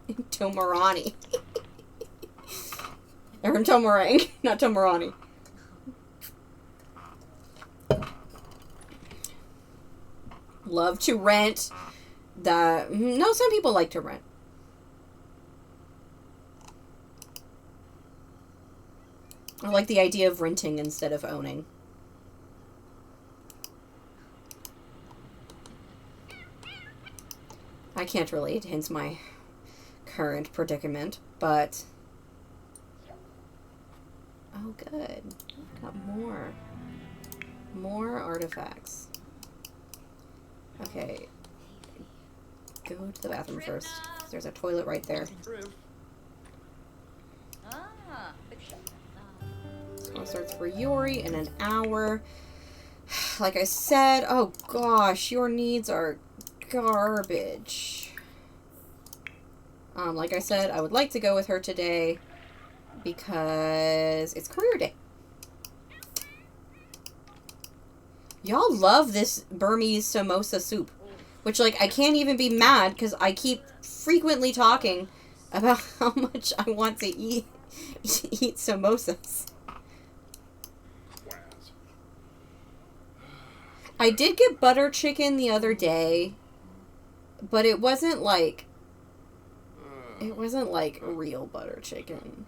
in Tomarani. Or in Tomarang, not Tomarani. Love to rent. No, some people like to rent. I like the idea of renting instead of owning. I can't relate, hence my current predicament, but... Oh, good. Got more. More artifacts. Okay. Go to the bathroom first. There's a toilet right there. So starts for Yori in an hour. Like I said, oh gosh, your needs are garbage. Like I said, I would like to go with her today because it's career day. Y'all love this Burmese samosa soup, which, like, I can't even be mad because I keep frequently talking about how much I want to eat samosas. I did get butter chicken the other day, but it wasn't like real butter chicken.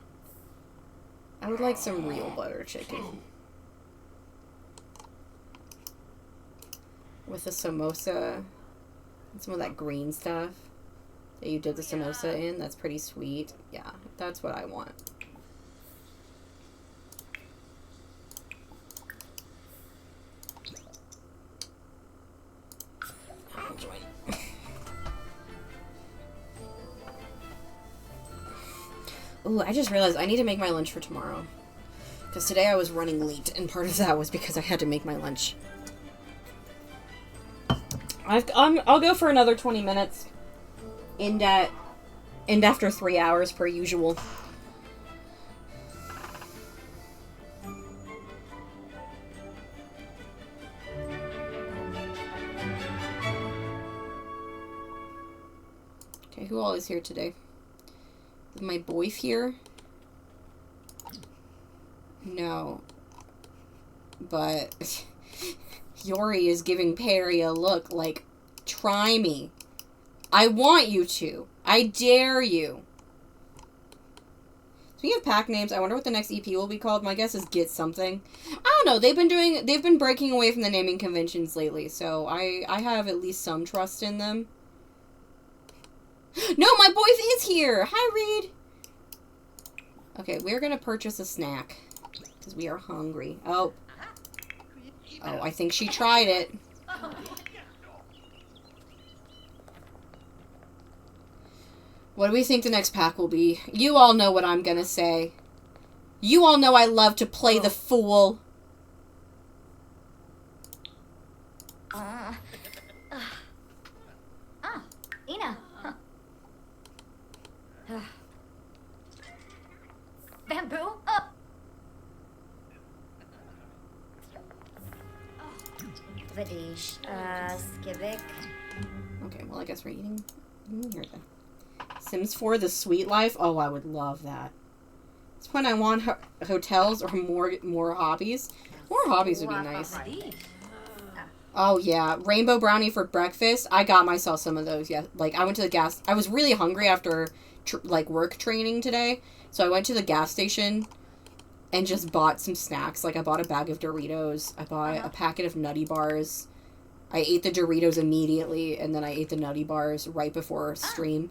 I would like some real butter chicken. With a samosa and some of that green stuff that you did the samosa in. That's pretty sweet. Yeah, that's what I want. Ooh, I just realized I need to make my lunch for tomorrow. Because today I was running late, and part of that was because I had to make my lunch. I'll go for another 20 minutes. End after 3 hours per usual. who all is here today? Is my boy here? No. But Yori is giving Perry a look like, try me. I want you to. I dare you. Speaking of pack names, I wonder what the next EP will be called. My guess is Get Something. I don't know. They've been breaking away from the naming conventions lately, so I have at least some trust in them. No, my boy is here. Hi, Reed. Okay, we're gonna purchase a snack because we are hungry. Oh, I think she tried it. What do we think the next pack will be? You all know what I'm gonna say. You all know I love to play the fool. Ina. Bamboo up. Vadish, Skivik. Okay, well I guess we're eating here then. Sims 4, The Sweet Life. Oh, I would love that. At this point, I want hotels or more hobbies. More hobbies would be nice. Oh, yeah. Rainbow brownie for breakfast. I got myself some of those, yeah. Like, I went to the gas... I was really hungry after, work training today. So I went to the gas station and just bought some snacks. Like, I bought a bag of Doritos. I bought a packet of Nutty Bars. I ate the Doritos immediately, and then I ate the Nutty Bars right before stream.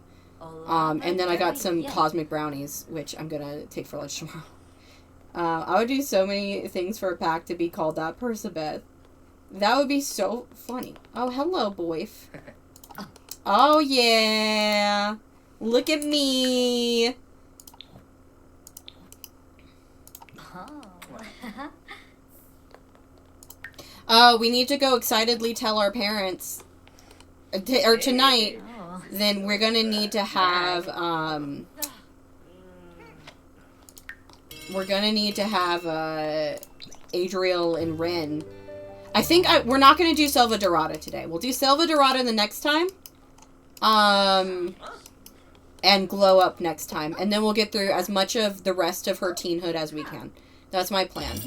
And then I got some cosmic brownies, which I'm gonna take for lunch tomorrow. I would do so many things for a pack to be called that Persebeth. That would be so funny. Oh, hello, boyf. Oh, yeah. Look at me. Oh, we need to go excitedly tell our parents. Or tonight. Then we're gonna need to have, Adriel and Ren. I think we're not gonna do Selva Dorada today. We'll do Selva Dorada the next time. And Glow Up next time. And then we'll get through as much of the rest of her teenhood as we can. That's my plan.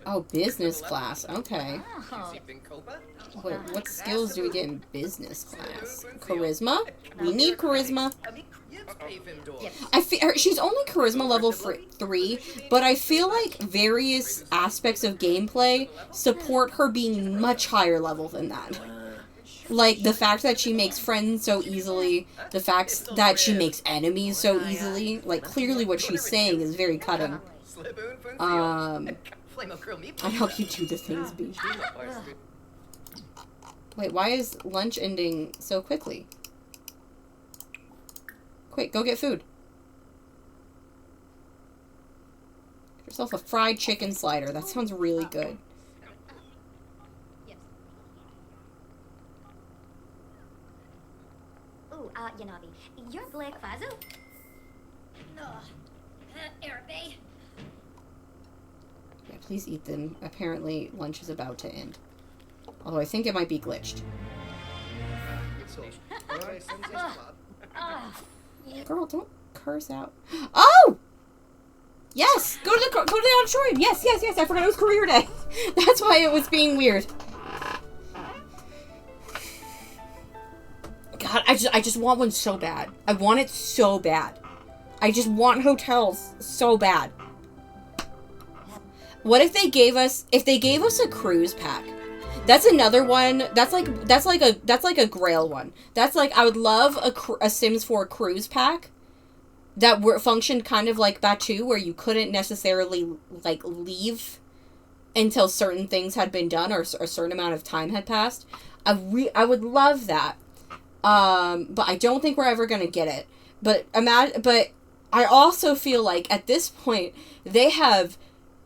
Oh, business class. Okay. Wait, what skills do we get in business class? Charisma? We need charisma. I feel she's only charisma level 3, but I feel like various aspects of gameplay support her being much higher level than that. Like, the fact that she makes friends so easily, the fact that she makes enemies so easily, like, clearly what she's saying is very cutting. I help you do the things, B. Wait, why is lunch ending so quickly? Quick, go get food. Get yourself a fried chicken slider. That sounds really good. Ooh, Yanabi, you're Blake Fazu? No, Arabe. Yeah, please eat them. Apparently, lunch is about to end. Although I think it might be glitched. Girl, don't curse out. Oh! Yes! Go to the auditorium! Yes, yes, yes! I forgot it was career day! That's why it was being weird. God, I just want one so bad. I want it so bad. I just want hotels so bad. What if they gave us a cruise pack? That's another one. That's like a Grail one. That's like, I would love a Sims 4 cruise pack that functioned kind of like Batu, where you couldn't necessarily like leave until certain things had been done or a certain amount of time had passed. I would love that. But I don't think we're ever gonna get it. But I also feel like at this point they have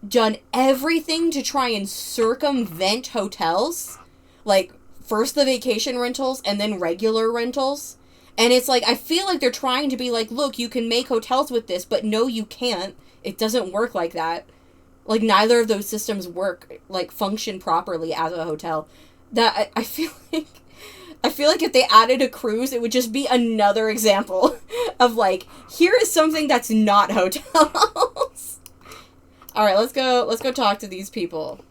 done everything to try and circumvent hotels. Like, first the vacation rentals and then regular rentals. And it's like, I feel like they're trying to be like, look, you can make hotels with this, but no, you can't. It doesn't work like that. Like, neither of those systems function properly as a hotel. That, I feel like I feel like if they added a cruise, it would just be another example of, like, here is something that's not hotels. Alright, let's go talk to these people.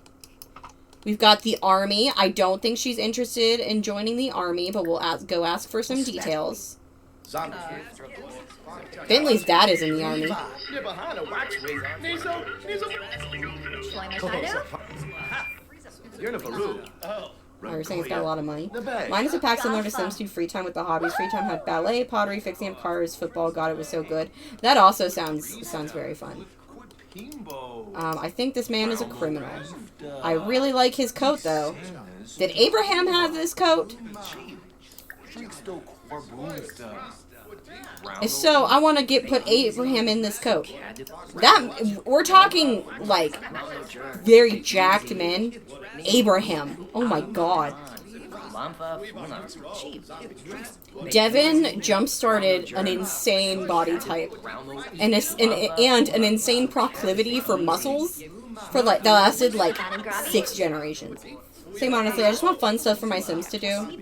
We've got the army. I don't think she's interested in joining the army, but we'll go ask for some details. Bentley's dad is in the army. You're in a Baru. Oh, you're saying he's got a lot of money? Mine is a pack similar to Sims 2 Free Time with the hobbies. Free Time had ballet, pottery, fixing up cars, football. God, it was so good. That also sounds very fun. I think this man is a criminal. I really like his coat, though. Did Abraham have this coat? If so, I want to put Abraham in this coat. We're talking, like, very jacked men. Abraham. Oh my god. Devin jump-started an insane body type. And an insane proclivity for muscles that lasted, like, 6 generations. Same honestly, I just want fun stuff for my Sims to do.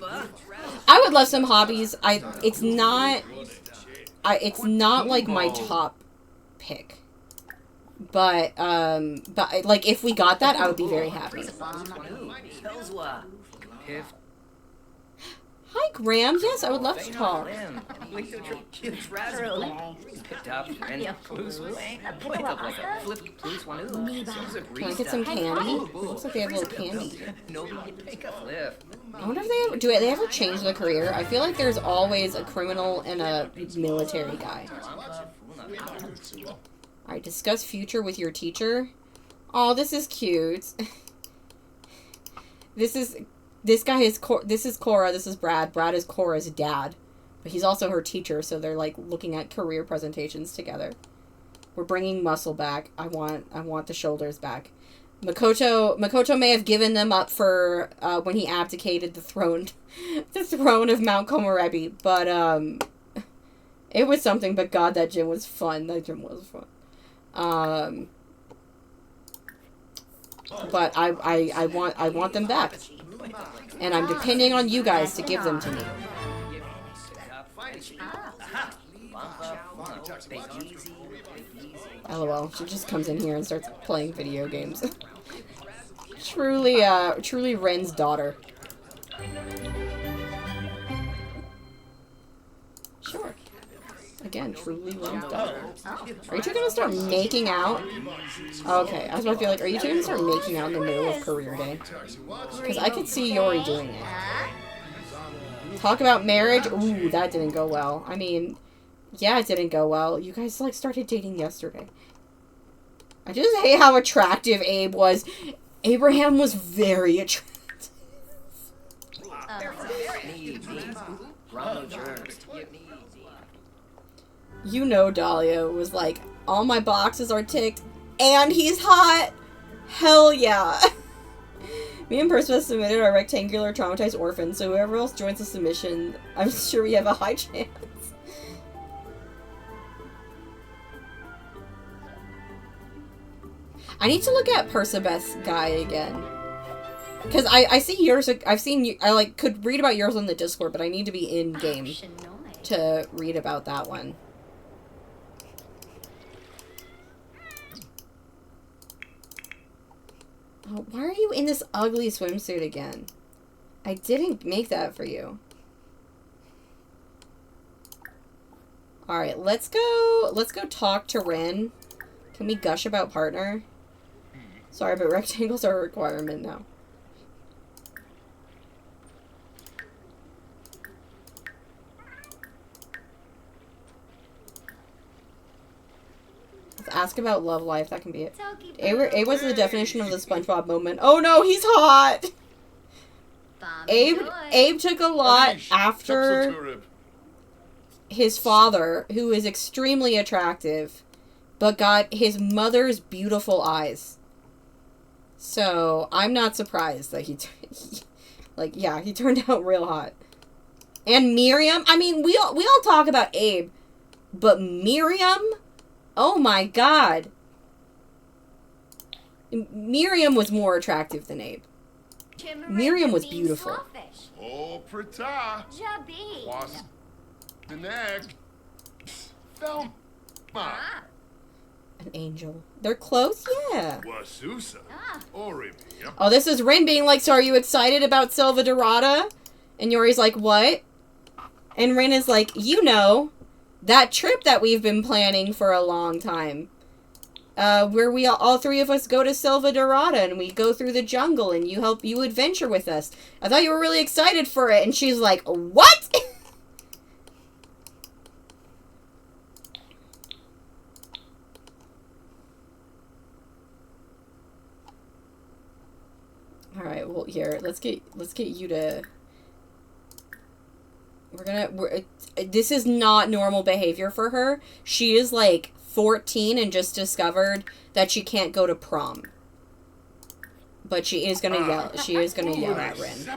I would love some hobbies. It's not like my top pick. But like if we got that, I would be very happy. Hi, Graham. Yes, I would love to talk. Can I get some candy? Looks like they have a little candy here. I wonder if do they ever change the career? I feel like there's always a criminal and a military guy. Alright, discuss future with your teacher. Oh, this is cute. This is Cora, this is Brad. Brad is Cora's dad. But he's also her teacher, so they're like looking at career presentations together. We're bringing muscle back. I want the shoulders back. Makoto may have given them up for when he abdicated the throne of Mount Komorebi, but it was something. But God, that gym was fun. That gym was fun. But I want them back, and I'm depending on you guys to give them to me. LOL, she just comes in here and starts playing video games. Truly Ren's daughter. Sure. Again, truly Ren's daughter. Are you two gonna start making out? Okay, I was about to be like, are you two gonna start making out in the middle of career day? Because I could see Yori doing it. Talk about marriage? Ooh, that didn't go well. I mean, yeah, it didn't go well. You guys, like, started dating yesterday. I just hate how attractive Abe was. Abraham was very attractive. You know Dahlia was like, all my boxes are ticked, and he's hot! Hell yeah! Me and Percival submitted our rectangular traumatized orphan, so whoever else joins the submission, I'm sure we have a high chance. I need to look at Percibeth's guy again. Because I see yours, I could read about yours on the Discord, but I need to be in game to read about that one. Oh, why are you in this ugly swimsuit again? I didn't make that for you. Alright, let's go talk to Ren. Can we gush about partner? Sorry, but rectangles are a requirement now. Let's ask about love life. That can be it. A was the definition of the SpongeBob moment. Oh no, he's hot! Abe took a lot after his father, who is extremely attractive, but got his mother's beautiful eyes. So, I'm not surprised that he turned out real hot. And Miriam, I mean, we all talk about Abe, but Miriam, oh my god. Miriam was more attractive than Abe. Miriam was beautiful. Oh, preta. Jabi. Was the neck. Thelma. An angel. They're close? Yeah. Wasusa. Ori. Oh, this is Rin being like, so are you excited about Silva Dorada? And Yori's like, what? And Rin is like, you know, that trip that we've been planning for a long time. Where we all three of us go to Silva Dorada and we go through the jungle and you adventure with us. I thought you were really excited for it. And she's like, what? All right, well, here, let's get you to. This is not normal behavior for her. She is like 14 and just discovered that she can't go to prom. But she is gonna yell. She is gonna yell at Rin.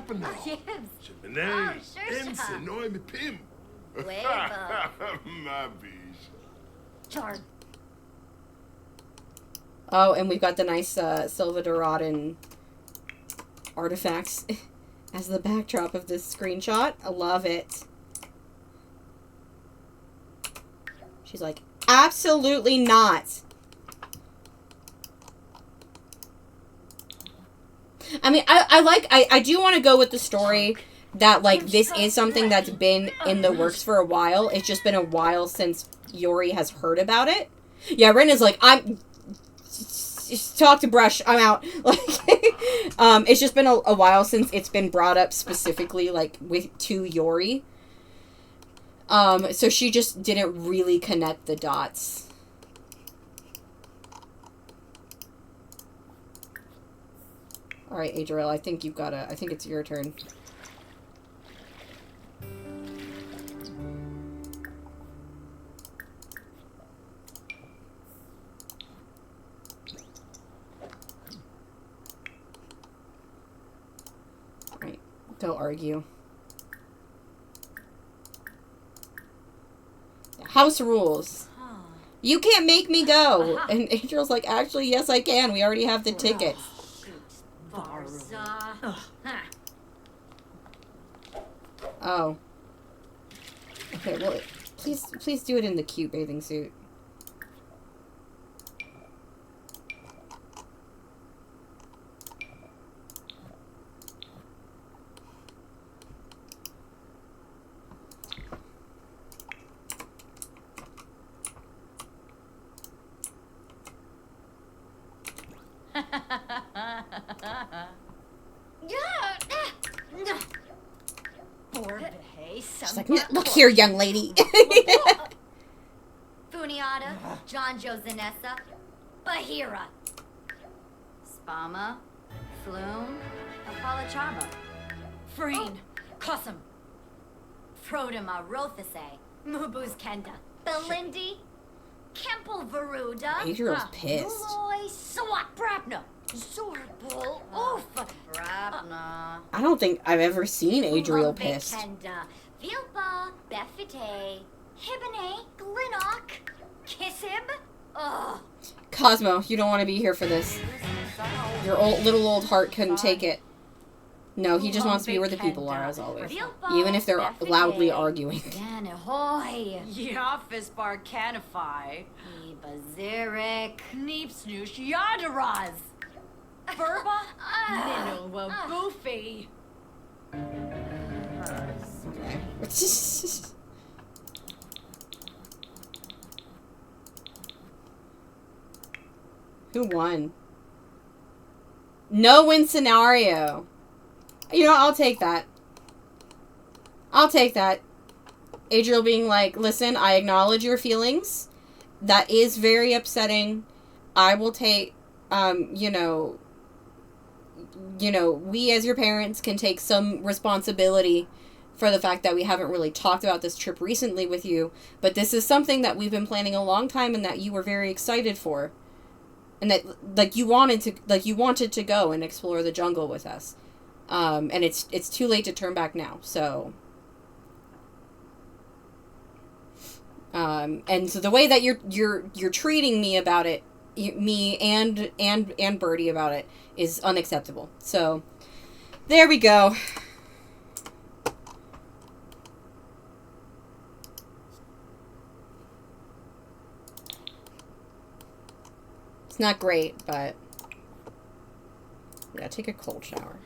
Oh, and we've got the nice Silva Doradan artifacts as the backdrop of this screenshot. I love it. She's like, absolutely not. I mean, I do want to go with the story that, like, this is something that's been in the works for a while. It's just been a while since Yori has heard about it. Yeah, Rin is like, talk to Brush, I'm out. Like, it's just been a while since it's been brought up specifically, like, to Yori. So she just didn't really connect the dots. Alright, Adriel, I think it's your turn. Alright, go argue. House rules. You can't make me go. And Adriel's like, actually, yes, I can. We already have the tickets. Oh. Okay, well, please do it in the cute bathing suit. She's like, look here, young lady. Funiata, John Josanessa, Bahira, Spama, Flume, Apalachaba, Freen, Kossam, Frodema, Rothase, Mubuz Kenda, Belindi, Kempel Varuda, Adriel's pissed. Loy, Swat Brabna, Zorbul, Oof, Brabna. I don't think I've ever seen Adriel pissed. Kenda, Vilpa, Befite, Hibine, Glinnock, Kissib. Ugh. Cosmo, you don't want to be here for this. Your little old heart couldn't take it. No, he just wants to be where the people are, as always. Even if they're loudly arguing. Danahoy. Yafis Barcanify. Bazirik. Neepsnoosh Yadaraz. Verba. Ninowa Boofy. Who won? No win scenario. You know, I'll take that. I'll take that. Adriel being like, listen, I acknowledge your feelings. That is very upsetting. I will take, you know, we as your parents can take some responsibility for the fact that we haven't really talked about this trip recently with you. But this is something that we've been planning a long time and that you were very excited for. And that, like, you wanted to go and explore the jungle with us. And it's too late to turn back now, so. And so the way that you're treating me about it, me and Birdie about it, is unacceptable. So, There we go. It's not great, but yeah, take a cold shower.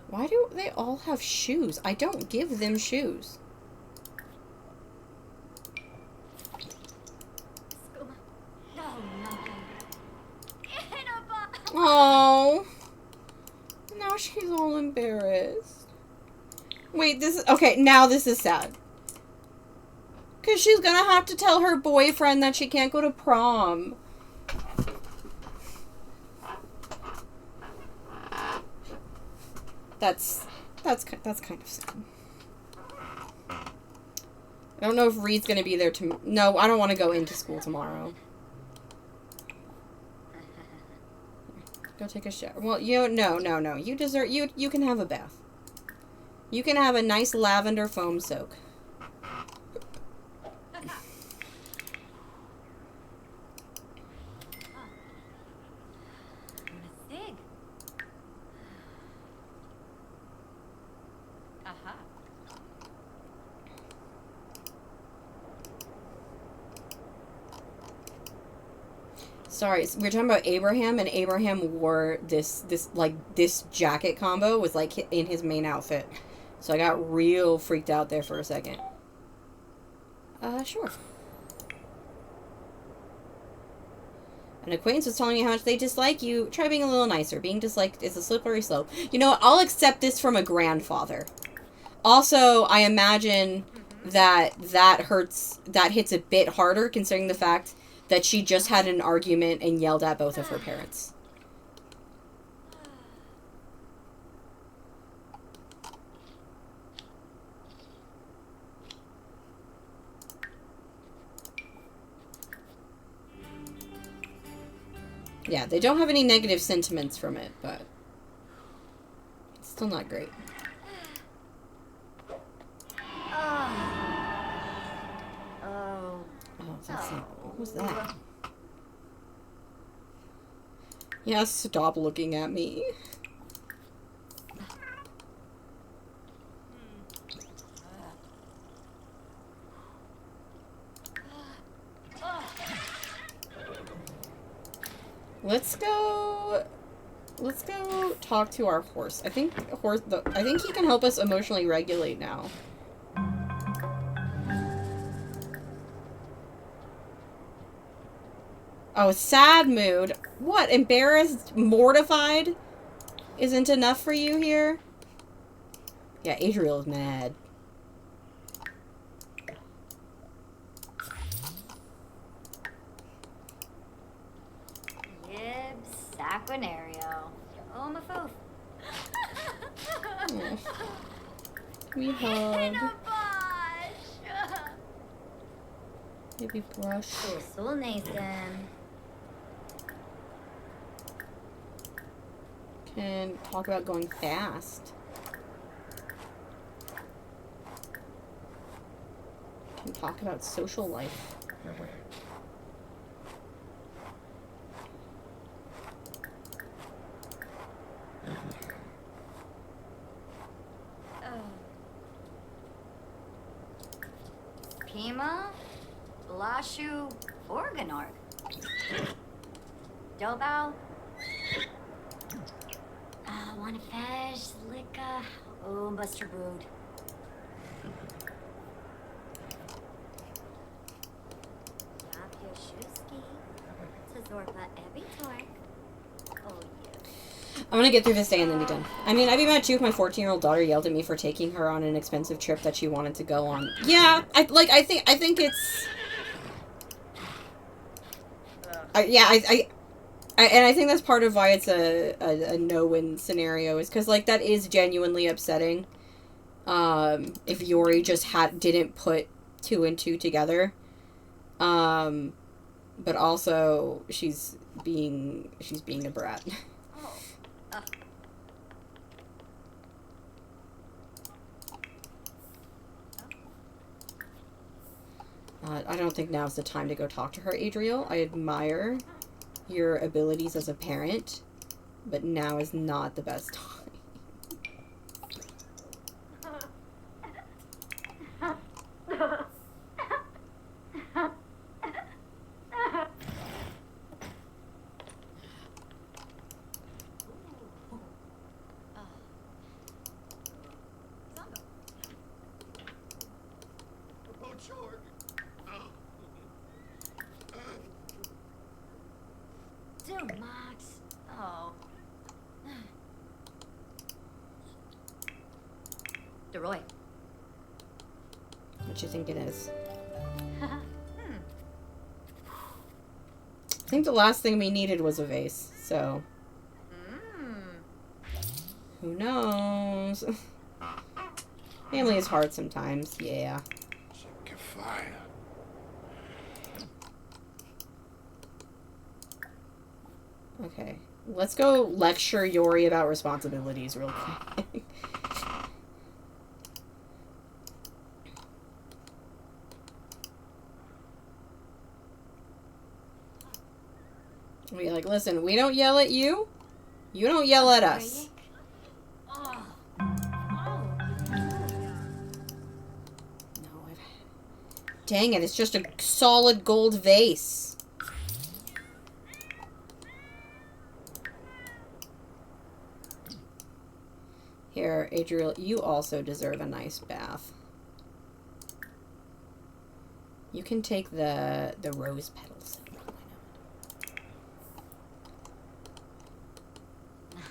Why do they all have shoes? I don't give them shoes. Oh, now she's all embarrassed. Wait, this is okay. Now this is sad. Because she's gonna have to tell her boyfriend that she can't go to prom. That's kind of sad. I don't know if Reed's gonna be there tomorrow. No, I don't want to go into school tomorrow. Go take a shower. Well, no. You deserve, you can have a bath. You can have a nice lavender foam soak. Sorry, we're talking about Abraham, and Abraham wore this jacket combo was like in his main outfit. So I got real freaked out there for a second. Sure. An acquaintance was telling me how much they dislike you. Try being a little nicer. Being disliked is a slippery slope. You know what? I'll accept this from a grandfather. Also, I imagine that hits a bit harder considering the fact that she just had an argument and yelled at both of her parents. Yeah, they don't have any negative sentiments from it, but it's still not great. What was that? Yeah, stop looking at me. Let's go talk to our horse. I think he can help us emotionally regulate now. Oh, sad mood. What? Embarrassed? Mortified? Isn't enough for you here? Yeah, Adriel is mad. Yib Saquinario. Oh, my foof. We hug. Maybe brush. So Nathan. Can talk about going fast. Can talk about social life. Pima, Blashu, Organark. Dobao. Wanna fish, Licka. Oh, Buster Brood. Yapyoshuski. Tazorpa Evitork. Oh, yeah. I'm gonna get through this day and then be done. I mean, I'd be mad too if my 14-year-old daughter yelled at me for taking her on an expensive trip that she wanted to go on. Yeah, I think it's... I think that's part of why it's a no-win scenario, is because, like, that is genuinely upsetting. If Yori just didn't put 2 and 2 together. But also, she's being a brat. I don't think now's the time to go talk to her, Adriel. I admire your abilities as a parent, but now is not the best time. Dude, Max. Oh. DeRoy. What you think it is? I think the last thing we needed was a vase, so... Who knows? Family is hard sometimes, yeah. Get fire. Okay, let's go lecture Yori about responsibilities real quick. Be like, listen, we don't yell at you. You don't yell at us. Dang it, it's just a solid gold vase. Here, Adriel, you also deserve a nice bath. You can take the rose petals.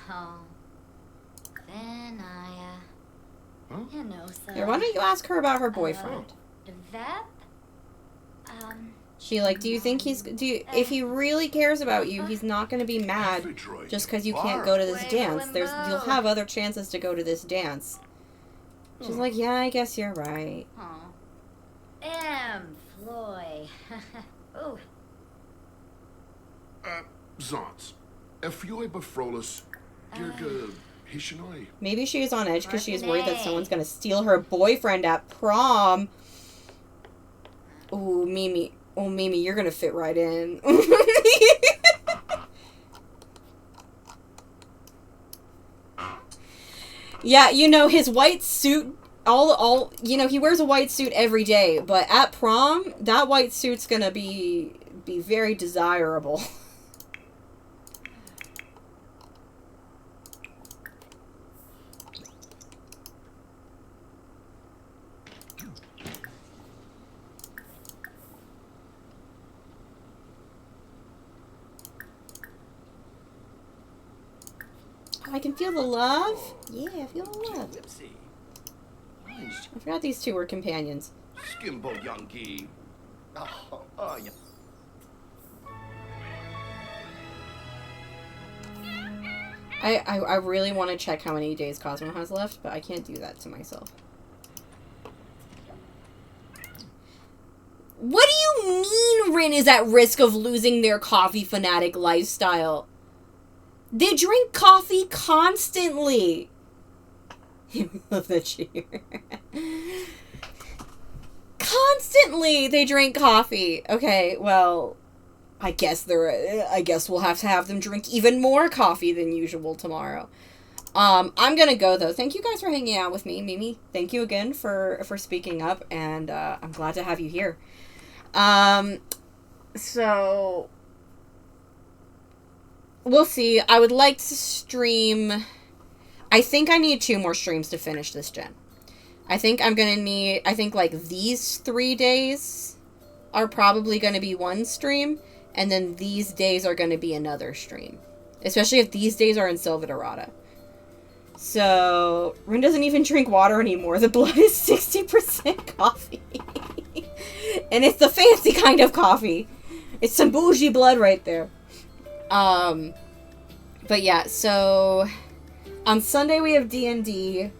Oh. Then you know, so... Here, why don't you ask her about her boyfriend? That? She like, do you think he's... if he really cares about you, he's not going to be mad just because you can't go to this dance. You'll have other chances to go to this dance. She's like, yeah, I guess you're right. Floy. Oh. Zants. Effioi befrolis. Girga Hishinoi. Maybe she is on edge because she is worried that someone's going to steal her boyfriend at prom. Ooh, Mimi. Oh, Mimi, you're going to fit right in. Yeah, you know, his white suit, you know, he wears a white suit every day, but at prom, that white suit's going to be very desirable. I can feel the love. Yeah, I feel the love. I forgot these two were companions. Skimbo Youngie. Oh, yeah. I really want to check how many days Cosmo has left, but I can't do that to myself. What do you mean Rin is at risk of losing their coffee fanatic lifestyle? They drink coffee constantly. I love that cheer. Constantly they drink coffee. Okay, well, I guess we'll have to have them drink even more coffee than usual tomorrow. I'm gonna go though. Thank you guys for hanging out with me, Mimi. Thank you again for speaking up, and I'm glad to have you here. So we'll see. I would like to stream. I think I need 2 more streams to finish this gen. I think I'm gonna need. I think like these 3 days are probably gonna be one stream, and then these days are gonna be another stream. Especially if these days are in Silva Dorada. So Rin doesn't even drink water anymore. The blood is 60% coffee, and it's the fancy kind of coffee. It's some bougie blood right there. But yeah, so on Sunday we have D&D.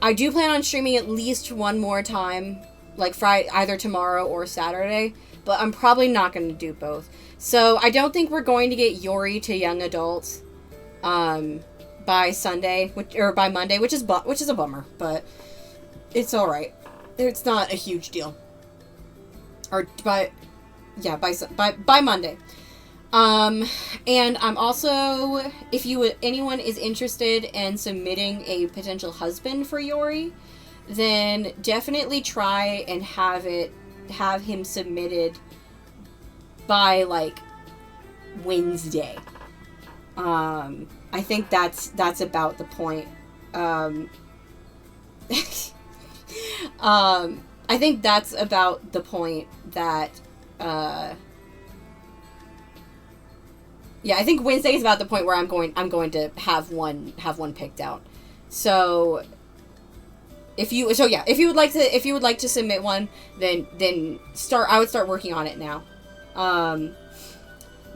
I do plan on streaming at least one more time, like Friday, either tomorrow or Saturday, but I'm probably not going to do both. So I don't think we're going to get Yori to young adult by Sunday, or by Monday, which is a bummer, but it's all right. It's not a huge deal. Or by Monday. And I'm also, if anyone is interested in submitting a potential husband for Yori, then definitely try and have him submitted by like Wednesday. I think that's about the point. I think that's about the point that, yeah, I think Wednesday is about the point where I'm going to have one picked out. So if you would like to submit one, then I would start working on it now.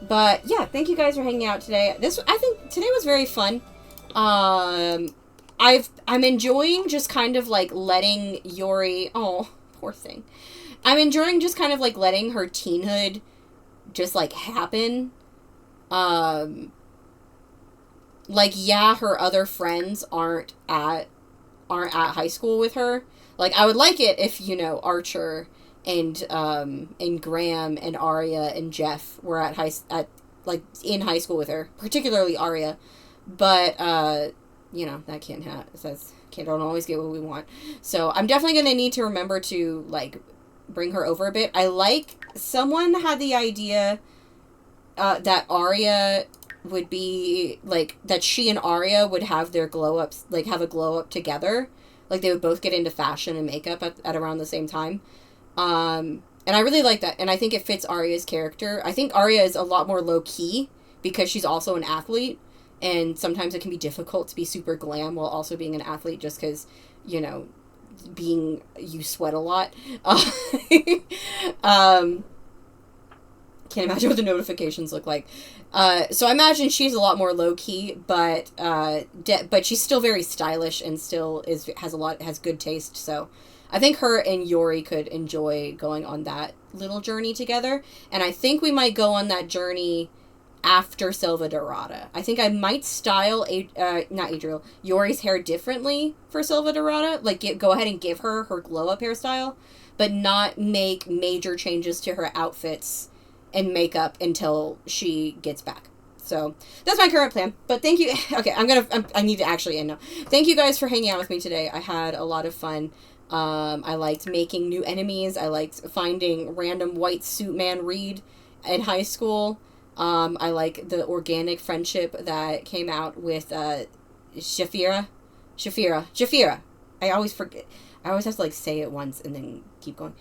But yeah, thank you guys for hanging out today. I think today was very fun. I'm enjoying just kind of like letting Yori, oh, poor thing. I'm enjoying just kind of like letting her teenhood just like happen. Like, yeah, her other friends aren't at high school with her. Like, I would like it if, Archer and Graham and Arya and Jeff were in high school with her, particularly Arya. But, that don't always get what we want. So I'm definitely going to need to remember to, like, bring her over a bit. Someone had the idea that Arya would be, like, that she and Arya would have their glow-ups, like, have a glow-up together. Like, they would both get into fashion and makeup at around the same time. And I really like that, and I think it fits Arya's character. I think Arya is a lot more low-key, because she's also an athlete, and sometimes it can be difficult to be super glam while also being an athlete, just because, you sweat a lot. Can't imagine what the notifications look like. So I imagine she's a lot more low-key, but she's still very stylish and still has good taste. So I think her and Yori could enjoy going on that little journey together. And I think we might go on that journey after Selva Dorada. I think I might style not Adriel, Yori's hair differently for Selva Dorada. Like, go ahead and give her glow-up hairstyle, but not make major changes to her outfits and makeup until she gets back. So that's my current plan. But thank you. Okay, I need to actually end now. Thank you guys for hanging out with me today. I had a lot of fun. I liked making new enemies. I liked finding random white suit man Reed in high school. I like the organic friendship that came out with Shafira. I always forget. I always have to like say it once and then keep going.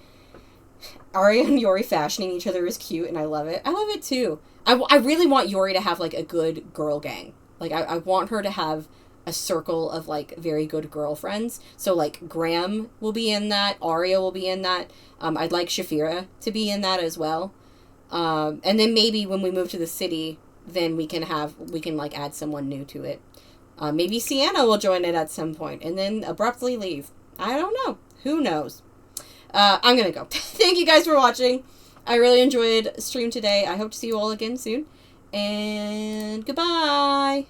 Arya and Yori fashioning each other is cute, and I love it. I love it too. I really want Yori to have like a good girl gang. Like I want her to have a circle of like very good girlfriends. So like Graham will be in that. Arya will be in that. I'd like Shafira to be in that as well. And then maybe when we move to the city, then we can like add someone new to it. Maybe Sienna will join it at some point and then abruptly leave. I don't know. Who knows? I'm gonna go. Thank you guys for watching. I really enjoyed stream today. I hope to see you all again soon. And goodbye.